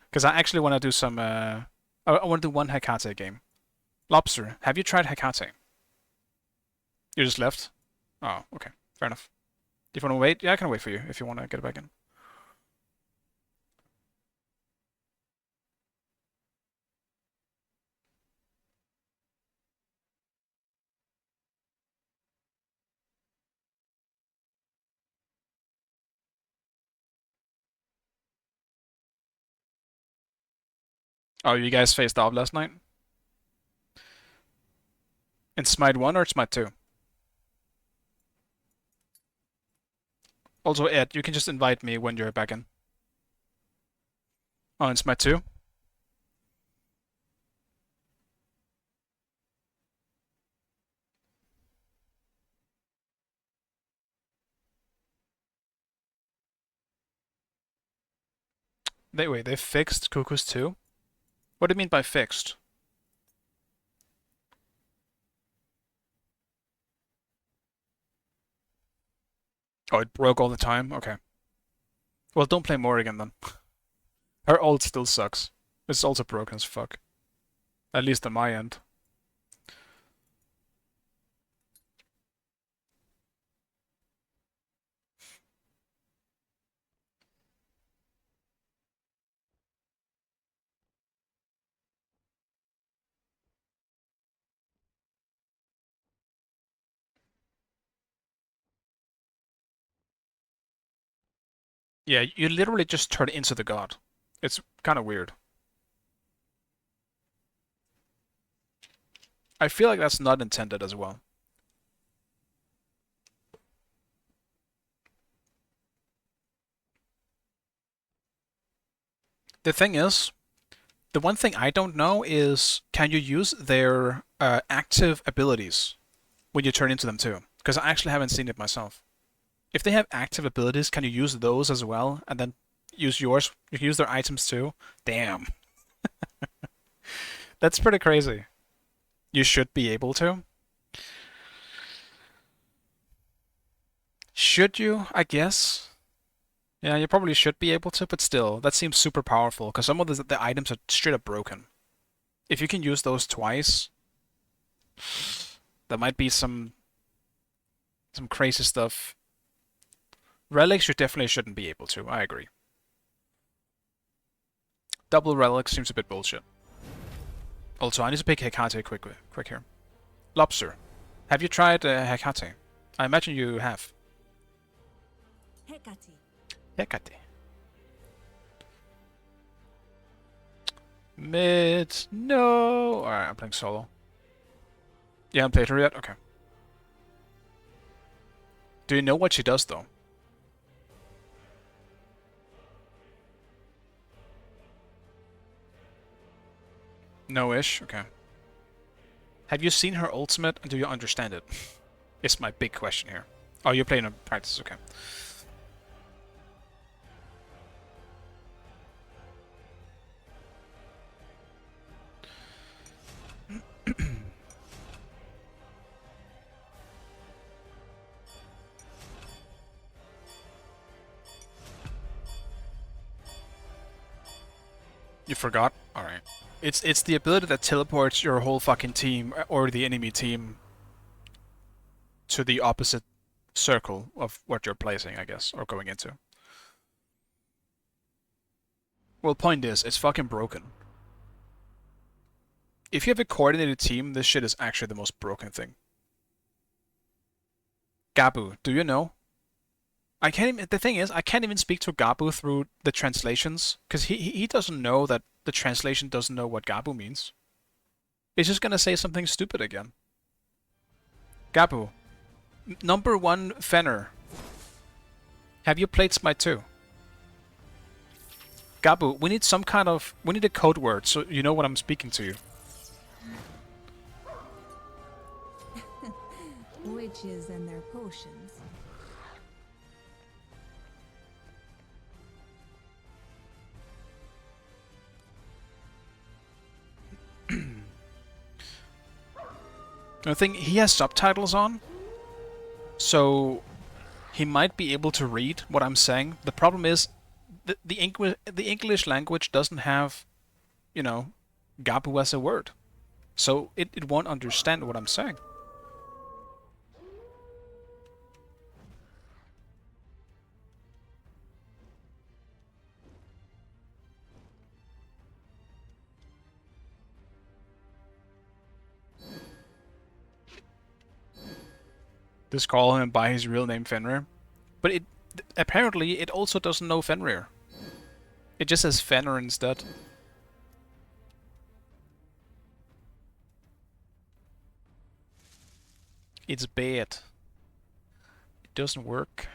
Because I actually want to do some... I want to do one Hecate game. Lobster, have you tried Hecate? You just left? Oh, okay. Fair enough. If you want to wait, yeah, I can wait for you if you want to get back in. Oh, you guys faced off last night? In Smite 1 or Smite 2? Also, Ed, you can just invite me when you're back in. Oh, in Smite 2? Wait, they fixed Cuckoo's 2? What do you mean by fixed? Oh, it broke all the time? Okay. Well, don't play Morrigan then. Her ult still sucks. It's also broken as fuck. At least on my end. Yeah, you literally just turn into the god. It's kind of weird. I feel like that's not intended as well. The thing is, the one thing I don't know is, can you use their active abilities when you turn into them too? Because I actually haven't seen it myself. If they have active abilities, can you use those as well and then use yours? You can use their items too? Damn. That's pretty crazy. You should be able to. Should you? I guess. Yeah, you probably should be able to, but still, that seems super powerful because some of the items are straight up broken. If you can use those twice, there might be some crazy stuff. Relics you definitely shouldn't be able to, I agree. Double relic seems a bit bullshit. Also, I need to pick Hecate quick here. Lobster, have you tried Hecate? I imagine you have.
Hecate.
Hecate. Mid. No. Alright, I'm playing solo. You haven't played her yet? Okay. Do you know what she does, though? No-ish? Okay. Have you seen her ultimate, and do you understand it? It's my big question here. Oh, you're playing in practice, okay. You forgot? Alright. It's the ability that teleports your whole fucking team, or the enemy team, to the opposite circle of what you're placing, I guess, or going into. Well, point is, it's fucking broken. If you have a coordinated team, this shit is actually the most broken thing. Gabu, do you know? I can't even, the thing is, I can't even speak to Gabu through the translations, because he doesn't know that the translation doesn't know what Gabu means. It's just gonna say something stupid again. Gabu, number 1 Fenner. Have you played Smite 2? Gabu, we need some kind of, we need a code word so you know what I'm speaking to you.
Witches and their potions.
I think he has subtitles on, so he might be able to read what I'm saying. The problem is, the English language doesn't have, you know, Gabu as a word, so it won't understand what I'm saying. Just call him by his real name, Fenrir. But it apparently it also doesn't know Fenrir. It just says Fenrir instead. It's bad. It doesn't work.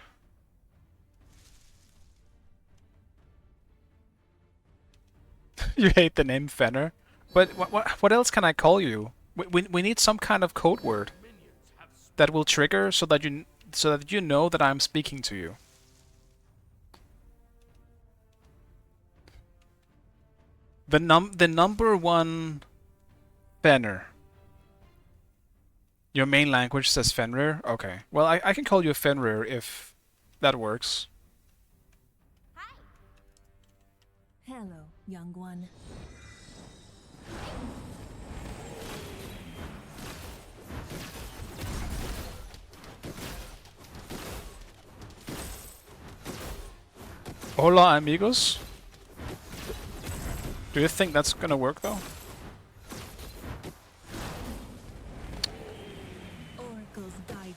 You hate the name Fenrir? But what else can I call you? We need some kind of code word that will trigger so that you know that I'm speaking to you. The number 1 Fenrir. Your main language says Fenrir? Okay. Well, I can call you Fenrir if that works.
Hello, young one.
Hola, amigos. Do you think that's gonna work, though?
Oracles guide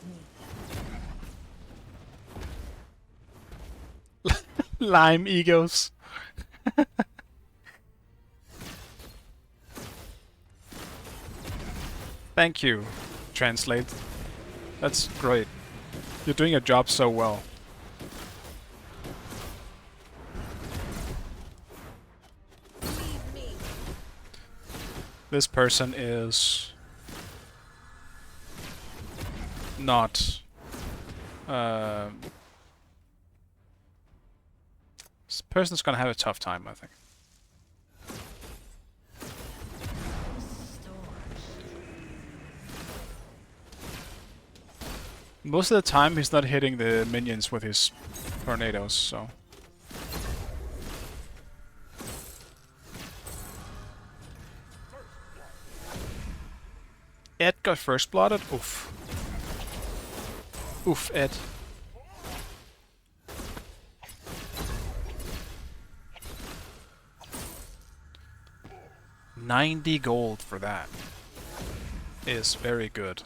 me.
Lime egos. Thank you, Translate. That's great. You're doing your job so well. This person is not... this person's gonna have a tough time, I think. Most of the time he's not hitting the minions with his tornadoes, so... Ed got first blooded? Oof. Oof, Ed. $90 gold for that is very good.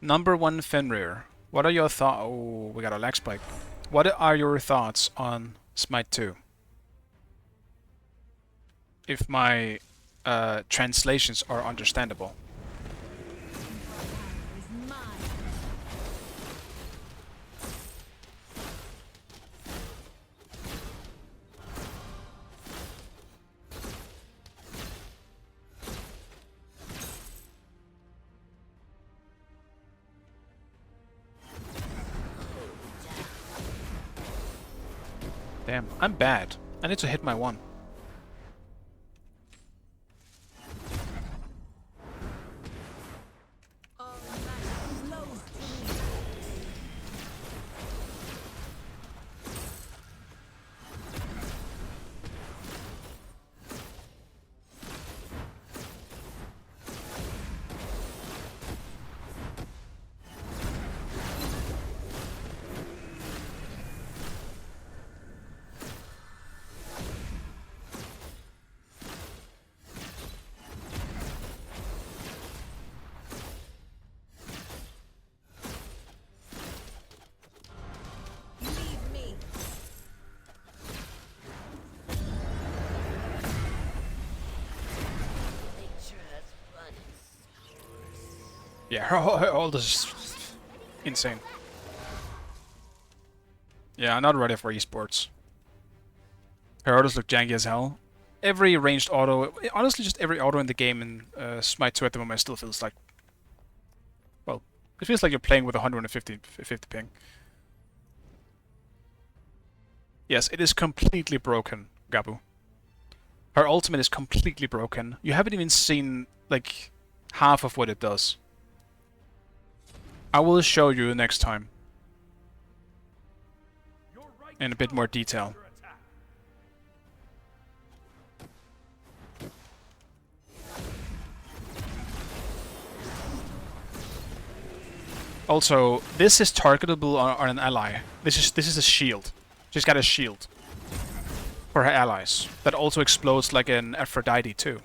Number 1 Fenrir. What are your thoughts? Oh, we got a lag spike. What are your thoughts on Smite 2? If my translations are understandable. Damn, I'm bad. I need to hit my 1. Yeah, her ult is insane. Yeah, I'm not ready for esports. Her autos look janky as hell. Every ranged auto, honestly just every auto in the game in Smite 2 at the moment still feels like... Well, it feels like you're playing with 150 ping. Yes, it is completely broken, Gabu. Her ultimate is completely broken. You haven't even seen, like, half of what it does. I will show you next time. In a bit more detail. Also, this is targetable on an ally. This is a shield. She's got a shield for her allies that also explodes like an Aphrodite too.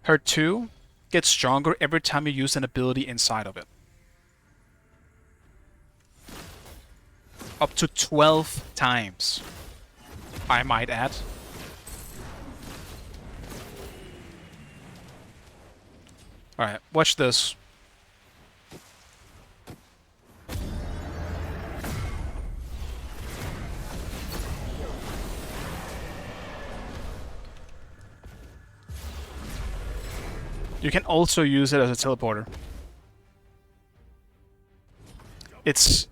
Her 2 gets stronger every time you use an ability inside of it. Up to 12 times, I might add. Alright, watch this. You can also use it as a teleporter. It's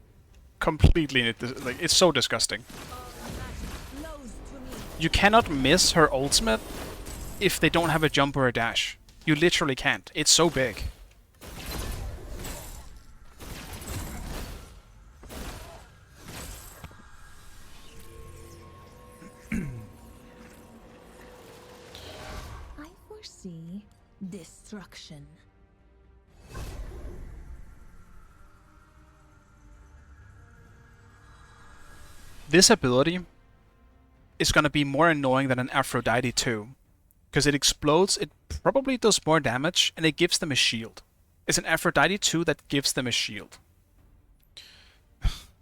completely... like, it's so disgusting. You cannot miss her ultimate if they don't have a jump or a dash. You literally can't. It's so big.
I foresee destruction.
This ability is gonna be more annoying than an Aphrodite too. Because it explodes, it probably does more damage, and it gives them a shield. It's an Aphrodite 2 that gives them a shield.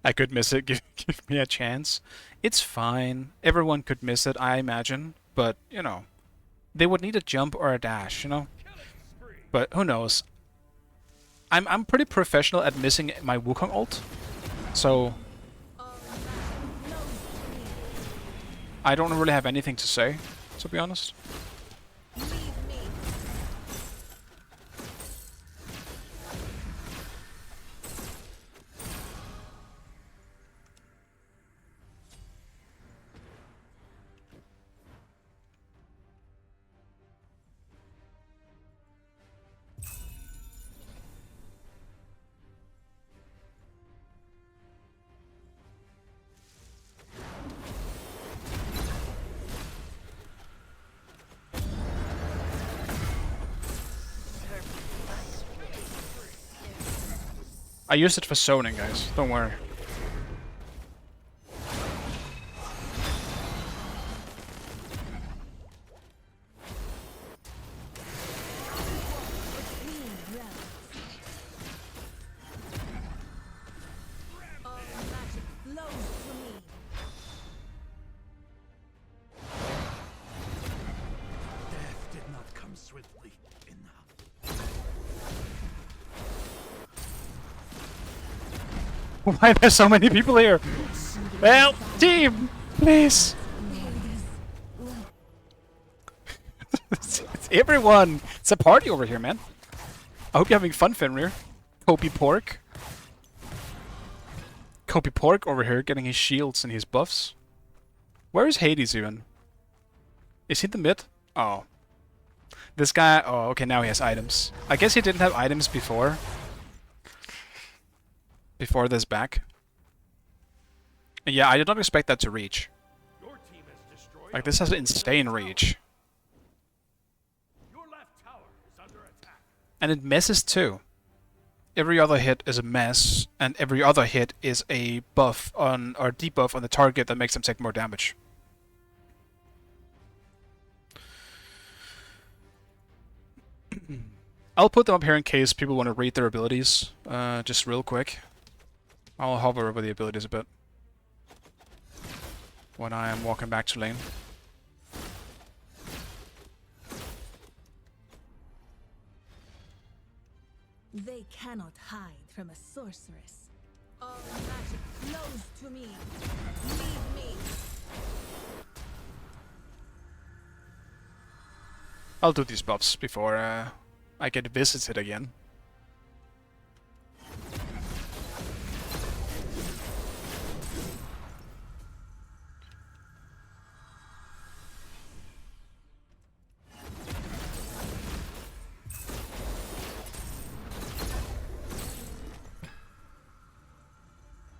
I could miss it, give me a chance. It's fine. Everyone could miss it, I imagine. But, you know, they would need a jump or a dash, you know? But who knows? I'm pretty professional at missing my Wukong ult, so I don't really have anything to say, to be honest. I used it for zoning, guys. Don't worry.
Death did not come swiftly enough.
Why are there so many people here? Help! Team! Please! It's everyone! It's a party over here, man. I hope you're having fun, Fenrir. Kopi Pork. Kopi Pork over here getting his shields and his buffs. Where is Hades even? Is he the mid? Oh. This guy... Oh, okay, now he has items. I guess he didn't have items before. Before this back. And yeah, I did not expect that to reach.
Your team has destroyed
Like, this has an insane reach.
your left tower is under attack.
And it messes too. Every other hit is a mess, and every other hit is a buff on, or debuff on the target that makes them take more damage. I'll put them up here in case people want to read their abilities, just real quick. I'll hover over the abilities a bit when I am walking back to lane.
They cannot hide from a sorceress. All magic flows to me. Leave me.
I'll do these buffs before I get visited again.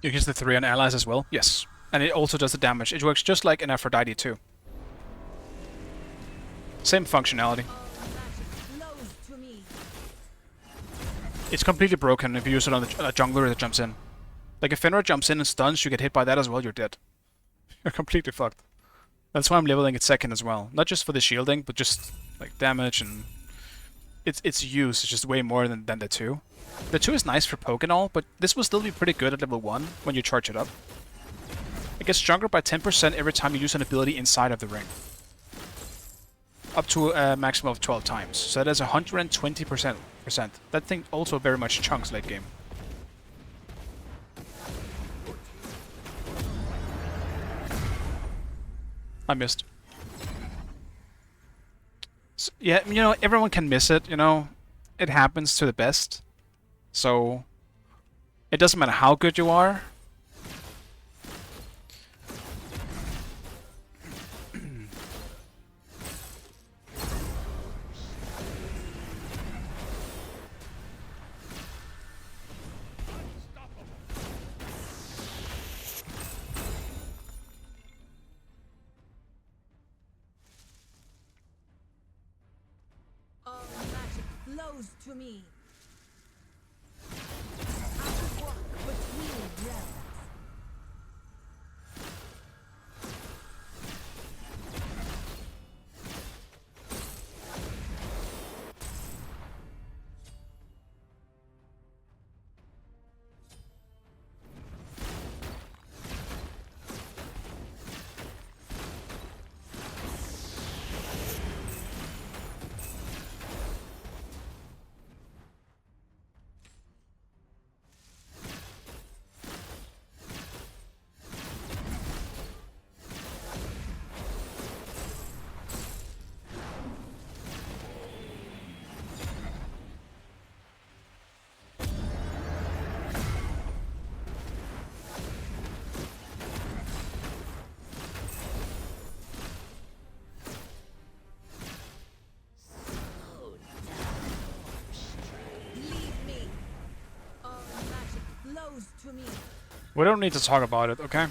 You use the 3 on allies as well? Yes. And it also does the damage. It works just like in Aphrodite too. Same functionality.
All magic flows to me.
It's completely broken if you use it on a jungler that jumps in. Like if Fenrir jumps in and stuns, you get hit by that as well, you're dead. You're completely fucked. That's why I'm leveling it second as well. Not just for the shielding, but just like damage and its use is just way more than the 2. The 2 is nice for poke and all, but this will still be pretty good at level 1 when you charge it up. It gets stronger by 10% every time you use an ability inside of the ring. Up to a maximum of 12 times. So that is 120%. That thing also very much chunks late game. I missed. So, yeah, you know, everyone can miss it, you know. It happens to the best. So, it doesn't matter how good you are.
All magic flows to me. I walk between realms.
We don't need to talk about it, okay?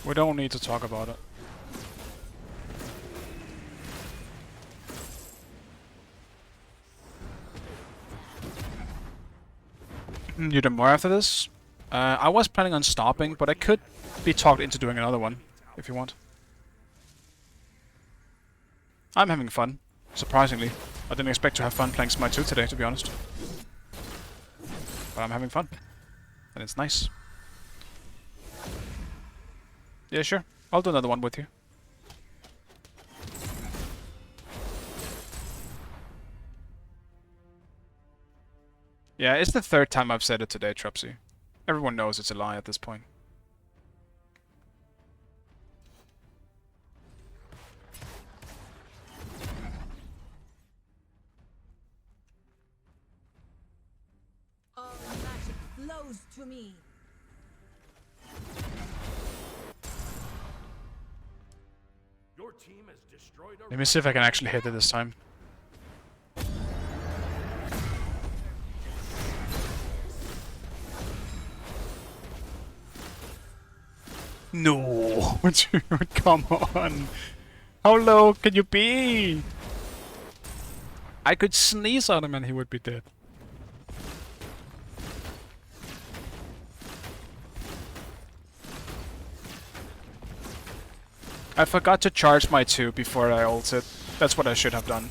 We don't need to talk about it. You do more after this? I was planning on stopping, but I could be talked into doing another one, if you want. I'm having fun, surprisingly. I didn't expect to have fun playing Smite 2 today, to be honest. But I'm having fun. And it's nice. Yeah, sure. I'll do another one with you. Yeah, it's the third time I've said it today, Trupsy. Everyone knows it's a lie at this point.
All magic flows to me.
Your team has destroyed a
Let me see if I can actually hit it this time. No, dude, come on. How low can you be? I could sneeze on him and he would be dead. I forgot to charge my 2 before I ulted. That's what I should have done.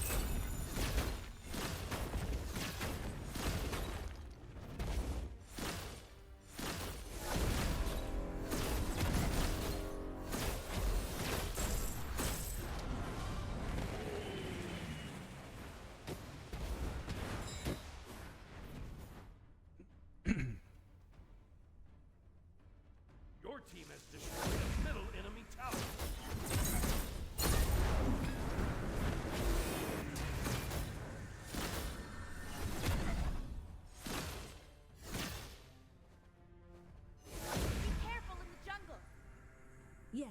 Your team has destroyed a middle enemy tower.
Be careful in the jungle.
Yes.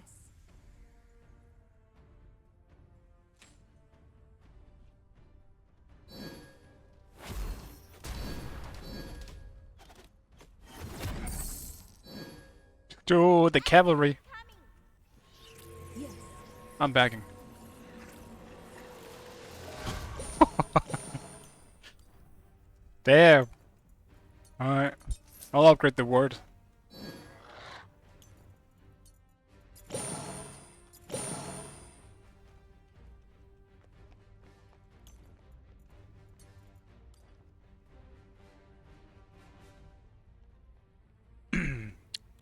Dude, the cavalry.
Coming.
Yes.
I'm backing. Damn. Alright. I'll upgrade the word.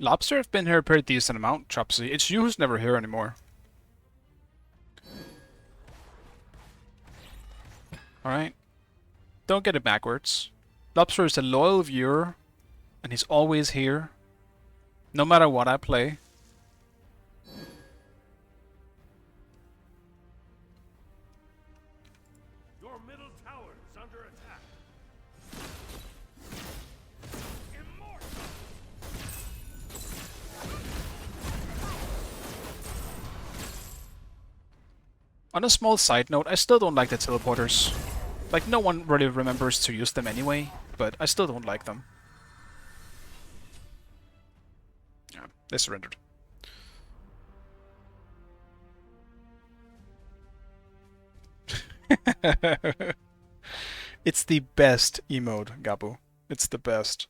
Lobster have been here a pretty decent amount, Chopsy. It's you who's never here anymore. Alright? Don't get it backwards. Lobster is a loyal viewer, and he's always here. No matter what I play.
Your middle tower is under attack. Immortal!
On a small side note, I still don't like the teleporters. Like, no one really remembers to use them anyway, but I still don't like them. Yeah, they surrendered. It's the best emote, Gabu. It's the best.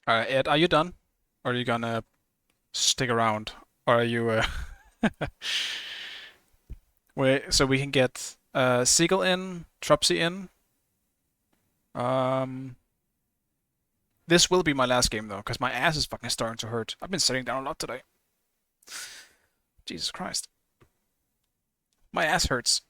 Ed, are you done? Or are you gonna stick around? Or are you, Wait, so we can get, Seagull in, Trupsy in. This will be my last game, though, because my ass is fucking starting to hurt. I've been sitting down a lot today. Jesus Christ. My ass hurts.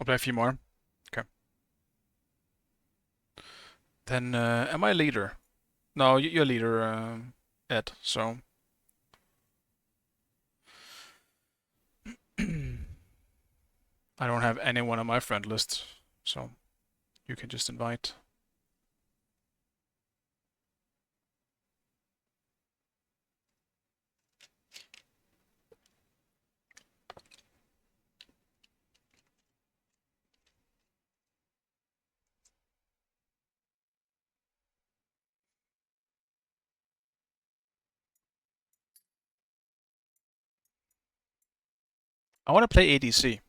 I'll play a few more. Okay. Then, am I leader? No, you're leader, Ed, so... I don't have anyone on my friend list, so you can just invite. I want to play ADC.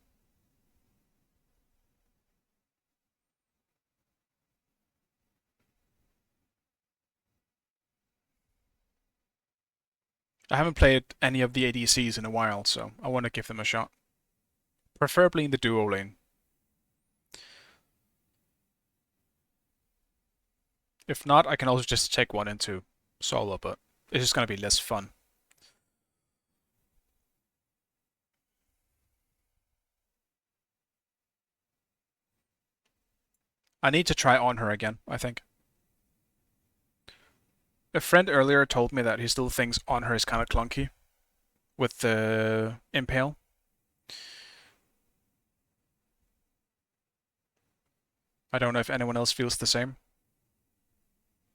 I haven't played any of the ADCs in a while, so I want to give them a shot. Preferably in the duo lane. If not, I can also just take one into solo, but it's just going to be less fun. I need to try on her again, I think. A friend earlier told me that he still thinks on her is kind of clunky with the Impale. I don't know if anyone else feels the same.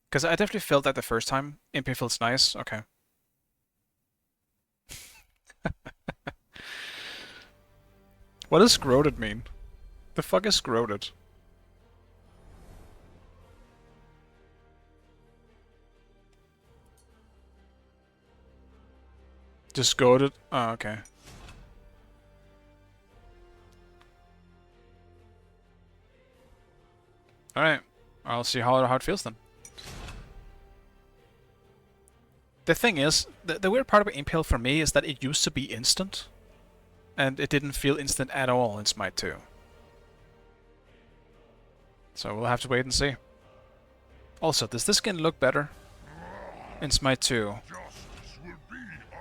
Because I definitely felt that the first time. Impale feels nice. Okay. What does scroted mean? The fuck is scroted? Just goaded? Oh, okay. Alright. I'll see how it feels then. The thing is, the weird part about Impale for me is that it used to be instant. And it didn't feel instant at all in Smite 2. So we'll have to wait and see. Also, does this skin look better in Smite 2?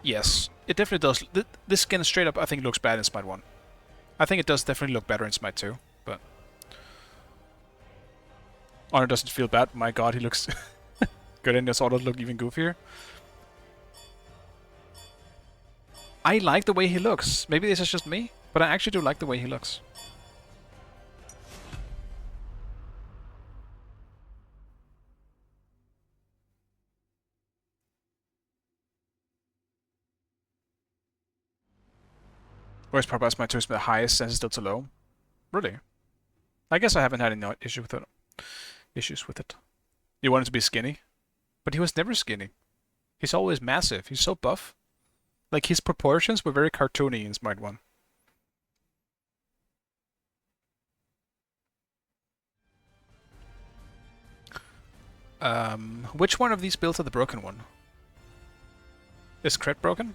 Yes, it definitely does. This skin straight up I think looks bad in Smite 1. I think it does definitely look better in Smite 2, but... Honor doesn't feel bad. My god, he looks good in this auto look even goofier. I like the way he looks. Maybe this is just me, but I actually do like the way he looks. Worst part about Smite 2 is the highest and it's still too low. Really? I guess I haven't had any issues with it. You want him to be skinny? But he was never skinny. He's always massive. He's so buff. Like, his proportions were very cartoony in Smite 1. Which one of these builds are the broken one? Is crit broken?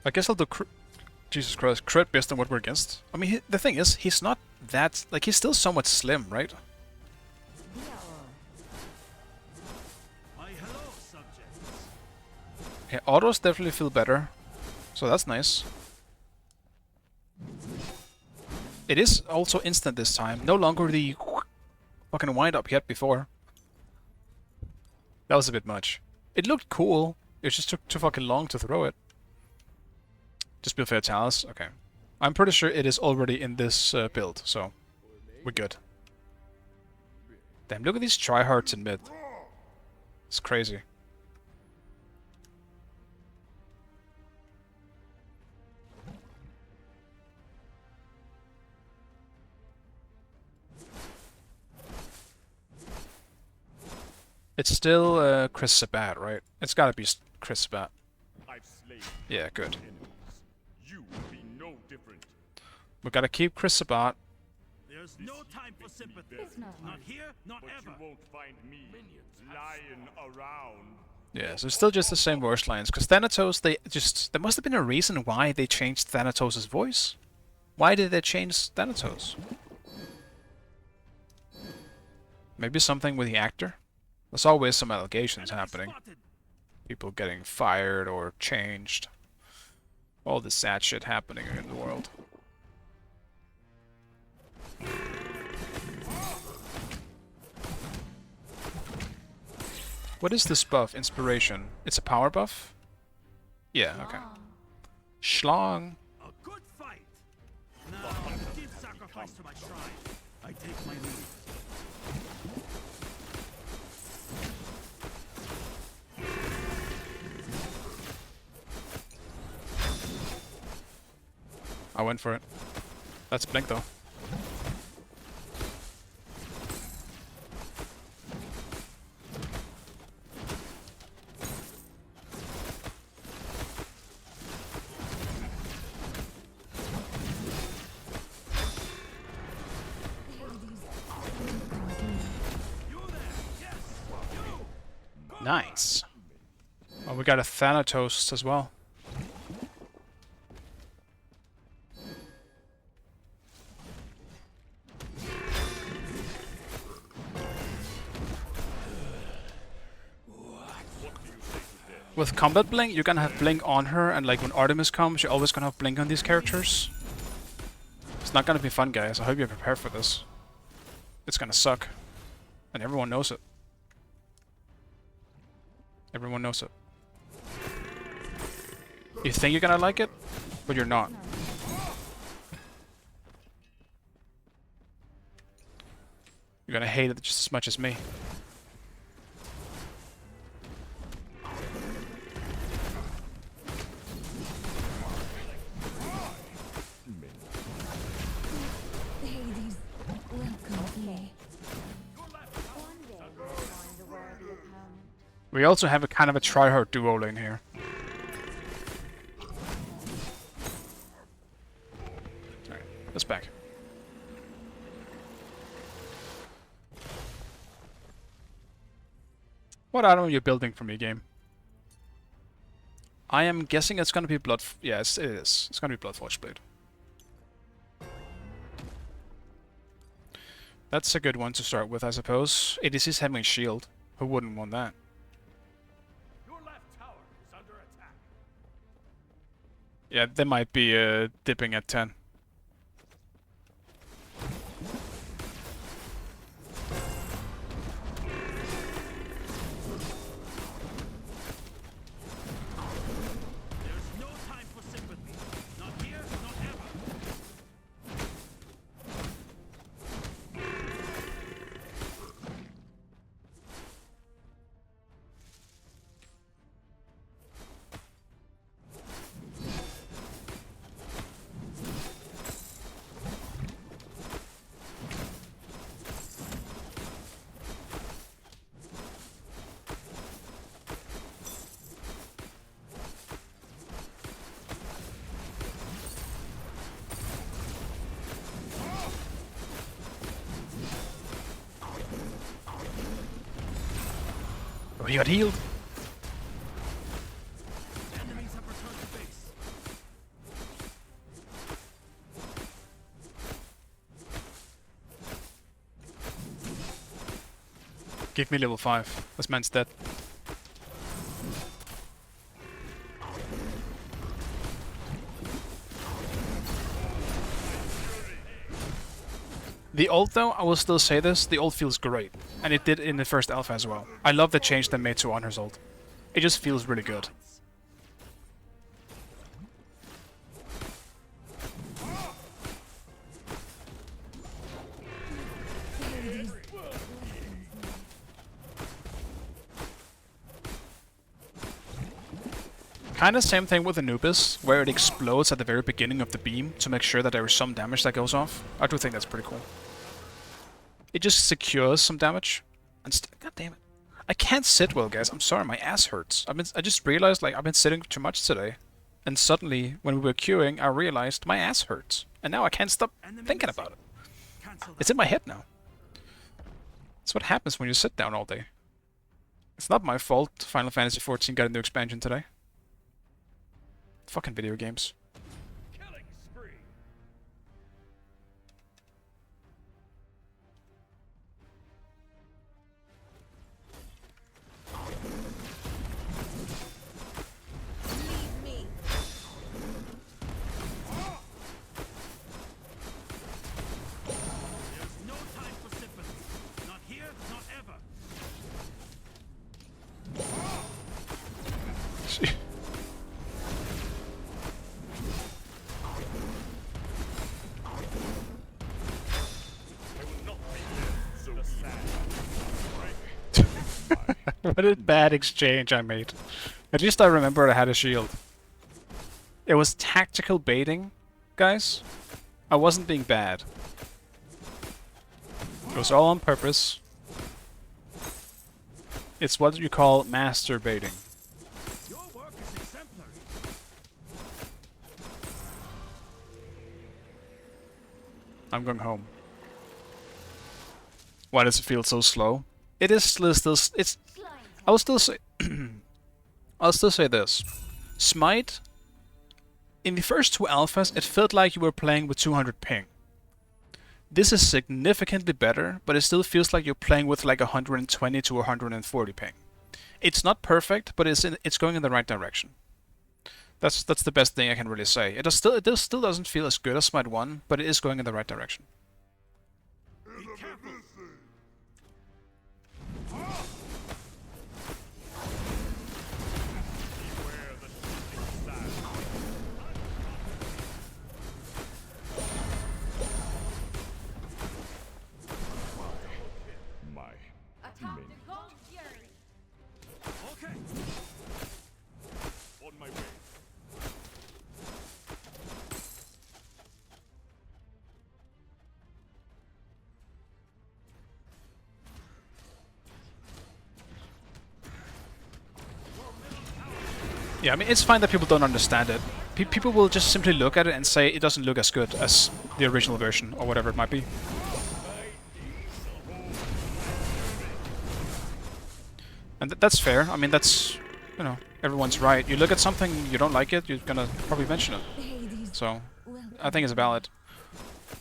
I guess I'll do Jesus Christ, crit based on what we're against. I mean, the thing is, he's not that... Like, he's still somewhat slim, right?
Hello, subjects.
Yeah, autos definitely feel better. So that's nice. It is also instant this time. No longer the fucking wind up yet before. That was a bit much. It looked cool. It just took too fucking long to throw it. Just build Fatalis? Okay. I'm pretty sure it is already in this build, so we're good. Damn, look at these tryhards in mid. It's crazy. It's still Chris Sabat, right? It's gotta be Chris Sabat.
I've slain
Yeah, good.
enemies. You will be no different.
We gotta keep Chris Sabat.
There's no time for sympathy.
It's not
Not here, not
But
ever.
you won't find me lying around.
Yeah, so it's still just the same voice lines. Because Thanatos, there must have been a reason why they changed Thanatos' voice. Why did they change Thanatos? Maybe something with the actor? There's always some allegations
Enemy
happening.
spotted.
People getting fired or changed. All this sad shit happening in the world. What is this buff? Inspiration. It's a power buff? Yeah, okay. Schlong.
A good fight. Now, give sacrifice to my shrine. I take my leave.
I went for it. That's blink though. Nice. Oh, we got a Thanatos as well. With combat blink, you're gonna have blink on her, and like when Artemis comes, you're always gonna have blink on these characters. It's not gonna be fun, guys. I hope you're prepared for this. It's gonna suck. And everyone knows it. Everyone knows it. You think you're gonna like it, but you're not. You're gonna hate it just as much as me.
Hades welcomes me.
We also have a kind of a tryhard duo lane here. Alright, let's back. What item are you building for me, game? I am guessing it's gonna be blood. Yes, it is. It's gonna be Bloodforge Blade. That's a good one to start with, I suppose. ADC's having shield. Who wouldn't want that?
Your left tower is under attack.
Yeah, they might be dipping at 10.
There's no time for sympathy. Not here, not ever.
Oh, he got healed.
Enemies have returned to base.
Give me level 5. This man's dead. The ult, though, I will still say this, the ult feels great. And it did in the first alpha as well. I love the change they made to Honor's ult. It just feels really good. Kinda same thing with Anubis, where it explodes at the very beginning of the beam to make sure that there is some damage that goes off. I do think that's pretty cool. It just secures some damage. And god damn it. I can't sit well, guys. I'm sorry, my ass hurts. I just realized, like, I've been sitting too much today. And suddenly, when we were queuing, I realized my ass hurts. And now I can't stop thinking about it.
Cancel that.
It's in my head now. That's what happens when you sit down all day. It's not my fault Final Fantasy XIV got a new expansion today. Fucking video games.
Killing spree.
Leave me.
There's no time for sympathy. Not here, not ever.
What a bad exchange I made. At least I remember I had a shield. It was tactical baiting, guys. I wasn't being bad. It was all on purpose. It's what you call masturbating.
Your work is exemplary.
I'm going home. Why does it feel so slow? It is still it's. I'll still say. I'll still say this. Smite. In the first two alphas, it felt like you were playing with 200 ping. This is significantly better, but it still feels like you're playing with like 120 to 140 ping. It's not perfect, but it's going in the right direction. That's the best thing I can really say. It still doesn't feel as good as Smite 1, but it is going in the right direction.
Be careful.
Beware the shifting sand. My
Atop the gold fury.
Okay.
on my way.
Yeah, I mean, it's fine that people don't understand it. People will just simply look at it and say it doesn't look as good as the original version, or whatever it might be. And that's fair. I mean, that's, you know, everyone's right. You look at something, you don't like it, you're gonna probably mention it.
Hades,
So,
welcome.
I think it's valid.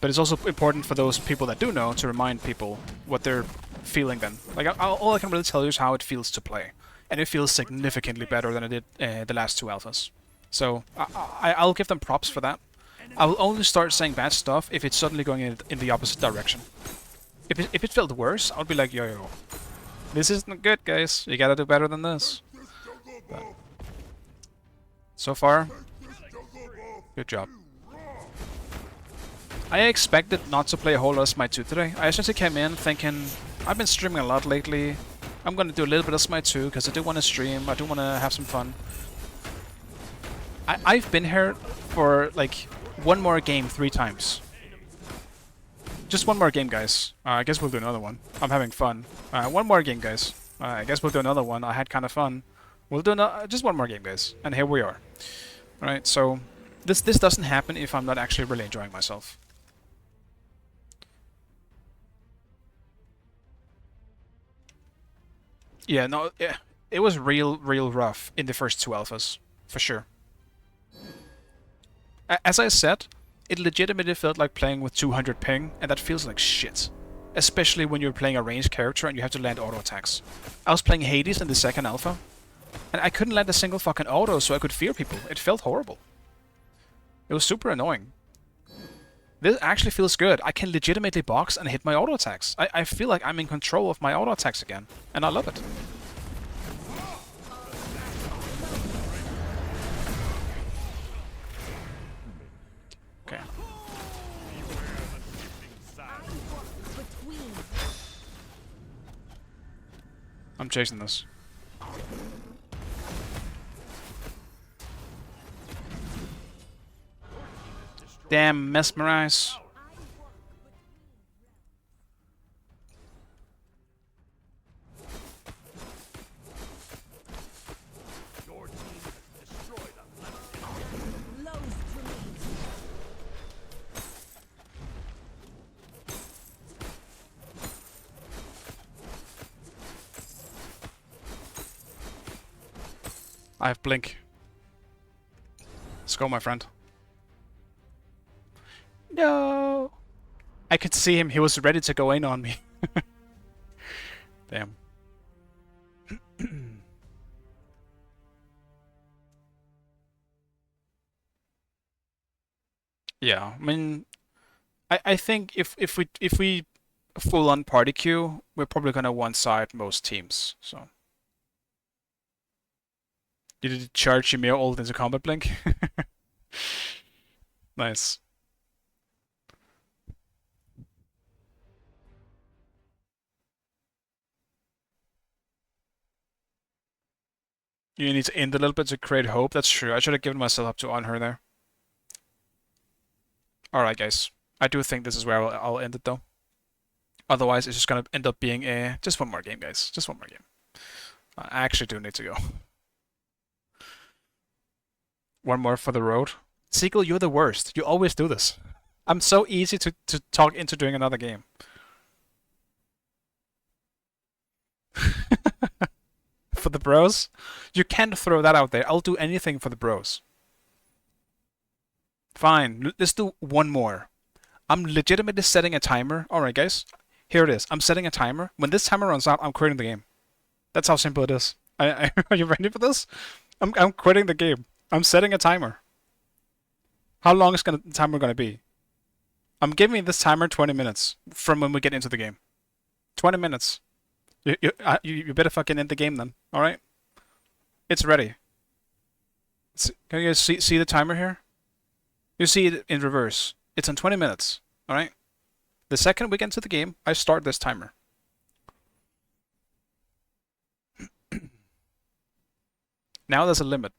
But it's also important for those people that do know to remind people what they're feeling then. Like, all I can really tell you is how it feels to play. And it feels significantly better than it did the last two alphas. So, I'll give them props for that. I will only start saying bad stuff if it's suddenly going in the opposite direction. If it felt worse, I would be like, yo, this isn't good, guys. You gotta do better than this. But so far, good job. I expected not to play a whole lot of Smite 2 today. I essentially came in thinking, I've been streaming a lot lately. I'm gonna do a little bit of Smite 2 because I do want to stream. I do want to have some fun. I've been here for like one more game 3 times. Just one more game, guys. I guess we'll do another one. I'm having fun. One more game, guys. I guess we'll do another one. I had kind of fun. We'll do just one more game, guys. And here we are. Alright, so this doesn't happen if I'm not actually really enjoying myself. Yeah, no, it was real rough in the first two alphas, for sure. As I said, it legitimately felt like playing with 200 ping, and that feels like shit. Especially when you're playing a ranged character and you have to land auto attacks. I was playing Hades in the second alpha, and I couldn't land a single fucking auto so I could fear people. It felt horrible. It was super annoying. This actually feels good. I can legitimately box and hit my auto attacks. I feel like I'm in control of my auto attacks again, and I love it. Okay.
Between.
I'm chasing this. Damn, mesmerize.
Your team has destroyed a left.
Blows to me.
I have blink. Let's go, my friend. No! I could see him. He was ready to go in on me. Damn. Yeah, I mean, I think if we full on party queue, we're probably gonna one side most teams. So. Did you charge Ymir ult into combat blink? Nice. You need to end a little bit to create hope. That's true. I should have given myself up to on her there. Alright, guys. I do think this is where I'll end it, though. Otherwise, it's just gonna end up being a... Just one more game, guys. Just one more game. I actually do need to go. One more for the road. Seagull, you're the worst. You always do this. I'm so easy to talk into doing another game. For the bros? You can't throw that out there. I'll do anything for the bros. Fine, let's do one more. I'm legitimately setting a timer. Alright, guys. Here it is. I'm setting a timer. When this timer runs out, I'm quitting the game. That's how simple it is. Are you ready for this? I'm quitting the game. I'm setting a timer. How long is the timer gonna be? I'm giving this timer 20 minutes from when we get into the game. 20 minutes. You better fucking end the game then. Alright? It's ready. Can you guys see the timer here? You see it in reverse. It's in 20 minutes. Alright? The second we get into the game, I start this timer. Now there's a limit.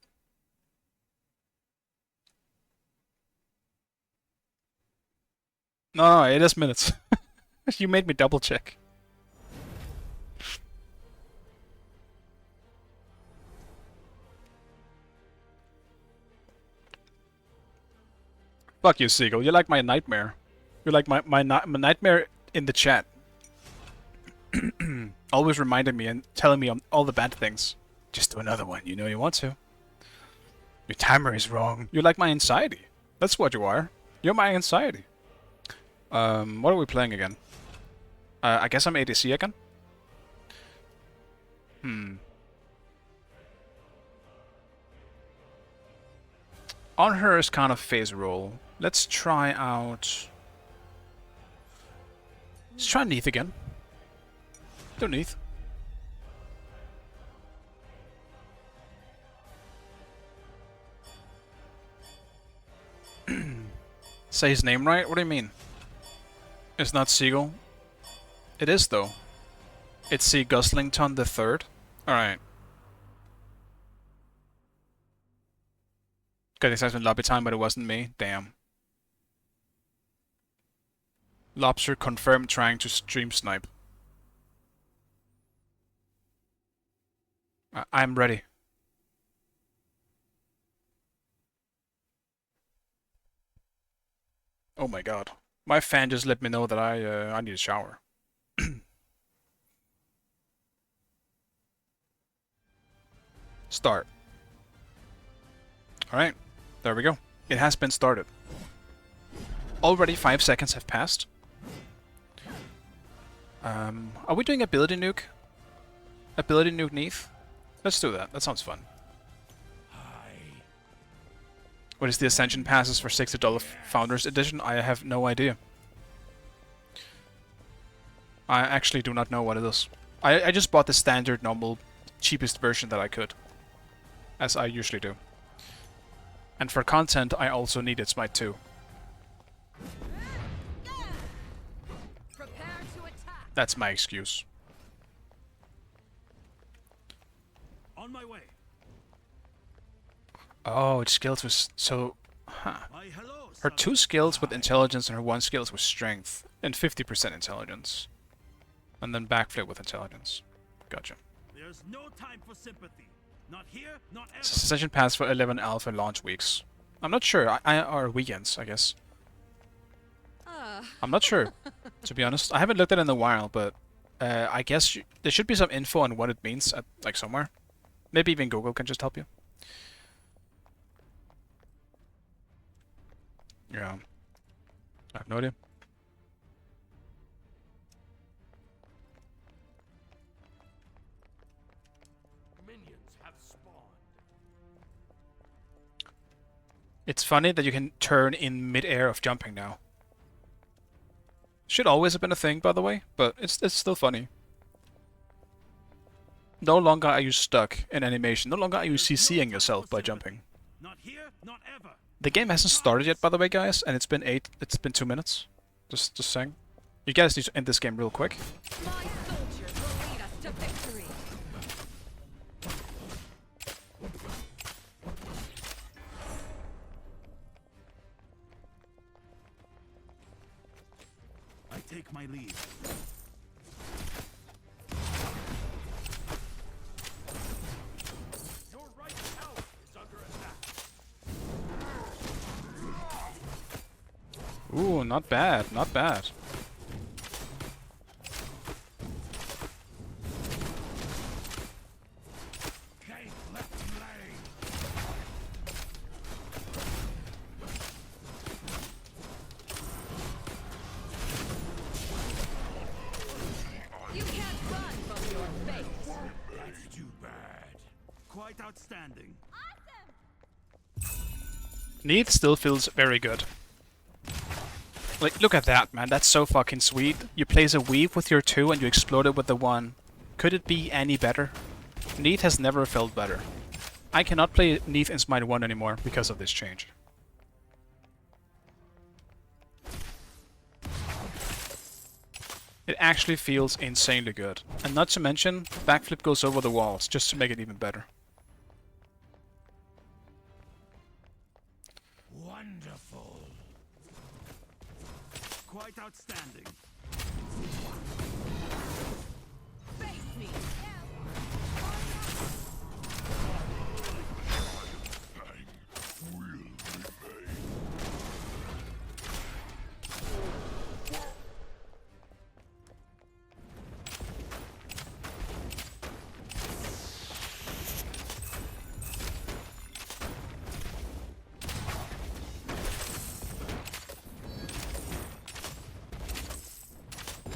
No, it is minutes. You made me double check. Fuck you, Seagull. You're like my nightmare. You're like my nightmare in the chat. Always reminding me and telling me all the bad things. Just do another one. You know you want to. Your timer is wrong. You're like my anxiety. That's what you are. You're my anxiety. What are we playing again? I guess I'm ADC again? On her is kind of phase roll. Let's try out... Let's try Neath again. Do Neath. Say his name right? What do you mean? It's not Seagull? It is, though. It's C. Guslington the Third. Alright. Got this in lobby time, but it wasn't me. Damn. Lobster confirmed trying to stream snipe. I'm ready. Oh my god. My fan just let me know that I need a shower. Start. Alright, there we go. It has been started. Already 5 seconds have passed. Are we doing ability nuke? Ability nuke Neath? Let's do that. That sounds fun. What is the Ascension passes for $60 Founders Edition? I have no idea. I actually do not know what it is. I just bought the standard, normal, cheapest version that I could. As I usually do. And for content, I also needed Smite 2. That's my excuse.
On my way.
Oh, its skills was so... Huh. Her 2 skills with intelligence and her 1 skills with strength. And 50% intelligence. And then backflip with intelligence. Gotcha.
There's no time for sympathy. Not here, not ever.
Session pass for 11 alpha launch weeks. I'm not sure. Or weekends, I guess. I'm not sure, to be honest. I haven't looked at it in a while, but I guess there should be some info on what it means at like somewhere. Maybe even Google can just help you. Yeah. I have no idea.
Minions have spawned.
It's funny that you can turn in mid-air of jumping now. Should always have been a thing, by the way, but it's still funny. No longer are you stuck in animation. No longer are you CCing yourself by jumping.
Not here, not ever.
The game hasn't started yet, by the way, guys, and it's been 2 minutes. Just saying. You guys need to end this game real quick.
My soldiers will lead us to victory.
take my leave.
Your right tower is under attack.
Ooh, not bad, not bad.
Can't let them lay.
You can't run from your fate.
That's too bad. Quite outstanding.
Neath still feels very good. Like, look at that, man. That's so fucking sweet. You place a weave with your 2 and you explode it with the 1. Could it be any better? Neath has never felt better. I cannot play Neath in Smite 1 anymore because of this change. It actually feels insanely good. And not to mention, backflip goes over the walls, just to make it even better.
Wonderful. Quite outstanding.
Face me.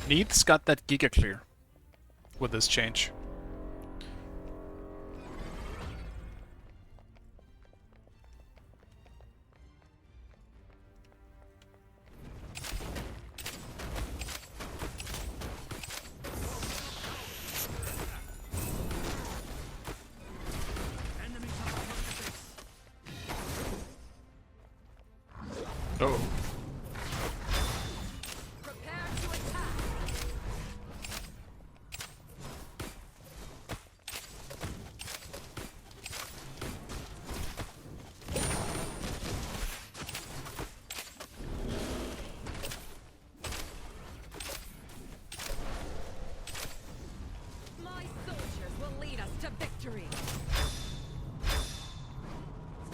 Neath's got that Giga Clear with this change.
Enemy top of the base.
Oh.
Prepare to attack. My soldiers will lead us to victory.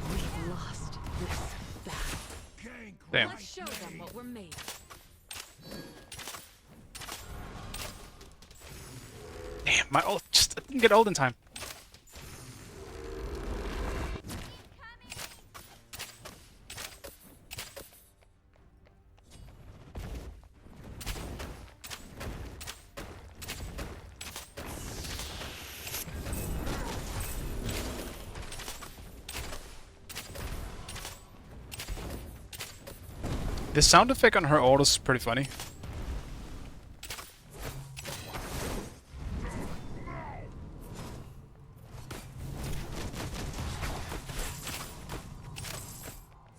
We've lost this battle.
Gank.
Damn.
Let's show them what we're made of.
Damn, my ult just I didn't get ult in time. The sound effect on her ult is pretty funny.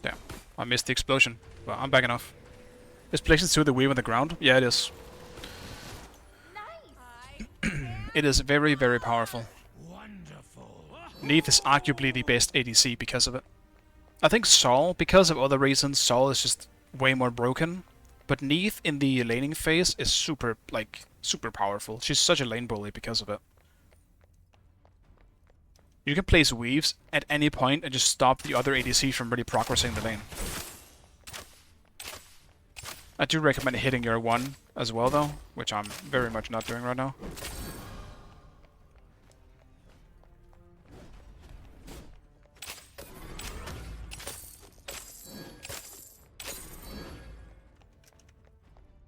Damn, I missed the explosion, but I'm backing off. Is Places to the weave on the ground? Yeah, it is. It is very, very powerful.
Wonderful.
Neath is arguably the best ADC because of it. I think Saul, because of other reasons, Saul is just way more broken. But Neath in the laning phase is super powerful. She's such a lane bully because of it. You can place weaves at any point and just stop the other ADC from really progressing the lane. I do recommend hitting your 1 as well though, which I'm very much not doing right now.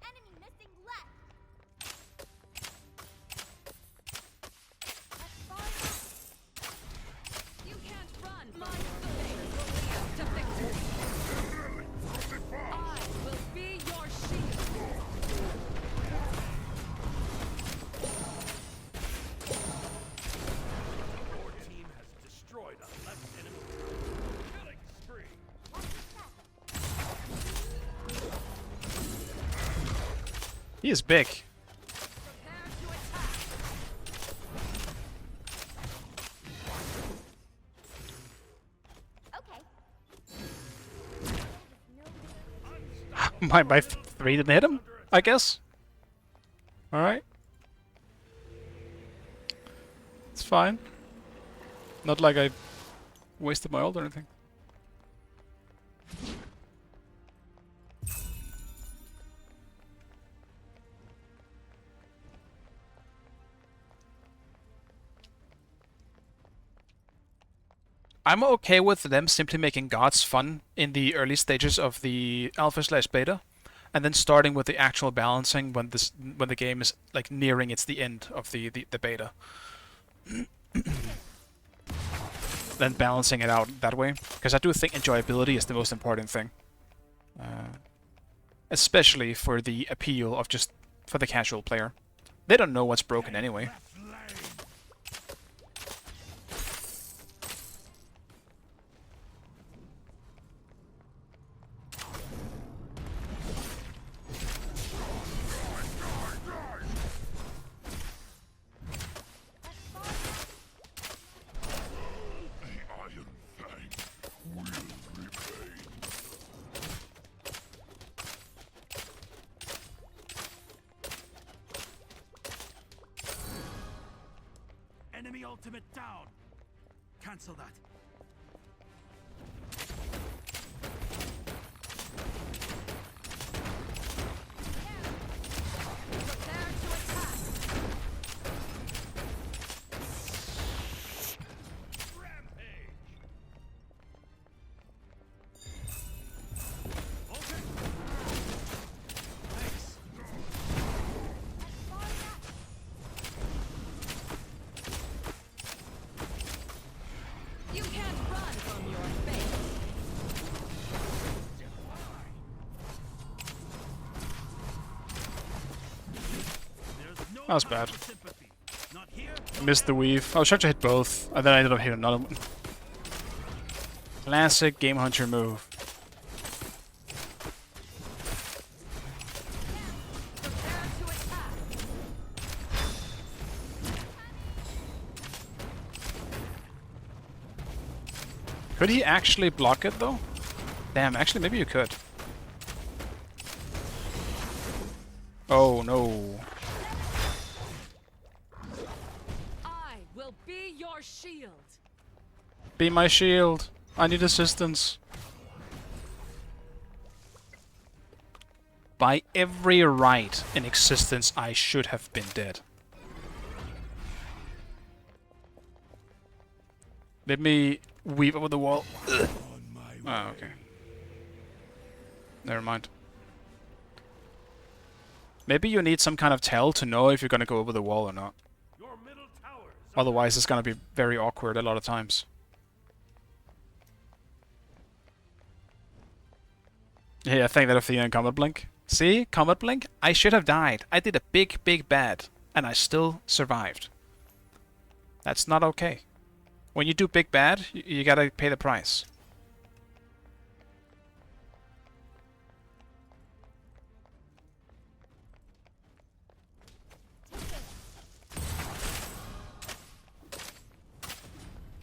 Enemy missing left.
You can't run. My soldiers will lead us to victory. I will be your shield.
Your team has destroyed a left enemy. Killing spree.
He is big.
Prepare to attack.
Okay.
My 3 didn't hit him, I guess. Alright. It's fine. Not like I wasted my ult or anything. I'm okay with them simply making gods fun in the early stages of the alpha/beta, and then starting with the actual balancing when the game is like nearing its the end of the beta. Then balancing it out that way, because I do think enjoyability is the most important thing, especially for the appeal of just for the casual player. They don't know what's broken anyway.
Left lane. Enemy ultimate down. Cancel that.
Prepare to attack.
Rampage.
Okay. Thanks.
You can't run from your fate.
There's no
That was
time
bad.
for sympathy. Not here.
I missed the weave. I was trying to hit both, and then I ended up hitting another one. Classic Game Hunter move.
Prepare to attack.
Could he actually block it though? Damn, actually maybe you could. Oh no.
I will be your shield.
Be my shield. I need assistance. By every right in existence, I should have been dead. Let me weave over the wall. Ugh. Oh, okay. Never mind. Maybe you need some kind of tell to know if you're gonna go over the wall or not.
Your middle tower is
Otherwise, it's gonna be very awkward a lot of times. Yeah, I think that Athena and Comet Blink. See? Comet Blink? I should have died. I did a big, big bad. And I still survived. That's not okay. When you do big bad, you gotta pay the price.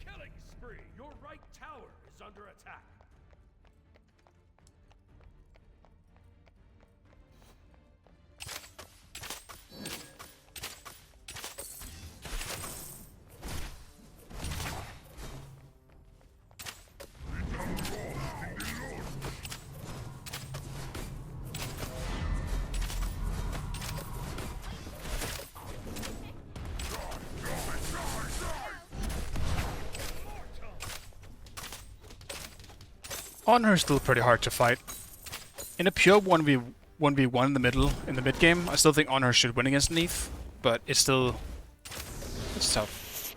killing spree. Your right tower is under attack.
Honor is still pretty hard to fight. In a pure 1v1 in the middle, in the mid game, I still think Honor should win against Neath, but it's still... it's tough.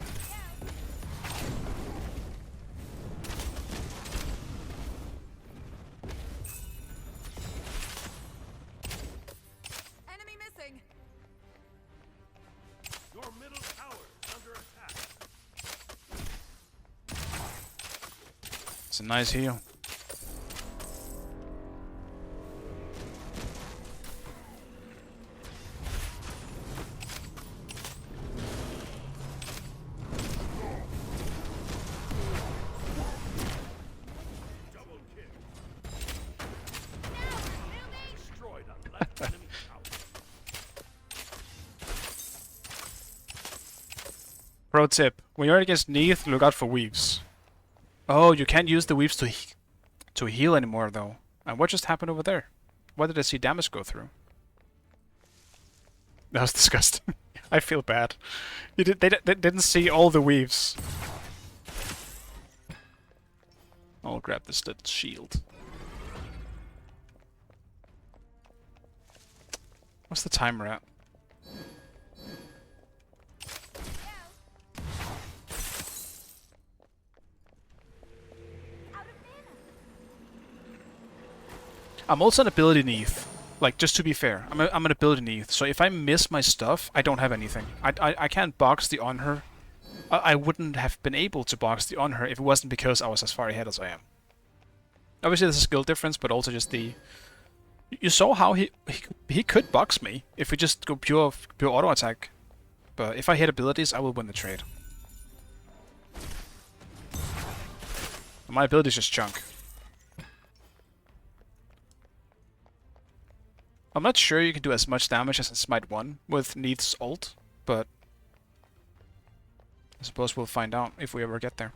Enemy missing.
Your middle tower is under attack.
It's a nice heal.
Double kill. Destroyed a left enemy tower.
Pro tip: when you're against Neath, look out for weaves. Oh, you can't use the weaves to heal anymore though. And what just happened over there? What did I see damage go through? That was disgusting. I feel bad. They didn't see all the weaves. I'll grab this little shield. What's the timer at?
Out of mana.
I'm also an ability Neath. Like, just to be fair, I'm an ability Neath, so if I miss my stuff, I don't have anything. I can't box the on her. I wouldn't have been able to box the on her if it wasn't because I was as far ahead as I am. Obviously, there's a skill difference, but also just the... You saw how he could box me if we just go pure auto attack. But if I hit abilities, I will win the trade. My ability is just junk. I'm not sure you can do as much damage as in Smite 1 with Neath's ult, but I suppose we'll find out if we ever get there.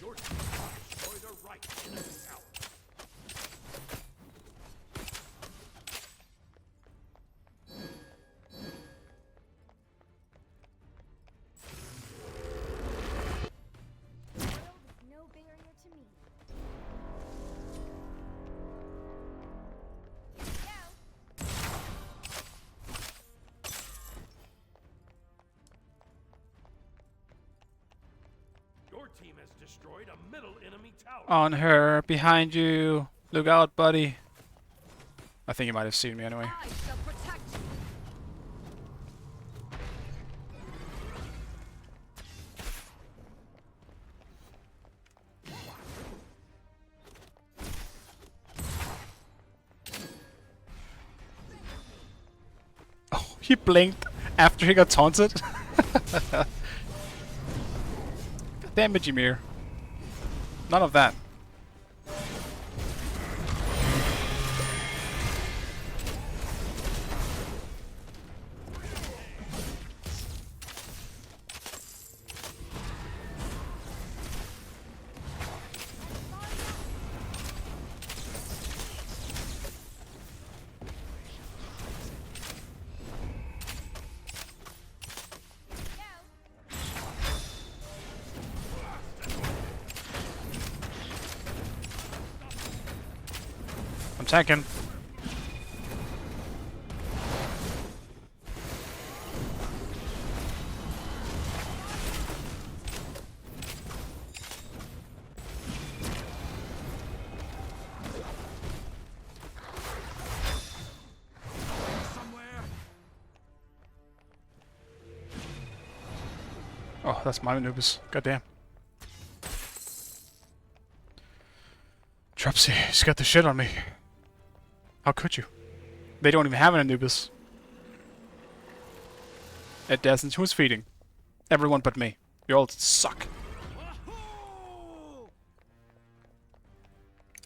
Your team has destroyed a right enemy tower.
The world is no barrier to me. Go.
Your team has destroyed a middle enemy tower.
On her, behind you. Look out, buddy. I think he might have seen me anyway.
I shall protect you.
Oh, he blinked after he got taunted. Damn it, Jameer. None of that. I'm tanking.
Somewhere.
Oh, that's my Anubis. Goddamn. Dropsy, he's got the shit on me. How could you? They don't even have an Anubis. It doesn't. Who's feeding? Everyone but me. You all suck.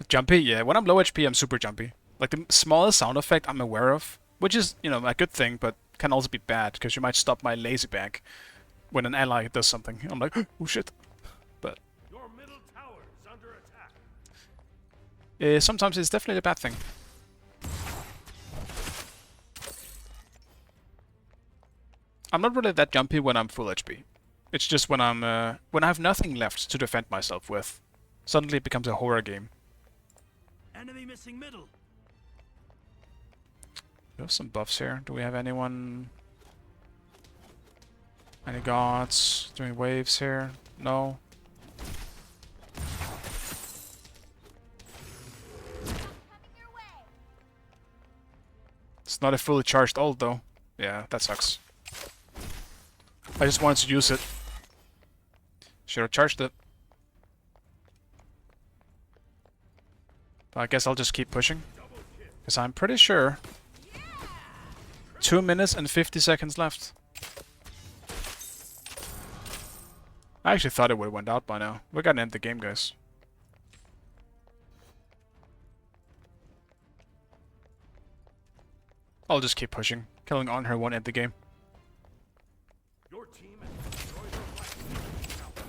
Jumpy? Yeah, when I'm low HP, I'm super jumpy. Like, the smallest sound effect I'm aware of, which is, you know, a good thing, but can also be bad, because you might stop my lazy bag when an ally does something. I'm like, oh shit. But
Your middle tower is under attack.
sometimes it's definitely a bad thing. I'm not really that jumpy when I'm full HP. It's just when I have nothing left to defend myself with. Suddenly it becomes a horror game.
Enemy missing middle.
We have some buffs here. Do we have anyone? Any gods doing waves here? No.
Coming your way.
It's not a fully charged ult though. Yeah, that sucks. I just wanted to use it. Should have charged it. But I guess I'll just keep pushing. Because I'm pretty sure 2 minutes and 50 seconds left. I actually thought it would have went out by now. We're gonna end the game, guys. I'll just keep pushing. Killing on her won't end the game.
Your team has destroyed the right enemy tower.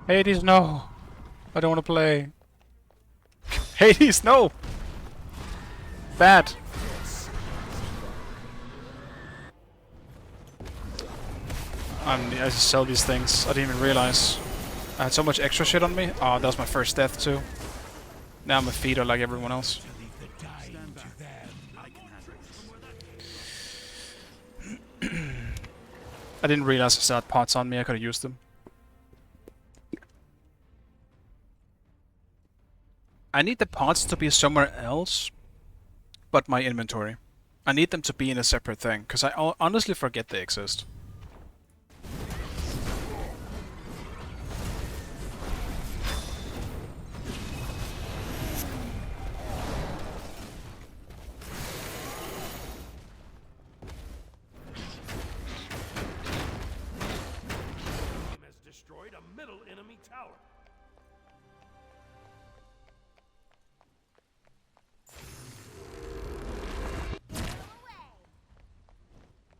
Hades, no! I don't want to play. Hades, no! Bad. I just sell these things. I didn't even realize. I had so much extra shit on me. Oh, that was my first death too. Now I'm a feeder like everyone else. I didn't realize I still had pots on me. I could have used them. I need the pots to be somewhere else but my inventory. I need them to be in a separate thing, because I honestly forget they exist.
Team has destroyed a middle enemy tower.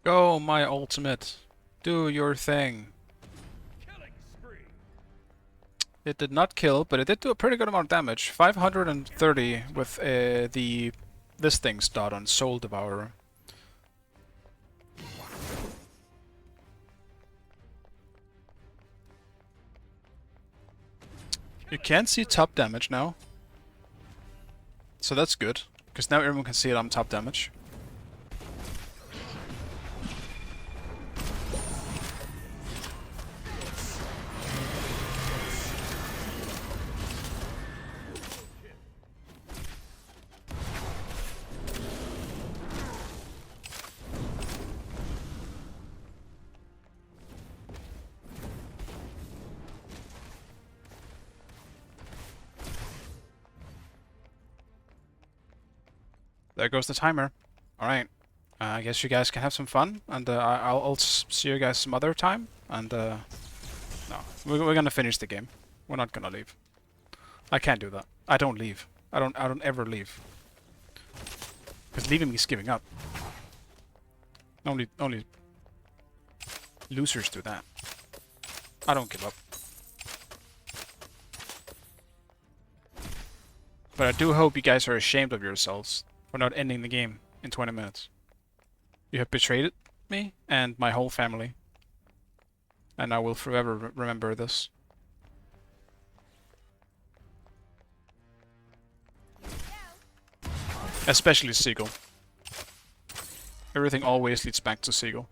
Go, my ultimate. Do your thing.
Killing spree.
It did not kill, but it did do a pretty good amount of damage. 530 with this thing's dot on Soul Devourer. You can see top damage now. So that's good, because now everyone can see it on top damage. There goes the timer. Alright. I guess you guys can have some fun, and I'll see you guys some other time. And no, we're gonna finish the game. We're not gonna leave. I can't do that. I don't leave. I don't ever leave. Because leaving means giving up. Only losers do that. I don't give up. But I do hope you guys are ashamed of yourselves for not ending the game in 20 minutes. You have betrayed me and my whole family. And I will forever remember this. Especially Seagull. Everything always leads back to Seagull.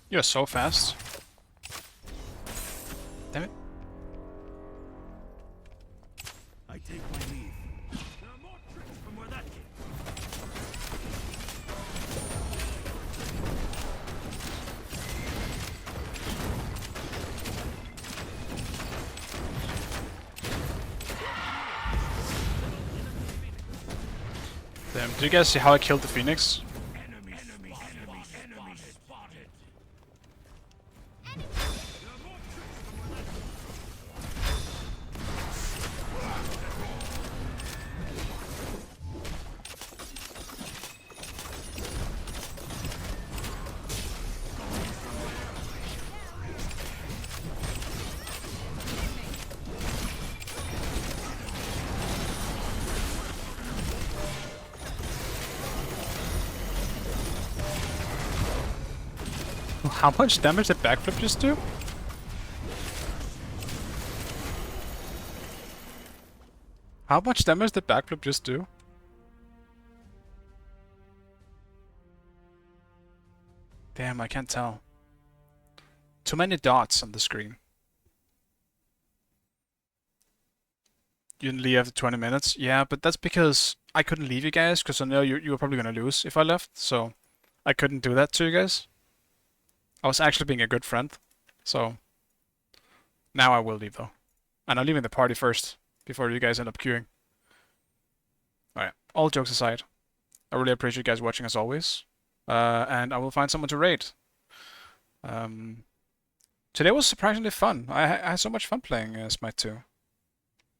You're so fast. Damn it.
I take my leave. There are more tricks from where that came.
Damn, did you guys see how I killed the Phoenix?
Enemy spotted.
How much damage did backflip just do? How much damage did backflip just do? Damn, I can't tell. Too many dots on the screen. You didn't leave after 20 minutes? Yeah, but that's because I couldn't leave you guys, because I know you were probably gonna lose if I left, so I couldn't do that to you guys. I was actually being a good friend, so now I will leave though. And I'm leaving the party first, before you guys end up queuing. Alright, all jokes aside, I really appreciate you guys watching as always. And I will find someone to raid. Today was surprisingly fun. I had so much fun playing Smite 2.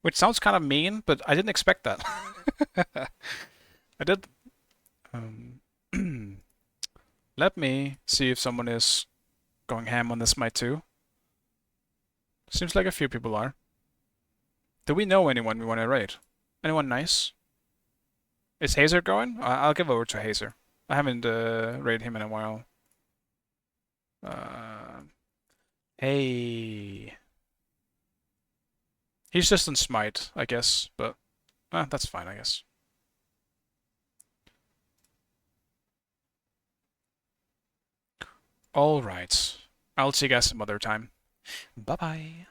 Which sounds kind of mean, but I didn't expect that. I did. Let me see if someone is going ham on this Smite 2. Seems like a few people are. Do we know anyone we want to raid? Anyone nice? Is Hazer going? I'll give over to Hazer. I haven't raided him in a while. Hey. He's just on Smite, I guess, but that's fine, I guess. Alright. I'll see you guys some other time. Bye-bye.